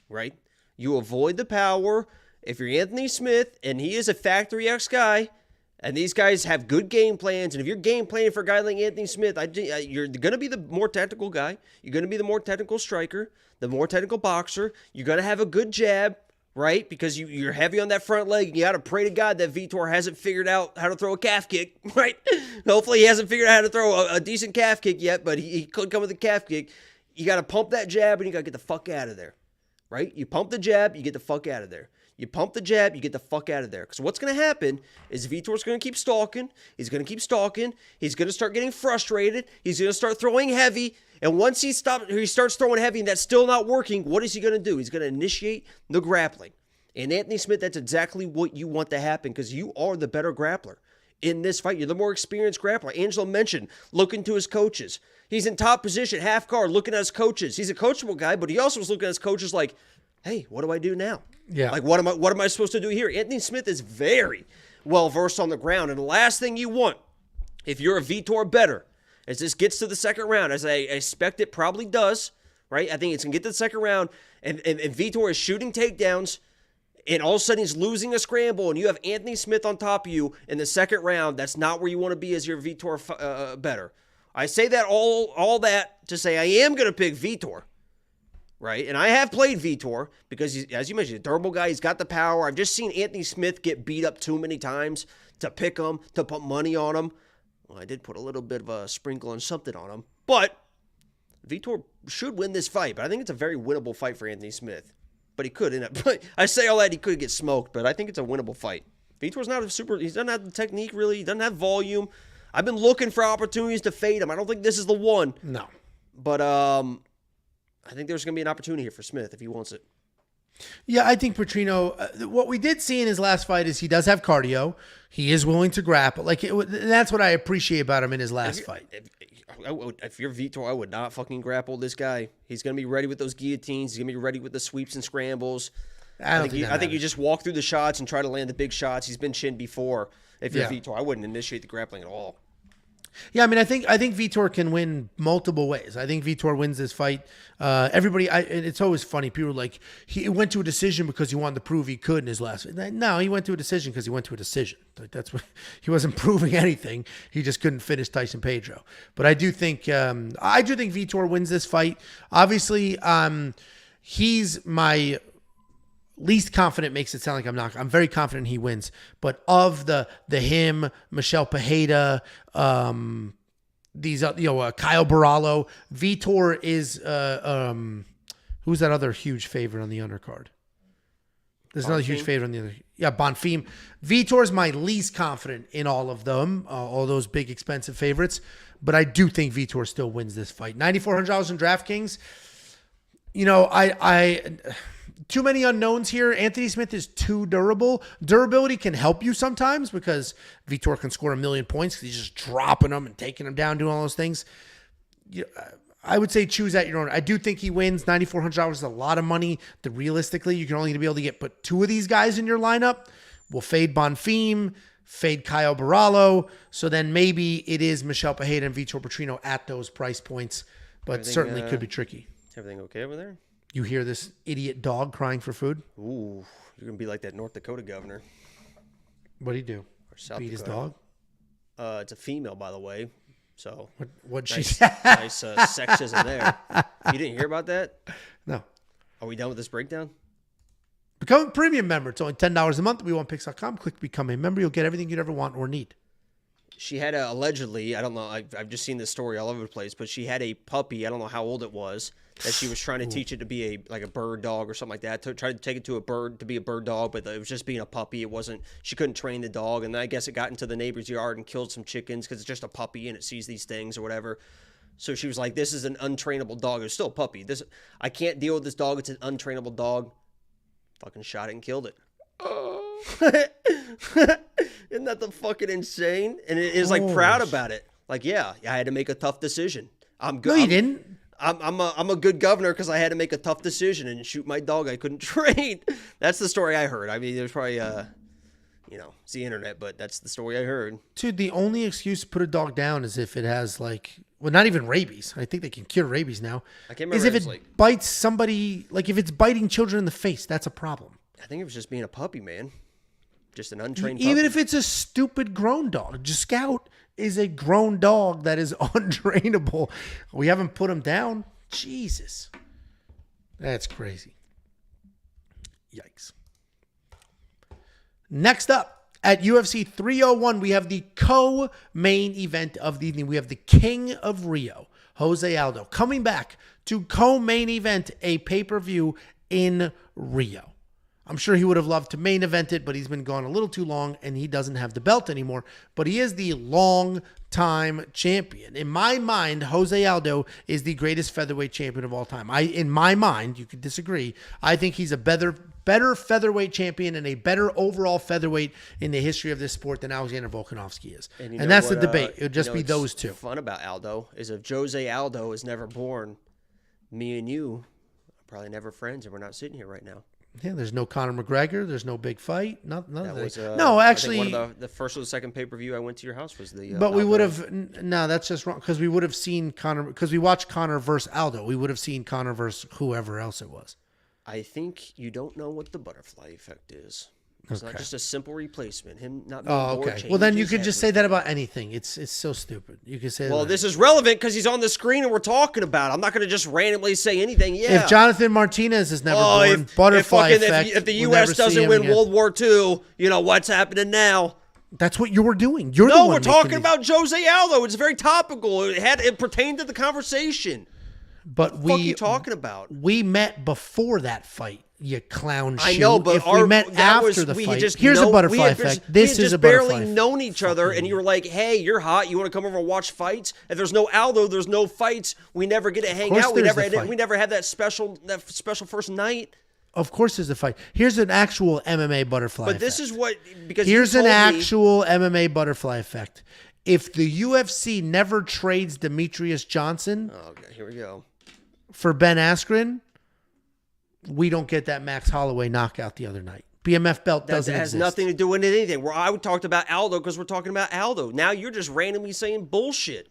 right? You avoid the power. If you're Anthony Smith, and he is a Factory X guy, and these guys have good game plans, and if you're game planning for a guy like Anthony Smith, you're going to be the more technical guy. You're going to be the more technical striker, the more technical boxer. You're going to have a good jab, right? Because you're heavy on that front leg, and you got to pray to God that Vitor hasn't figured out how to throw a calf kick, right? Hopefully he hasn't figured out how to throw a decent calf kick yet, but he could come with a calf kick. You got to pump that jab, and you got to get the fuck out of there, right? You pump the jab, you get the fuck out of there. You pump the jab, you get the fuck out of there. Because what's going to happen is Vitor's going to keep stalking. He's going to keep stalking. He's going to start getting frustrated. He's going to start throwing heavy. And once he starts throwing heavy and that's still not working, what is he going to do? He's going to initiate the grappling. And Anthony Smith, that's exactly what you want to happen because you are the better grappler in this fight. You're the more experienced grappler. Angelo mentioned looking to his coaches. He's in top position, half guard, looking at his coaches. He's a coachable guy, but he also was looking at his coaches like, hey, what do I do now? Yeah. Like, what am I supposed to do here? Anthony Smith is very well versed on the ground. And the last thing you want, if you're a Vitor better, as this gets to the second round, as I expect it probably does, right? I think it's going to get to the second round, and Vitor is shooting takedowns, and all of a sudden he's losing a scramble, and you have Anthony Smith on top of you in the second round. That's not where you want to be as your Vitor better. I say that all that to say I am going to pick Vitor. right? And I have played Vitor because, as you mentioned, a durable guy. He's got the power. I've just seen Anthony Smith get beat up too many times to pick him, to put money on him. Well, I did put a little bit of a sprinkle and something on him. But Vitor should win this fight. But I think it's a very winnable fight for Anthony Smith. But he could end up. I say all that, he could get smoked. But I think it's a winnable fight. Vitor's not he doesn't have the technique, really. He doesn't have volume. I've been looking for opportunities to fade him. I don't think this is the one. No. But I think there's going to be an opportunity here for Smith if he wants it. Yeah, I think Petrino, what we did see in his last fight is he does have cardio. He is willing to grapple. That's what I appreciate about him in his last fight. If you're Vitor, I would not fucking grapple this guy. He's going to be ready with those guillotines. He's going to be ready with the sweeps and scrambles. I think you just walk through the shots and try to land the big shots. He's been chinned before. If you're Vitor, I wouldn't initiate the grappling at all. Yeah, I mean, I think Vitor can win multiple ways. I think Vitor wins this fight. It's always funny. People are like, he went to a decision because he wanted to prove he could in his last fight. No, he went to a decision because he went to a decision. That's what he wasn't proving anything. He just couldn't finish Tyson Pedro. But I do think Vitor wins this fight. Obviously, he's my least confident. Makes it sound like I'm not. I'm very confident he wins. But of the him, Michel Pereira, these Kyle Barallo, Vitor is who's that other huge favorite on the undercard? There's another huge favorite on the other. Yeah, Bonfim. Vitor's my least confident in all of them, all those big expensive favorites. But I do think Vitor still wins this fight. $9,400 in DraftKings. I too many unknowns here. Anthony Smith is too durable. Durability can help you sometimes because Vitor can score 1 million points because he's just dropping them and taking them down, doing all those things. I would say choose at your own. I do think he wins. $9,400 is a lot of money. Realistically, you can only be able to put 2 of these guys in your lineup. We'll fade Bonfim, fade Kyle Barallo. So then maybe it is Michel Pereira and Vitor Petrino at those price points, but certainly could be tricky. Everything okay over there? You hear this idiot dog crying for food? Ooh, you're going to be like that North Dakota governor. What'd he do? Or South Beat Dakota. his dog? It's a female, by the way. So what'd nice, she say? Nice sexism there. You didn't hear about that? No. Are we done with this breakdown? Become a premium member. It's only $10 a month. WeWantPicks.com. Click to become a member. You'll get everything you'd ever want or need. She had allegedly, I don't know, I've just seen this story all over the place, but she had a puppy, I don't know how old it was, that she was trying to teach it to be a bird dog or something like that. Tried to take it to be a bird dog, but it was just being a puppy. She couldn't train the dog, and I guess it got into the neighbor's yard and killed some chickens because it's just a puppy and it sees these things or whatever. So she was like, this is an untrainable dog. It was still a puppy. I can't deal with this dog. It's an untrainable dog. Fucking shot it and killed it. Isn't that the fucking insane? And it is proud about it. Like, yeah, I had to make a tough decision. I'm good. No, you didn't. I'm a good governor because I had to make a tough decision and shoot my dog I couldn't train. That's the story I heard. I mean, there's probably it's the internet, but that's the story I heard. Dude, the only excuse to put a dog down is if it has not even rabies. I think they can cure rabies now. I can't remember. Is if it bites somebody, if it's biting children in the face, that's a problem. I think it was just being a puppy, man. Just an untrained puppy. Even if it's a stupid grown dog. Scout is a grown dog that is untrainable. We haven't put him down. Jesus. That's crazy. Yikes. Next up, at UFC 301, we have the co-main event of the evening. We have the King of Rio, Jose Aldo, coming back to co-main event a pay-per-view in Rio. I'm sure he would have loved to main event it, but he's been gone a little too long, and he doesn't have the belt anymore. But he is the long-time champion. In my mind, Jose Aldo is the greatest featherweight champion of all time. In my mind, you could disagree, I think he's a better featherweight champion and a better overall featherweight in the history of this sport than Alexander Volkanovski is. And that's the debate. It would just be those two. What's fun about Aldo is if Jose Aldo is never born, me and you are probably never friends, and we're not sitting here right now. Yeah, there's no Conor McGregor. There's no big fight. None of that. No, actually, I think one of the first or the second pay-per-view I went to your house was the. But we would have. No, that's just wrong because we would have seen Conor because we watched Conor versus Aldo. We would have seen Conor versus whoever else it was. I think you don't know what the butterfly effect is. It's not just a simple replacement. Him not being bored okay. Well, then you could just say that about anything. It's so stupid. You could say. Well, this is relevant because he's on the screen and we're talking about it. I'm not going to just randomly say anything. Yeah. If Jonathan Martinez is never born, butterfly effect. If the U.S. doesn't win World War II, you know what's happening now. That's what you're doing. You're the one. No, we're talking about Jose Aldo. It's very topical. It pertained to the conversation. But what are you talking about? We met before that fight. You clown shoe. I know, but if we met after the fight, here's a butterfly effect. This is a butterfly effect. We had just barely known each other, and you were like, hey, you're hot. You want to come over and watch fights? If there's no Aldo, there's no fights. We never get to hang out. We never had that special first night. Of course there's a fight. Here's an actual MMA butterfly effect. But this is what... because here's an actual MMA butterfly effect. If the UFC never trades Demetrius Johnson... Oh, okay, here we go. ...for Ben Askren... we don't get that Max Holloway knockout the other night. BMF belt doesn't exist. That has nothing to do with anything. Where I talked about Aldo because we're talking about Aldo. Now you're just randomly saying bullshit.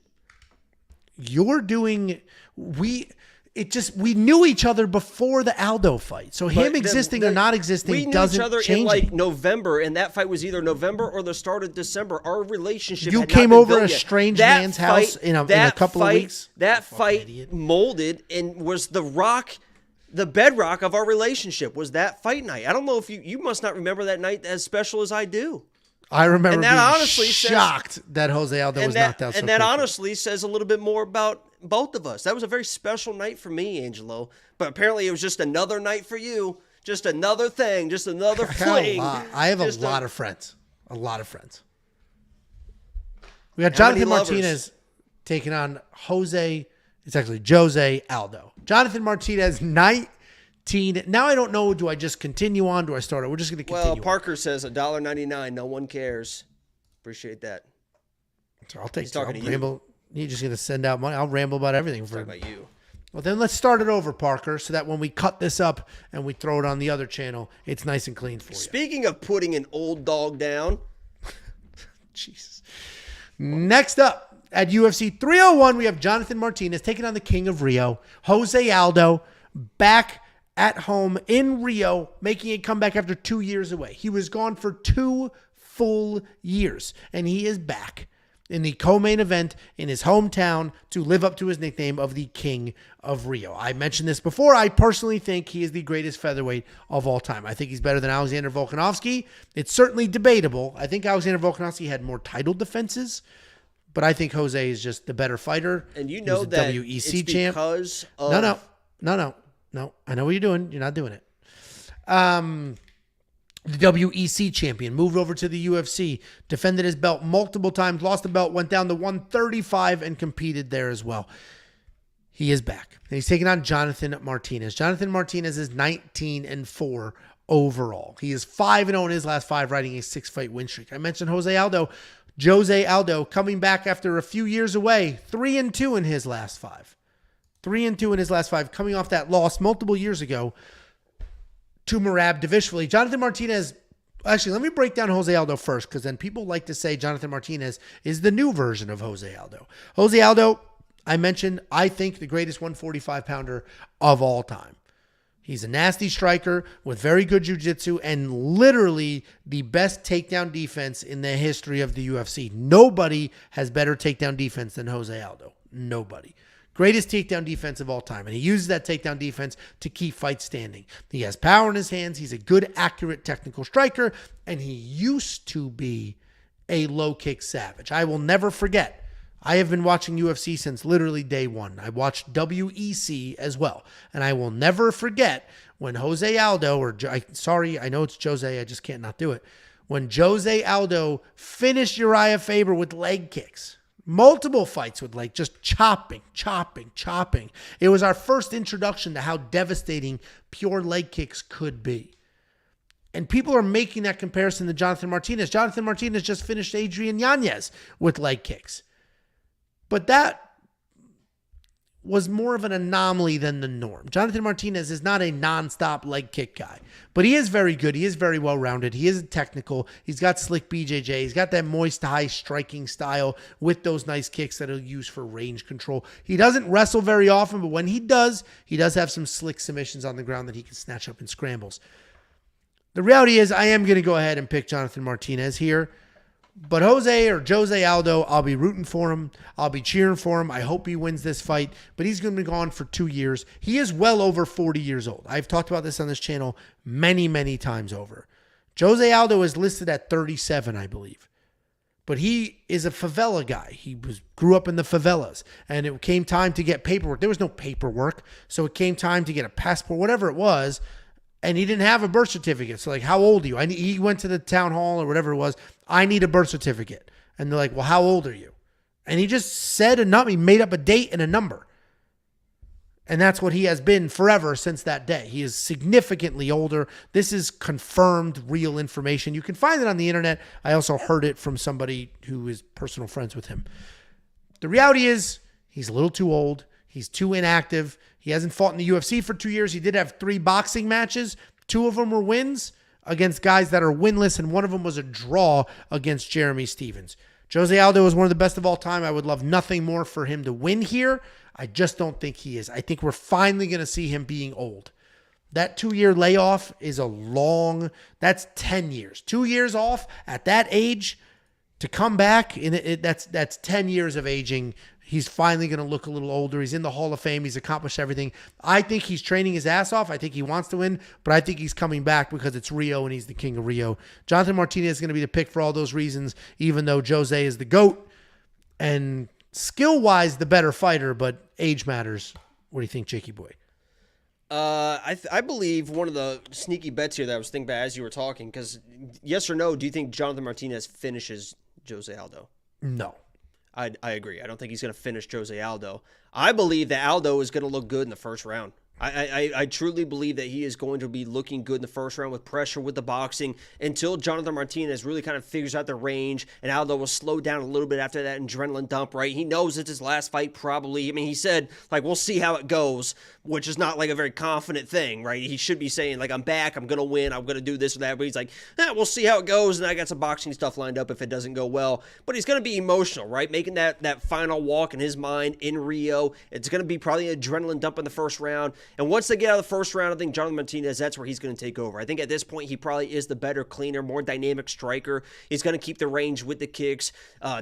You're doing... We knew each other before the Aldo fight. So him existing or not existing doesn't change. We knew each other in like November, and that fight was either November or the start of December. Our relationship You came over a strange man's house in a couple of weeks. That fight molded and was the bedrock of our relationship was that fight night. I don't know if you must not remember that night as special as I do. I remember being shocked that Jose Aldo was knocked out so quickly. And that honestly says a little bit more about both of us. That was a very special night for me, Angelo. But apparently it was just another night for you. Just another thing. Just another fling. I have a lot of friends. A lot of friends. We got Jonathan Martinez taking on Jose. It's actually Jose Aldo. Jonathan Martinez, 19. Now I don't know. Do I just continue on? Do I start it? We're just going to continue. Well, Parker says $1.99. No one cares. Appreciate that. So I'll take. He's talking to you. You're just going to send out money. I'll ramble about everything. Talking about you. Well, then let's start it over, Parker, so that when we cut this up and we throw it on the other channel, it's nice and clean for you. Speaking of putting an old dog down. Jesus. Next up, at UFC 301, we have Jonathan Martinez taking on the King of Rio, Jose Aldo, back at home in Rio, making a comeback after 2 years away. He was gone for 2 full years, and he is back in the co-main event in his hometown to live up to his nickname of the King of Rio. I mentioned this before. I personally think he is the greatest featherweight of all time. I think he's better than Alexander Volkanovski. It's certainly debatable. I think Alexander Volkanovski had more title defenses, but I think Jose is just the better fighter. And you know that WEC champ. Because of... No. I know what you're doing. You're not doing it. The WEC champion moved over to the UFC, defended his belt multiple times, lost the belt, went down to 135 and competed there as well. He is back. And he's taking on Jonathan Martinez. Jonathan Martinez is 19-4 overall. He is 5-0 in his last 5, riding a 6-fight win streak. I mentioned Jose Aldo coming back after a few years away, 3-2 in his last 5. 3-2 in his last 5, coming off that loss multiple years ago to Merab Davishvili. Jonathan Martinez, actually, let me break down Jose Aldo first, because then people like to say Jonathan Martinez is the new version of Jose Aldo. Jose Aldo, I mentioned, I think the greatest 145-pounder of all time. He's a nasty striker with very good jiu-jitsu and literally the best takedown defense in the history of the UFC. Nobody has better takedown defense than Jose Aldo. Nobody. Greatest takedown defense of all time. And he uses that takedown defense to keep fights standing. He has power in his hands. He's a good, accurate technical striker. And he used to be a low kick savage. I will never forget. I have been watching UFC since literally day one. I watched WEC as well. And I will never forget when Jose Aldo, I know it's Jose, I just can't not do it. When Jose Aldo finished Uriah Faber with leg kicks. Multiple fights with just chopping. It was our first introduction to how devastating pure leg kicks could be. And people are making that comparison to Jonathan Martinez. Jonathan Martinez just finished Adrian Yanez with leg kicks. But that was more of an anomaly than the norm. Jonathan Martinez is not a nonstop leg kick guy, but he is very good. He is very well-rounded. He is technical. He's got slick BJJ. He's got that moist, high striking style with those nice kicks that he'll use for range control. He doesn't wrestle very often, but when he does have some slick submissions on the ground that he can snatch up in scrambles. The reality is I am going to go ahead and pick Jonathan Martinez here. But Jose Aldo, I'll be rooting for him. I'll be cheering for him. I hope he wins this fight. But he's going to be gone for 2 years. He is well over 40 years old. I've talked about this on this channel many, many times over. Jose Aldo is listed at 37, I believe. But he is a favela guy. He grew up in the favelas. And it came time to get paperwork. There was no paperwork. So it came time to get a passport, whatever it was. And he didn't have a birth certificate. So like, how old are you? He went to the town hall or whatever it was. I need a birth certificate. And they're like, well, how old are you? And he just said a number. He made up a date and a number. And that's what he has been forever since that day. He is significantly older. This is confirmed real information. You can find it on the internet. I also heard it from somebody who is personal friends with him. The reality is he's a little too old. He's too inactive. He hasn't fought in the UFC for 2 years. He did have 3 boxing matches. 2 of them were wins against guys that are winless, and one of them was a draw against Jeremy Stevens. Jose Aldo is one of the best of all time. I would love nothing more for him to win here. I just don't think he is. I think we're finally going to see him being old. That 2-year layoff is that's 10 years. 2 years off at that age to come back, that's 10 years of aging. He's finally going to look a little older. He's in the Hall of Fame. He's accomplished everything. I think he's training his ass off. I think he wants to win, but I think he's coming back because it's Rio and he's the king of Rio. Jonathan Martinez is going to be the pick for all those reasons, even though Jose is the GOAT and skill-wise the better fighter, but age matters. What do you think, Jakey boy? I believe one of the sneaky bets here that I was thinking about as you were talking, because yes or no, do you think Jonathan Martinez finishes Jose Aldo? No. I agree. I don't think he's going to finish Jose Aldo. I believe that Aldo is going to look good in the first round. I truly believe that he is going to be looking good in the first round with pressure with the boxing until Jonathan Martinez really kind of figures out the range, and Aldo will slow down a little bit after that adrenaline dump, right? He knows it's his last fight probably. I mean, he said, like, we'll see how it goes, which is not like a very confident thing, right? He should be saying, like, I'm back, I'm going to win, I'm going to do this or that, but he's like, we'll see how it goes, and I got some boxing stuff lined up if it doesn't go well. But he's going to be emotional, right? Making that final walk in his mind in Rio. It's going to be probably an adrenaline dump in the first round. And once they get out of the first round, I think Jonathan Martinez, that's where he's going to take over. I think at this point, he probably is the better, cleaner, more dynamic striker. He's going to keep the range with the kicks,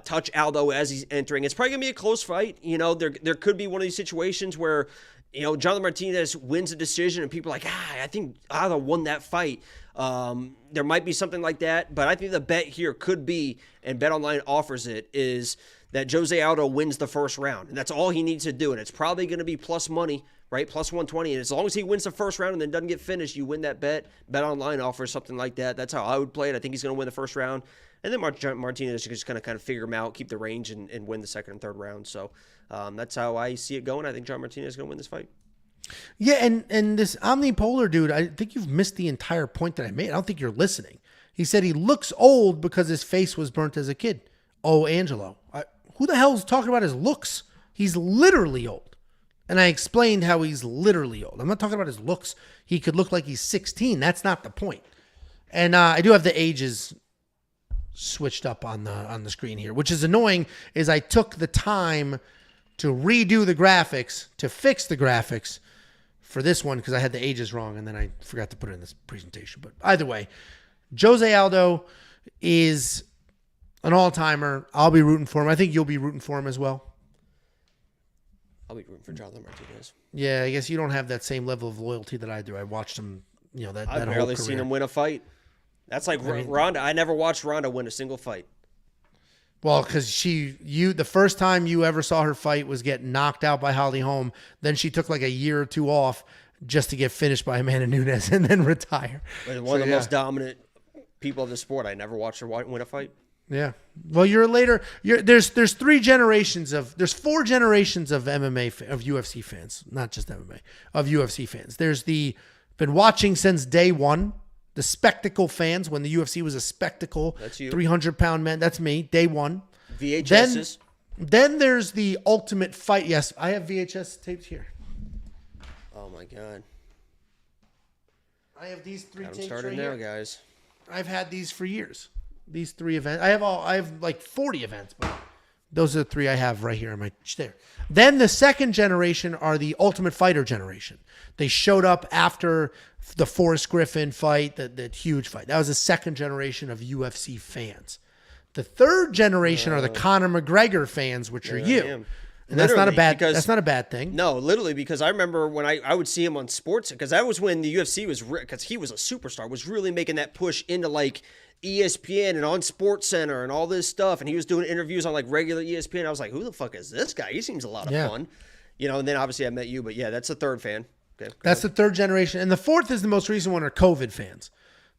touch Aldo as he's entering. It's probably going to be a close fight. You know, there could be one of these situations where, you know, Jonathan Martinez wins a decision and people are like, I think Aldo won that fight. There might be something like that, but I think the bet here could be, and BetOnline offers it, is that Jose Aldo wins the first round. And that's all he needs to do. And it's probably going to be plus money, right? Plus 120. And as long as he wins the first round and then doesn't get finished, you win that bet. BetOnline offers something like that. That's how I would play it. I think he's going to win the first round. And then Martinez is just going to kind of figure him out, keep the range, and win the second and third round. So that's how I see it going. I think John Martinez is going to win this fight. Yeah, and this omnipolar dude, I think you've missed the entire point that I made. I don't think you're listening. He said he looks old because his face was burnt as a kid. Oh, Angelo. Who the hell is talking about his looks? He's literally old. And I explained how he's literally old. I'm not talking about his looks. He could look like he's 16. That's not the point. And I do have the ages switched up on the screen here, which is annoying, is I took the time to redo the graphics, to fix the graphics for this one because I had the ages wrong and then I forgot to put it in this presentation. But either way, Jose Aldo is an all-timer. I'll be rooting for him. I think you'll be rooting for him as well. I'll be rooting for Jonathan Martinez. Yeah, I guess you don't have that same level of loyalty that I do. I watched him, that whole career. I've barely seen him win a fight. That's like Ronda. I never watched Ronda win a single fight. Well, because the first time you ever saw her fight was get knocked out by Holly Holm. Then she took like a year or two off just to get finished by Amanda Nunes and then retire. One of the most dominant people of the sport. I never watched her win a fight. Yeah. Well, there's 4 generations of MMA, of UFC fans, not just MMA, of UFC fans. There's been watching since day one, the spectacle fans, when the UFC was a spectacle. That's you. 300-pound men. That's me, day one. VHSs. Then there's the ultimate fight. Yes, I have VHS tapes here. Oh, my God. I have these 3 tapes started right now, here. guys. I've had these for years. These 3 events. I have like 40 events, but Those are the 3 I have right here in my there. Then the second generation are the Ultimate Fighter generation. They showed up after the Forrest Griffin fight, that huge fight. That was the second generation of UFC fans. The third generation are the Conor McGregor fans, which are you. And that's not a bad thing. No, literally, because I remember when I would see him on sports, because that was when the UFC was, because he was a superstar, was really making that push into like ESPN and on Sports Center and all this stuff, and he was doing interviews on like regular ESPN. I was like, who the fuck is this guy? He seems a lot of fun, and then obviously I met you, but yeah, that's the third fan. Okay, that's the third generation, and the fourth is the most recent one, are COVID fans.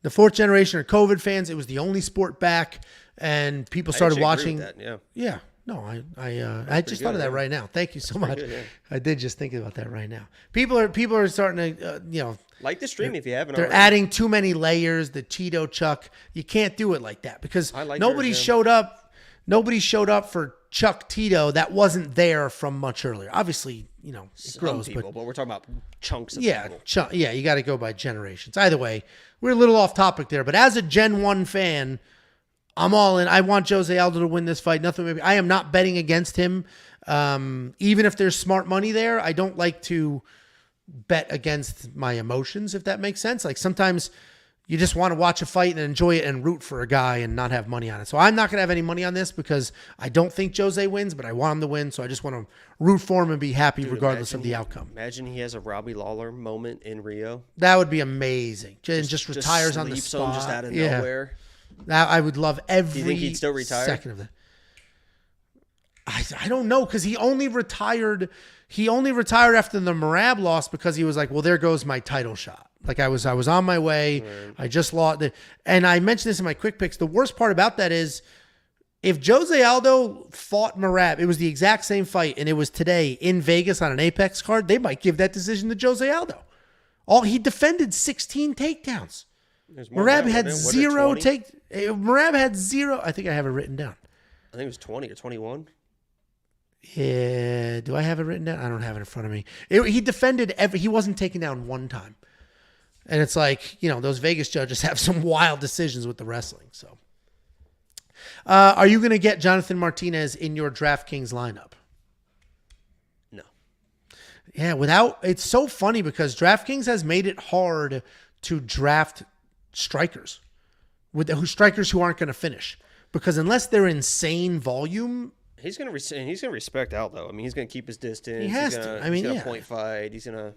The fourth generation are COVID fans. It was the only sport back, and people started watching. That, yeah. No, I just thought of that right now. Thank you so much. Good, yeah. I did just think about that right now. People are starting to like the stream if you haven't. They're adding too many layers. The Cheeto Chuck, you can't do it like that because nobody showed up. Nobody showed up for Chuck Tito that wasn't there from much earlier. Obviously, it grows, but we're talking about chunks of people. You got to go by generations. Either way, we're a little off topic there, but as a Gen 1 fan, I'm all in. I want Jose Aldo to win this fight. I am not betting against him. Even if there's smart money there, I don't like to bet against my emotions, if that makes sense. Like sometimes you just want to watch a fight and enjoy it and root for a guy and not have money on it. So I'm not going to have any money on this because I don't think Jose wins, but I want him to win. So I just want to root for him and be happy regardless of the outcome. Imagine he has a Robbie Lawler moment in Rio. That would be amazing. Just retires on the spot. Just out of nowhere. I would love every. Do you think he'd still retire? Second of that. I don't know because he only retired. He only retired after the Merab loss because he was like, well, there goes my title shot. Like I was on my way. Right. I just lost it. And I mentioned this in my quick picks. The worst part about that is if Jose Aldo fought Merab, it was the exact same fight, and it was today in Vegas on an Apex card, they might give that decision to Jose Aldo. He defended 16 takedowns. Merab had zero Merab had zero. I think I have it written down. I think it was 20 or 21. Yeah. Do I have it written down? I don't have it in front of me. He defended he wasn't taken down one time. And it's like, those Vegas judges have some wild decisions with the wrestling. So, are you going to get Jonathan Martinez in your DraftKings lineup? No. Yeah. It's so funny because DraftKings has made it hard to draft strikers who aren't going to finish because unless they're insane volume, he's going to respect Aldo. I mean, he's going to keep his distance. He has to. He's going to point fight. He's going to.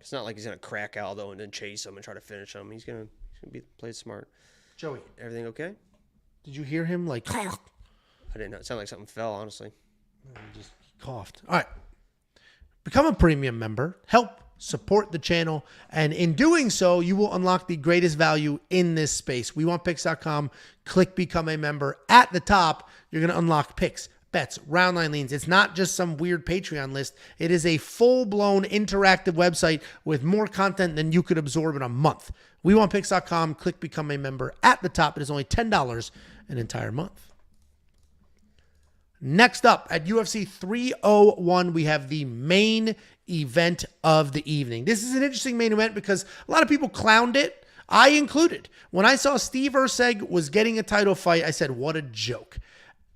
It's not like he's going to crack Aldo and then chase him and try to finish him. He's going to play smart. Joey, everything okay? Did you hear him like? I didn't know. It sounded like something fell. Honestly, he just coughed. All right, become a premium member. Help support the channel, and in doing so, you will unlock the greatest value in this space. WeWantPicks.com. Click Become a Member. At the top, you're going to unlock picks, bets, round line leans. It's not just some weird Patreon list. It is a full-blown interactive website with more content than you could absorb in a month. WeWantPicks.com. Click Become a Member. At the top, it is only $10 an entire month. Next up, at UFC 301, we have the main event of the evening. This is an interesting main event because a lot of people clowned it. I included. When I saw Steve Erceg was getting a title fight, I said, what a joke.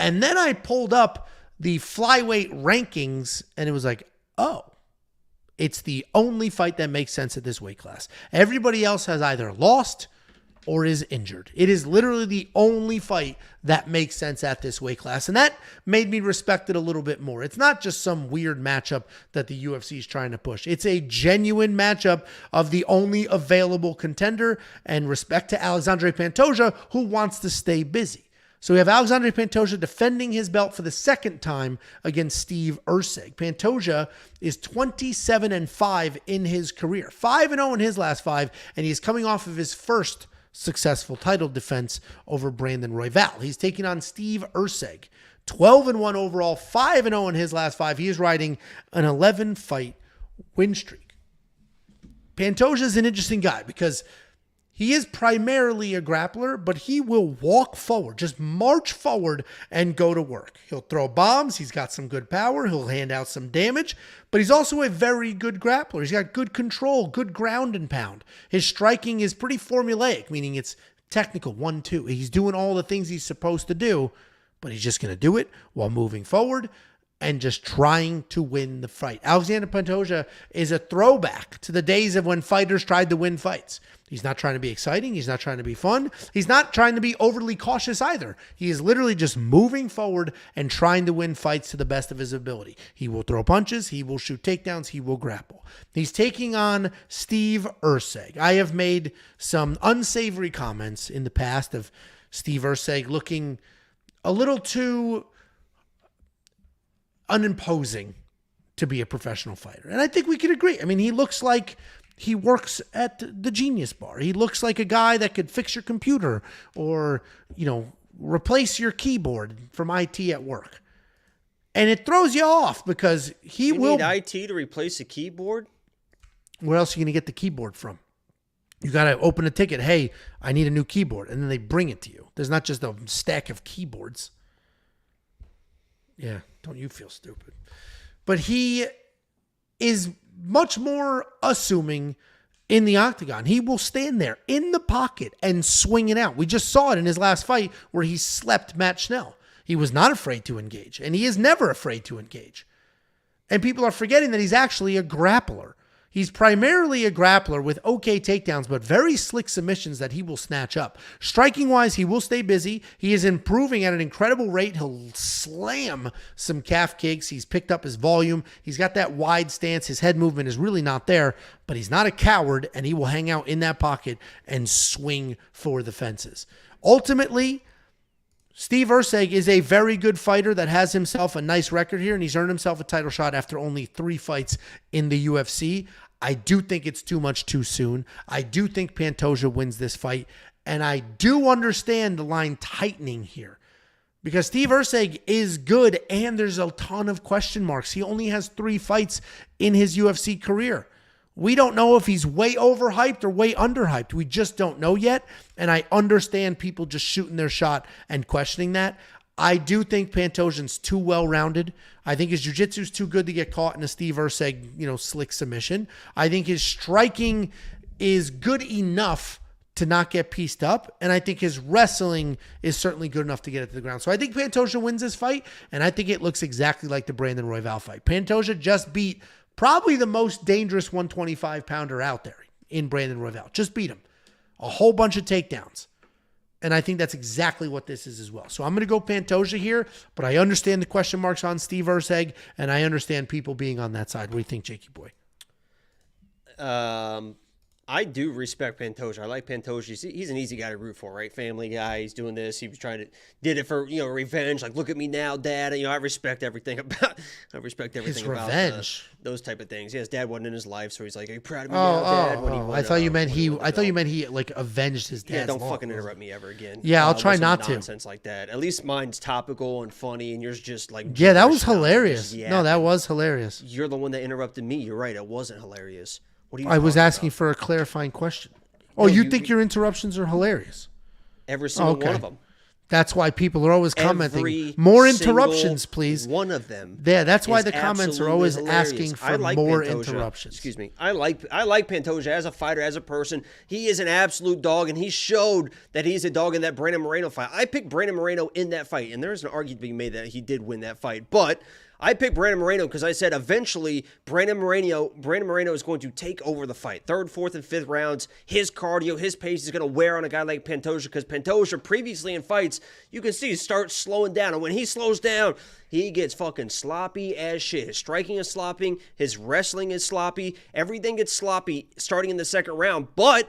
And then I pulled up the flyweight rankings, and it was like, oh, it's the only fight that makes sense at this weight class. Everybody else has either lost or is injured. It is literally the only fight that makes sense at this weight class. And that made me respect it a little bit more. It's not just some weird matchup that the UFC is trying to push. It's a genuine matchup of the only available contender, and respect to Alexandre Pantoja, who wants to stay busy. So we have Alexandre Pantoja defending his belt for the second time against Steve Erceg. Pantoja is 27-5 in his career, 5-0 in his last 5, and he's coming off of his first successful title defense over Brandon Royval. He's taking on Steve Erceg, 12-1 overall, 5-0 in his last 5. He is riding an 11-fight win streak. Pantoja is an interesting guy because he is primarily a grappler, but he will walk forward, just march forward and go to work. He'll throw bombs. He's got some good power. He'll hand out some damage, but he's also a very good grappler. He's got good control, good ground and pound. His striking is pretty formulaic, meaning it's technical, 1-2. He's doing all the things he's supposed to do, but he's just going to do it while moving forward and just trying to win the fight. Alexander Pantoja is a throwback to the days of when fighters tried to win fights. He's not trying to be exciting. He's not trying to be fun. He's not trying to be overly cautious either. He is literally just moving forward and trying to win fights to the best of his ability. He will throw punches. He will shoot takedowns. He will grapple. He's taking on Steve Erceg. I have made some unsavory comments in the past of Steve Erceg looking a little too unimposing to be a professional fighter. And I think we could agree. I mean, he looks like he works at the Genius Bar. He looks like a guy that could fix your computer or, replace your keyboard from IT at work. And it throws you off because you need IT to replace a keyboard? Where else are you going to get the keyboard from? You got to open a ticket. Hey, I need a new keyboard. And then they bring it to you. There's not just a stack of keyboards. Yeah, don't you feel stupid. But he is much more assuming in the octagon. He will stand there in the pocket and swing it out. We just saw it in his last fight where he slept Matt Schnell. He was not afraid to engage, and he is never afraid to engage. And people are forgetting that he's actually a grappler. He's primarily a grappler with okay takedowns, but very slick submissions that he will snatch up. Striking-wise, he will stay busy. He is improving at an incredible rate. He'll slam some calf kicks. He's picked up his volume. He's got that wide stance. His head movement is really not there, but he's not a coward, and he will hang out in that pocket and swing for the fences. Ultimately, Steve Erceg is a very good fighter that has himself a nice record here, and he's earned himself a title shot after only 3 fights in the UFC. I do think it's too much too soon. I do think Pantoja wins this fight, and I do understand the line tightening here because Steve Erceg is good, and there's a ton of question marks. He only has 3 fights in his UFC career. We don't know if he's way overhyped or way underhyped. We just don't know yet. And I understand people just shooting their shot and questioning that. I do think Pantojan's too well-rounded. I think his jiu-jitsu is too good to get caught in a Steve Erceg, slick submission. I think his striking is good enough to not get pieced up. And I think his wrestling is certainly good enough to get it to the ground. So I think Pantoja wins this fight. And I think it looks exactly like the Brandon Royval fight. Pantoja just beat probably the most dangerous 125-pounder out there in Brandon Royval. Just beat him. A whole bunch of takedowns. And I think that's exactly what this is as well. So I'm going to go Pantoja here, but I understand the question marks on Steve Erceg, and I understand people being on that side. What do you think, Jakey boy? I do respect Pantoja. I like Pantoja. He's an easy guy to root for, right? Family guy. He's doing this. He was did it for, revenge. Like, look at me now, Dad. I respect everything about His revenge. Those type of things. Yeah, his dad wasn't in his life, so he's like, "Are you proud of me now, Dad?" When he won, I thought you meant he like avenged his dad's don't loss. Fucking interrupt me ever again. Yeah, I'll try not to. Nonsense like that. At least mine's topical and funny, and yours just like. Yeah, that was hilarious. No, that was hilarious. You're the one that interrupted me. You're right. It wasn't hilarious. I was asking for a clarifying question. Oh, you think your interruptions are hilarious? Every single one of them. That's why people are always commenting. More interruptions, please. One of them. Yeah, that's why the comments are always asking for more interruptions. Excuse me. I like Pantoja as a fighter, as a person. He is an absolute dog, and he showed that he's a dog in that Brandon Moreno fight. I picked Brandon Moreno in that fight, and there's an argument being made that he did win that fight. But I picked Brandon Moreno because I said eventually Brandon Moreno is going to take over the fight. 3rd, 4th, and 5th rounds, his cardio, his pace is going to wear on a guy like Pantoja because Pantoja previously in fights, you can see he starts slowing down. And when he slows down, he gets fucking sloppy as shit. His striking is sloppy. His wrestling is sloppy. Everything gets sloppy starting in the 2nd round. But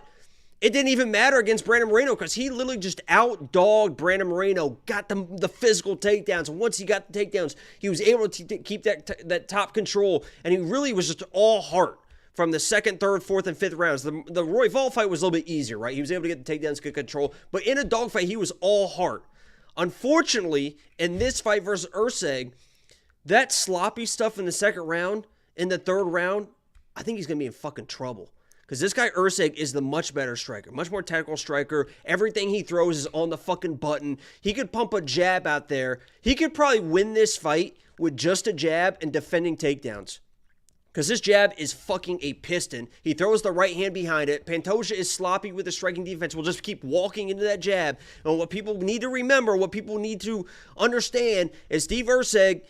it didn't even matter against Brandon Moreno because he literally just outdogged Brandon Moreno, got the physical takedowns. And once he got the takedowns, he was able to keep that top control. And he really was just all heart from the 2nd, 3rd, 4th, and 5th rounds. The Royval fight was a little bit easier, right? He was able to get the takedowns, good control. But in a dogfight, he was all heart. Unfortunately, in this fight versus Erceg, that sloppy stuff in the 2nd round, in the 3rd round, I think he's going to be in fucking trouble. Because this guy Erceg is the much better striker, much more technical striker. Everything he throws is on the fucking button. He could pump a jab out there. He could probably win this fight with just a jab and defending takedowns. Because this jab is fucking a piston. He throws the right hand behind it. Pantoja is sloppy with the striking defense. We'll just keep walking into that jab. And what people need to remember, what people need to understand is Steve Erceg,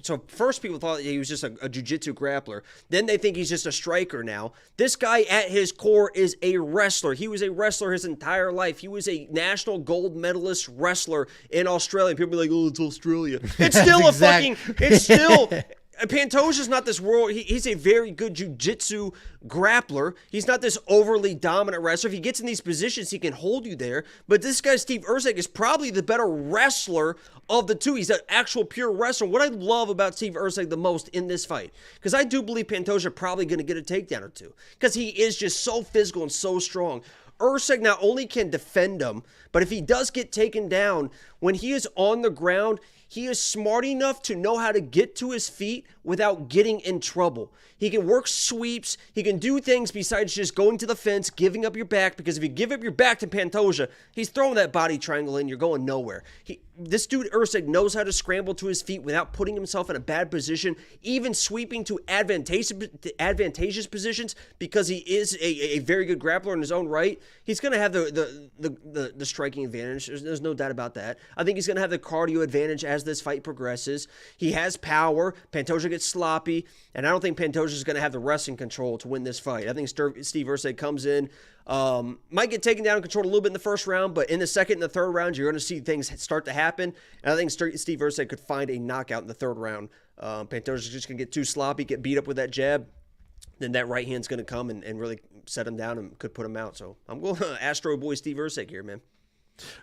so first people thought he was just a jiu-jitsu grappler. Then they think he's just a striker now. This guy at his core is a wrestler. He was a wrestler his entire life. He was a national gold medalist wrestler in Australia. People be like, oh, it's Australia. It's still it's still... Pantoja's not this world. He's a very good jiu-jitsu grappler. He's not this overly dominant wrestler. If he gets in these positions, he can hold you there. But this guy, Steve Erceg, is probably the better wrestler of the two. He's an actual pure wrestler. What I love about Steve Erceg the most in this fight, because I do believe Pantoja probably going to get a takedown or two, because he is just so physical and so strong. Erceg not only can defend him, but if he does get taken down, when he is on the ground, he is smart enough to know how to get to his feet without getting in trouble. He can work sweeps. He can do things besides just going to the fence, giving up your back, because if you give up your back to Pantoja, he's throwing that body triangle in. You're going nowhere. This dude, Erceg, knows how to scramble to his feet without putting himself in a bad position, even sweeping to advantageous positions, because he is a very good grappler in his own right. He's going to have the striking advantage. There's no doubt about that. I think he's going to have the cardio advantage as this fight progresses. He has power. Pantoja gets sloppy, and I don't think Pantoja is going to have the wrestling control to win this fight. I think Steve Erceg comes in, might get taken down and controlled a little bit in the first round, but in the second and the third round, you're going to see things start to happen, and I think Steve Erceg could find a knockout in the third round. Pantoja's just going to get too sloppy, get beat up with that jab, then that right hand's going to come and really set him down and could put him out. So I'm going Astro Boy Steve Erceg here, man.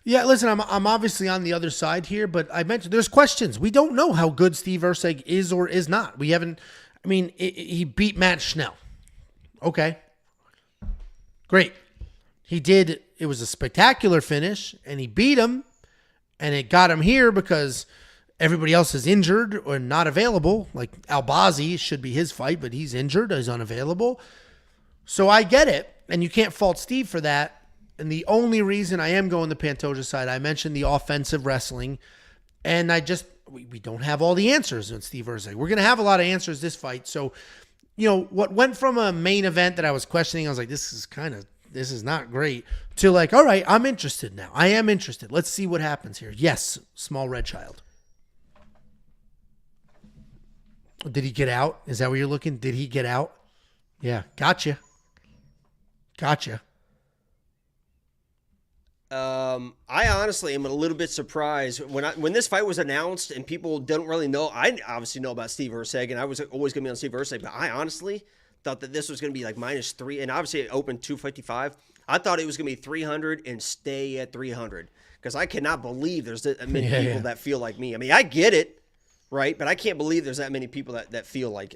Yeah, listen, I'm obviously on the other side here, but I mentioned there's questions. We don't know how good Steve Erceg is or is not. We haven't, he beat Matt Schnell. Okay. Great. It was a spectacular finish, and he beat him, and it got him here because everybody else is injured or not available. Like Albazi should be his fight, but he's injured. He's unavailable. So I get it, and you can't fault Steve for that. And the only reason I am going the Pantoja side, I mentioned the offensive wrestling, and we don't have all the answers on Steve Erceg. We're going to have a lot of answers this fight. So, what went from a main event that I was questioning, I was like, this is not great, to like, all right, I'm interested now. I am interested. Let's see what happens here. Yes, small red child. Did he get out? Is that what you're looking? Did he get out? Yeah, gotcha. I honestly am a little bit surprised when this fight was announced and people don't really know. I obviously know about Steve Erceg, and I was always going to be on Steve Erceg, but I honestly thought that this was going to be like -3, and obviously it opened 255. I thought it was going to be 300 and stay at 300, because I cannot believe there's that many people that feel like me. I get it, right? But I can't believe there's that many people that feel like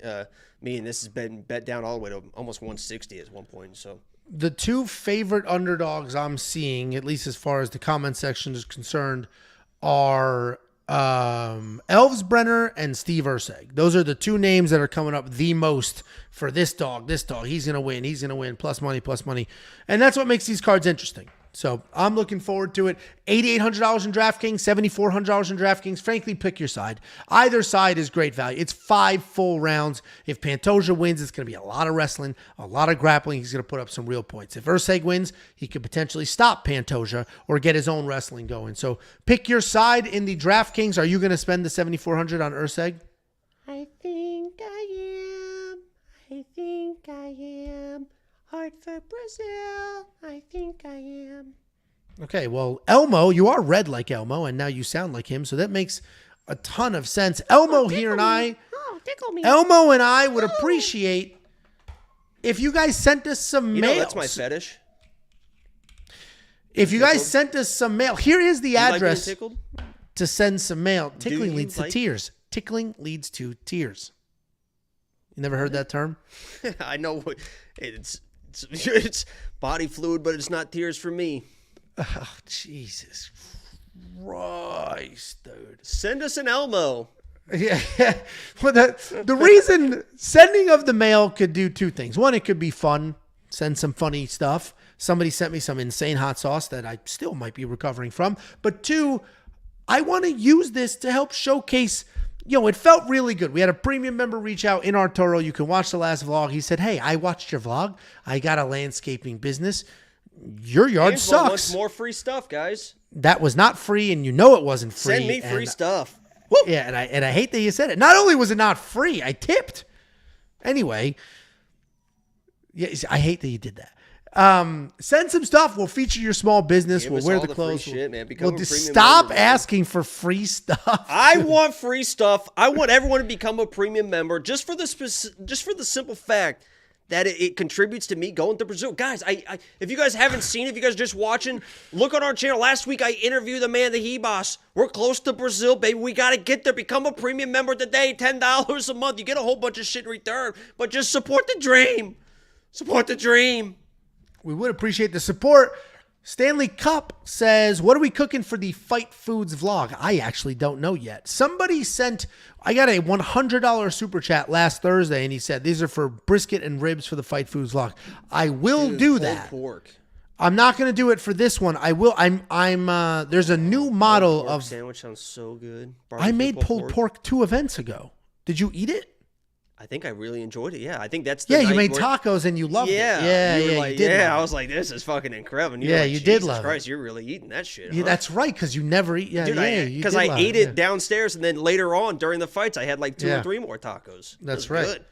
me, and this has been bet down all the way to almost 160 at one point, so... The two favorite underdogs I'm seeing, at least as far as the comment section is concerned, are Elves, Brener, and Steve Erceg. Those are the two names that are coming up the most for this dog. He's going to win, plus money. And that's what makes these cards interesting. So I'm looking forward to it. $8,800 in DraftKings, $7,400 in DraftKings. Frankly, pick your side. Either side is great value. It's 5 full rounds. If Pantoja wins, it's going to be a lot of wrestling, a lot of grappling. He's going to put up some real points. If Erceg wins, he could potentially stop Pantoja or get his own wrestling going. So pick your side in the DraftKings. Are you going to spend the $7,400 on Erceg? I think I am. Heart for Brazil, I think I am. Okay, well, Elmo, you are red like Elmo, and now you sound like him, so that makes a ton of sense. Elmo here and I, tickle me. Elmo and I would appreciate if you guys sent us some mail. That's my fetish. If you guys sent us some mail, here is the address like to send some mail. Tickling leads to like tears. Tickling leads to tears. You never heard that term? I know it's body fluid, but it's not tears for me. Oh, Jesus Christ, dude. Send us an Elmo. Yeah. Well, the reason sending of the mail could do two things. One, it could be fun. Send some funny stuff. Somebody sent me some insane hot sauce that I still might be recovering from. But two, I want to use this to help showcase it felt really good. We had a premium member reach out in Arturo. You can watch the last vlog. He said, hey, I watched your vlog. I got a landscaping business. Your yard Angelo sucks. wants more free stuff, guys. That was not free, and it wasn't free. Send me free stuff. Woo! Yeah, and I hate that you said it. Not only was it not free, I tipped. Anyway, yeah, I hate that you did that. Send some stuff. We'll feature your small business. We'll wear the clothes. Free shit, man. We'll just stop asking for free stuff. I want free stuff. I want everyone to become a premium member just for the simple fact that it contributes to me going to Brazil. Guys, if you guys haven't seen it, if you guys are just watching, look on our channel. Last week, I interviewed the man, the He-Boss. We're close to Brazil, baby. We got to get there. Become a premium member today. $10 a month. You get a whole bunch of shit in return, but just support the dream. Support the dream. We would appreciate the support. Stanley Cup says, what are we cooking for the Fight Foods vlog? I actually don't know yet. Somebody I got a $100 super chat last Thursday, and he said, these are for brisket and ribs for the Fight Foods vlog. I will do that. Pork. I'm not going to do it for this one. I will. There's a new model pork of sandwich sounds so good. I made pulled pork 2 events ago. Did you eat it? I think I really enjoyed it. Yeah, I think that's you made tacos and you loved it. Yeah, you did. I was like, this is fucking incredible. And yeah, like, you did Jesus love Christ, it. You're really eating that shit. Yeah, huh? that's right, because you never eat. Yeah, dude, because I ate it downstairs, and then later on during the fights, I had like 2 or 3 more tacos. That's right. Good.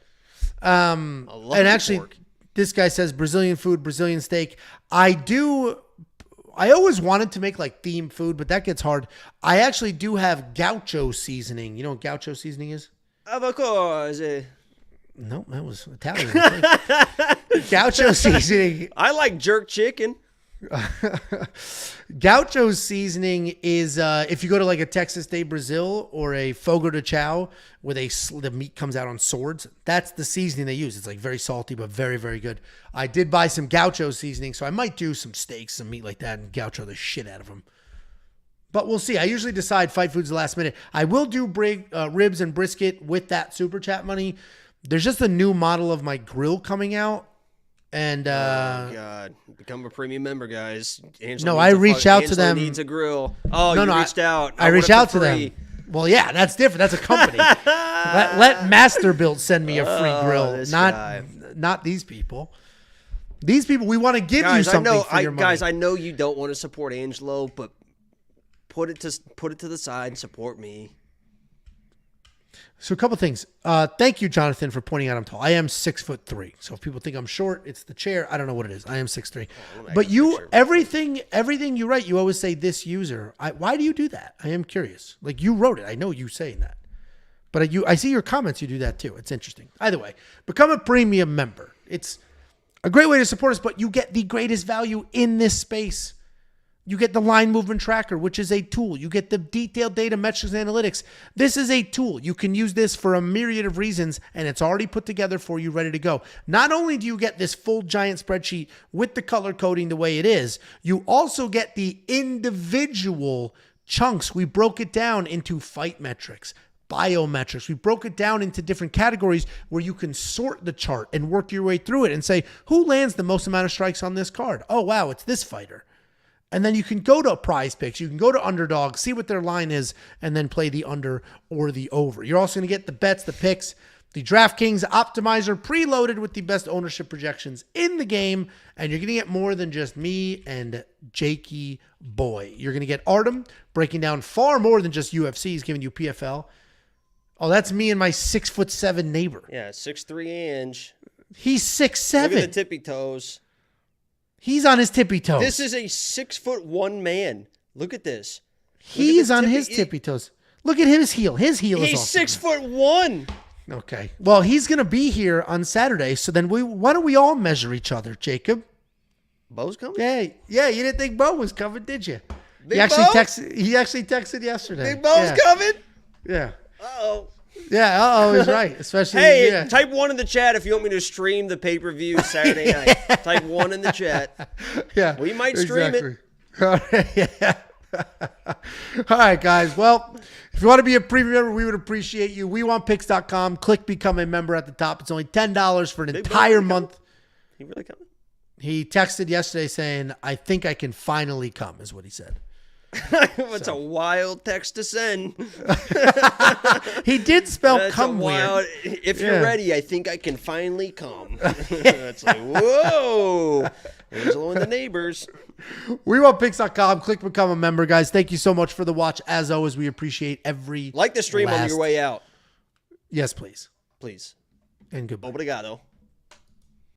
And actually, pork. This guy says Brazilian food, Brazilian steak. I always wanted to make like themed food, but that gets hard. I actually do have gaucho seasoning. You know what gaucho seasoning is? Avocado. No, that was Italian. Gaucho seasoning. I like jerk chicken. Gaucho seasoning is if you go to like a Texas de Brazil or a Fogo de Chao where the meat comes out on swords, that's the seasoning they use. It's like very salty but very, very good. I did buy some gaucho seasoning, so I might do some steaks, some meat like that, and gaucho the shit out of them. But we'll see. I usually decide Fight Foods the last minute. I will do ribs and brisket with that super chat money. There's just a new model of my grill coming out. And oh God, become a premium member, guys. Angelo I reached out to them. Needs a grill. Oh, no, you reached out. I reached out to them. Well, yeah, that's different. That's a company. let Masterbuilt send me a free grill, not these people. These people, we want to give you something for your money. Guys, I know you don't want to support Angelo, but put it to the side and support me. So a couple things. Thank you, Jonathan, for pointing out I'm tall. I am 6'3". So if people think I'm short, it's the chair. I don't know what it is. I am 6'3". But everything you write, you always say this user. Why do you do that? I am curious. Like you wrote it. I know you saying that. But I see your comments. You do that too. It's interesting. Either way, become a premium member. It's a great way to support us, but you get the greatest value in this space. You get the line movement tracker, which is a tool. You get the detailed data metrics and analytics. This is a tool. You can use this for a myriad of reasons, and it's already put together for you, ready to go. Not only do you get this full giant spreadsheet with the color coding the way it is, you also get the individual chunks. We broke it down into fight metrics, biometrics. We broke it down into different categories where you can sort the chart and work your way through it and say, who lands the most amount of strikes on this card? Oh, wow, it's this fighter. And then you can go to Prize Picks. You can go to Underdog, see what their line is, and then play the under or the over. You're also going to get the bets, the picks, the DraftKings Optimizer preloaded with the best ownership projections in the game. And you're going to get more than just me and Jakey Boy. You're going to get Artem breaking down far more than just UFC. He's giving you PFL. Oh, that's me and my 6'7" neighbor. Yeah, 6'3" inch. He's 6'7". Look at the tippy toes. He's on his tippy toes. This is a 6'1" man. Look at this. He's on his tippy toes. Look at his heel. His heel is off. He's 6'1". Okay. Well, he's going to be here on Saturday. So then why don't we all measure each other, Jacob? Bo's coming? Yeah. You didn't think Bo was coming, did you? He actually texted yesterday. Big Bo's coming? Yeah. Uh-oh. Yeah, he's right. Especially, type 1 in the chat if you want me to stream the pay-per-view Saturday night. Type 1 in the chat. Yeah. We might stream it. Yeah. All right, guys. Well, if you want to be a premium member, we would appreciate you. WeWantPicks.com. Click Become a Member at the top. It's only $10 for an entire month. He really coming? He texted yesterday saying, I think I can finally come, is what he said. It's a wild text to send. He did spell That's come weird. If you're ready, I think I can finally come. It's like, whoa. Angelo and the neighbors. WeWantPicks.com. Click become a member, guys. Thank you so much for the watch. As always, we appreciate every Like the stream on your way out. Yes, please. Please. And goodbye. Obrigado.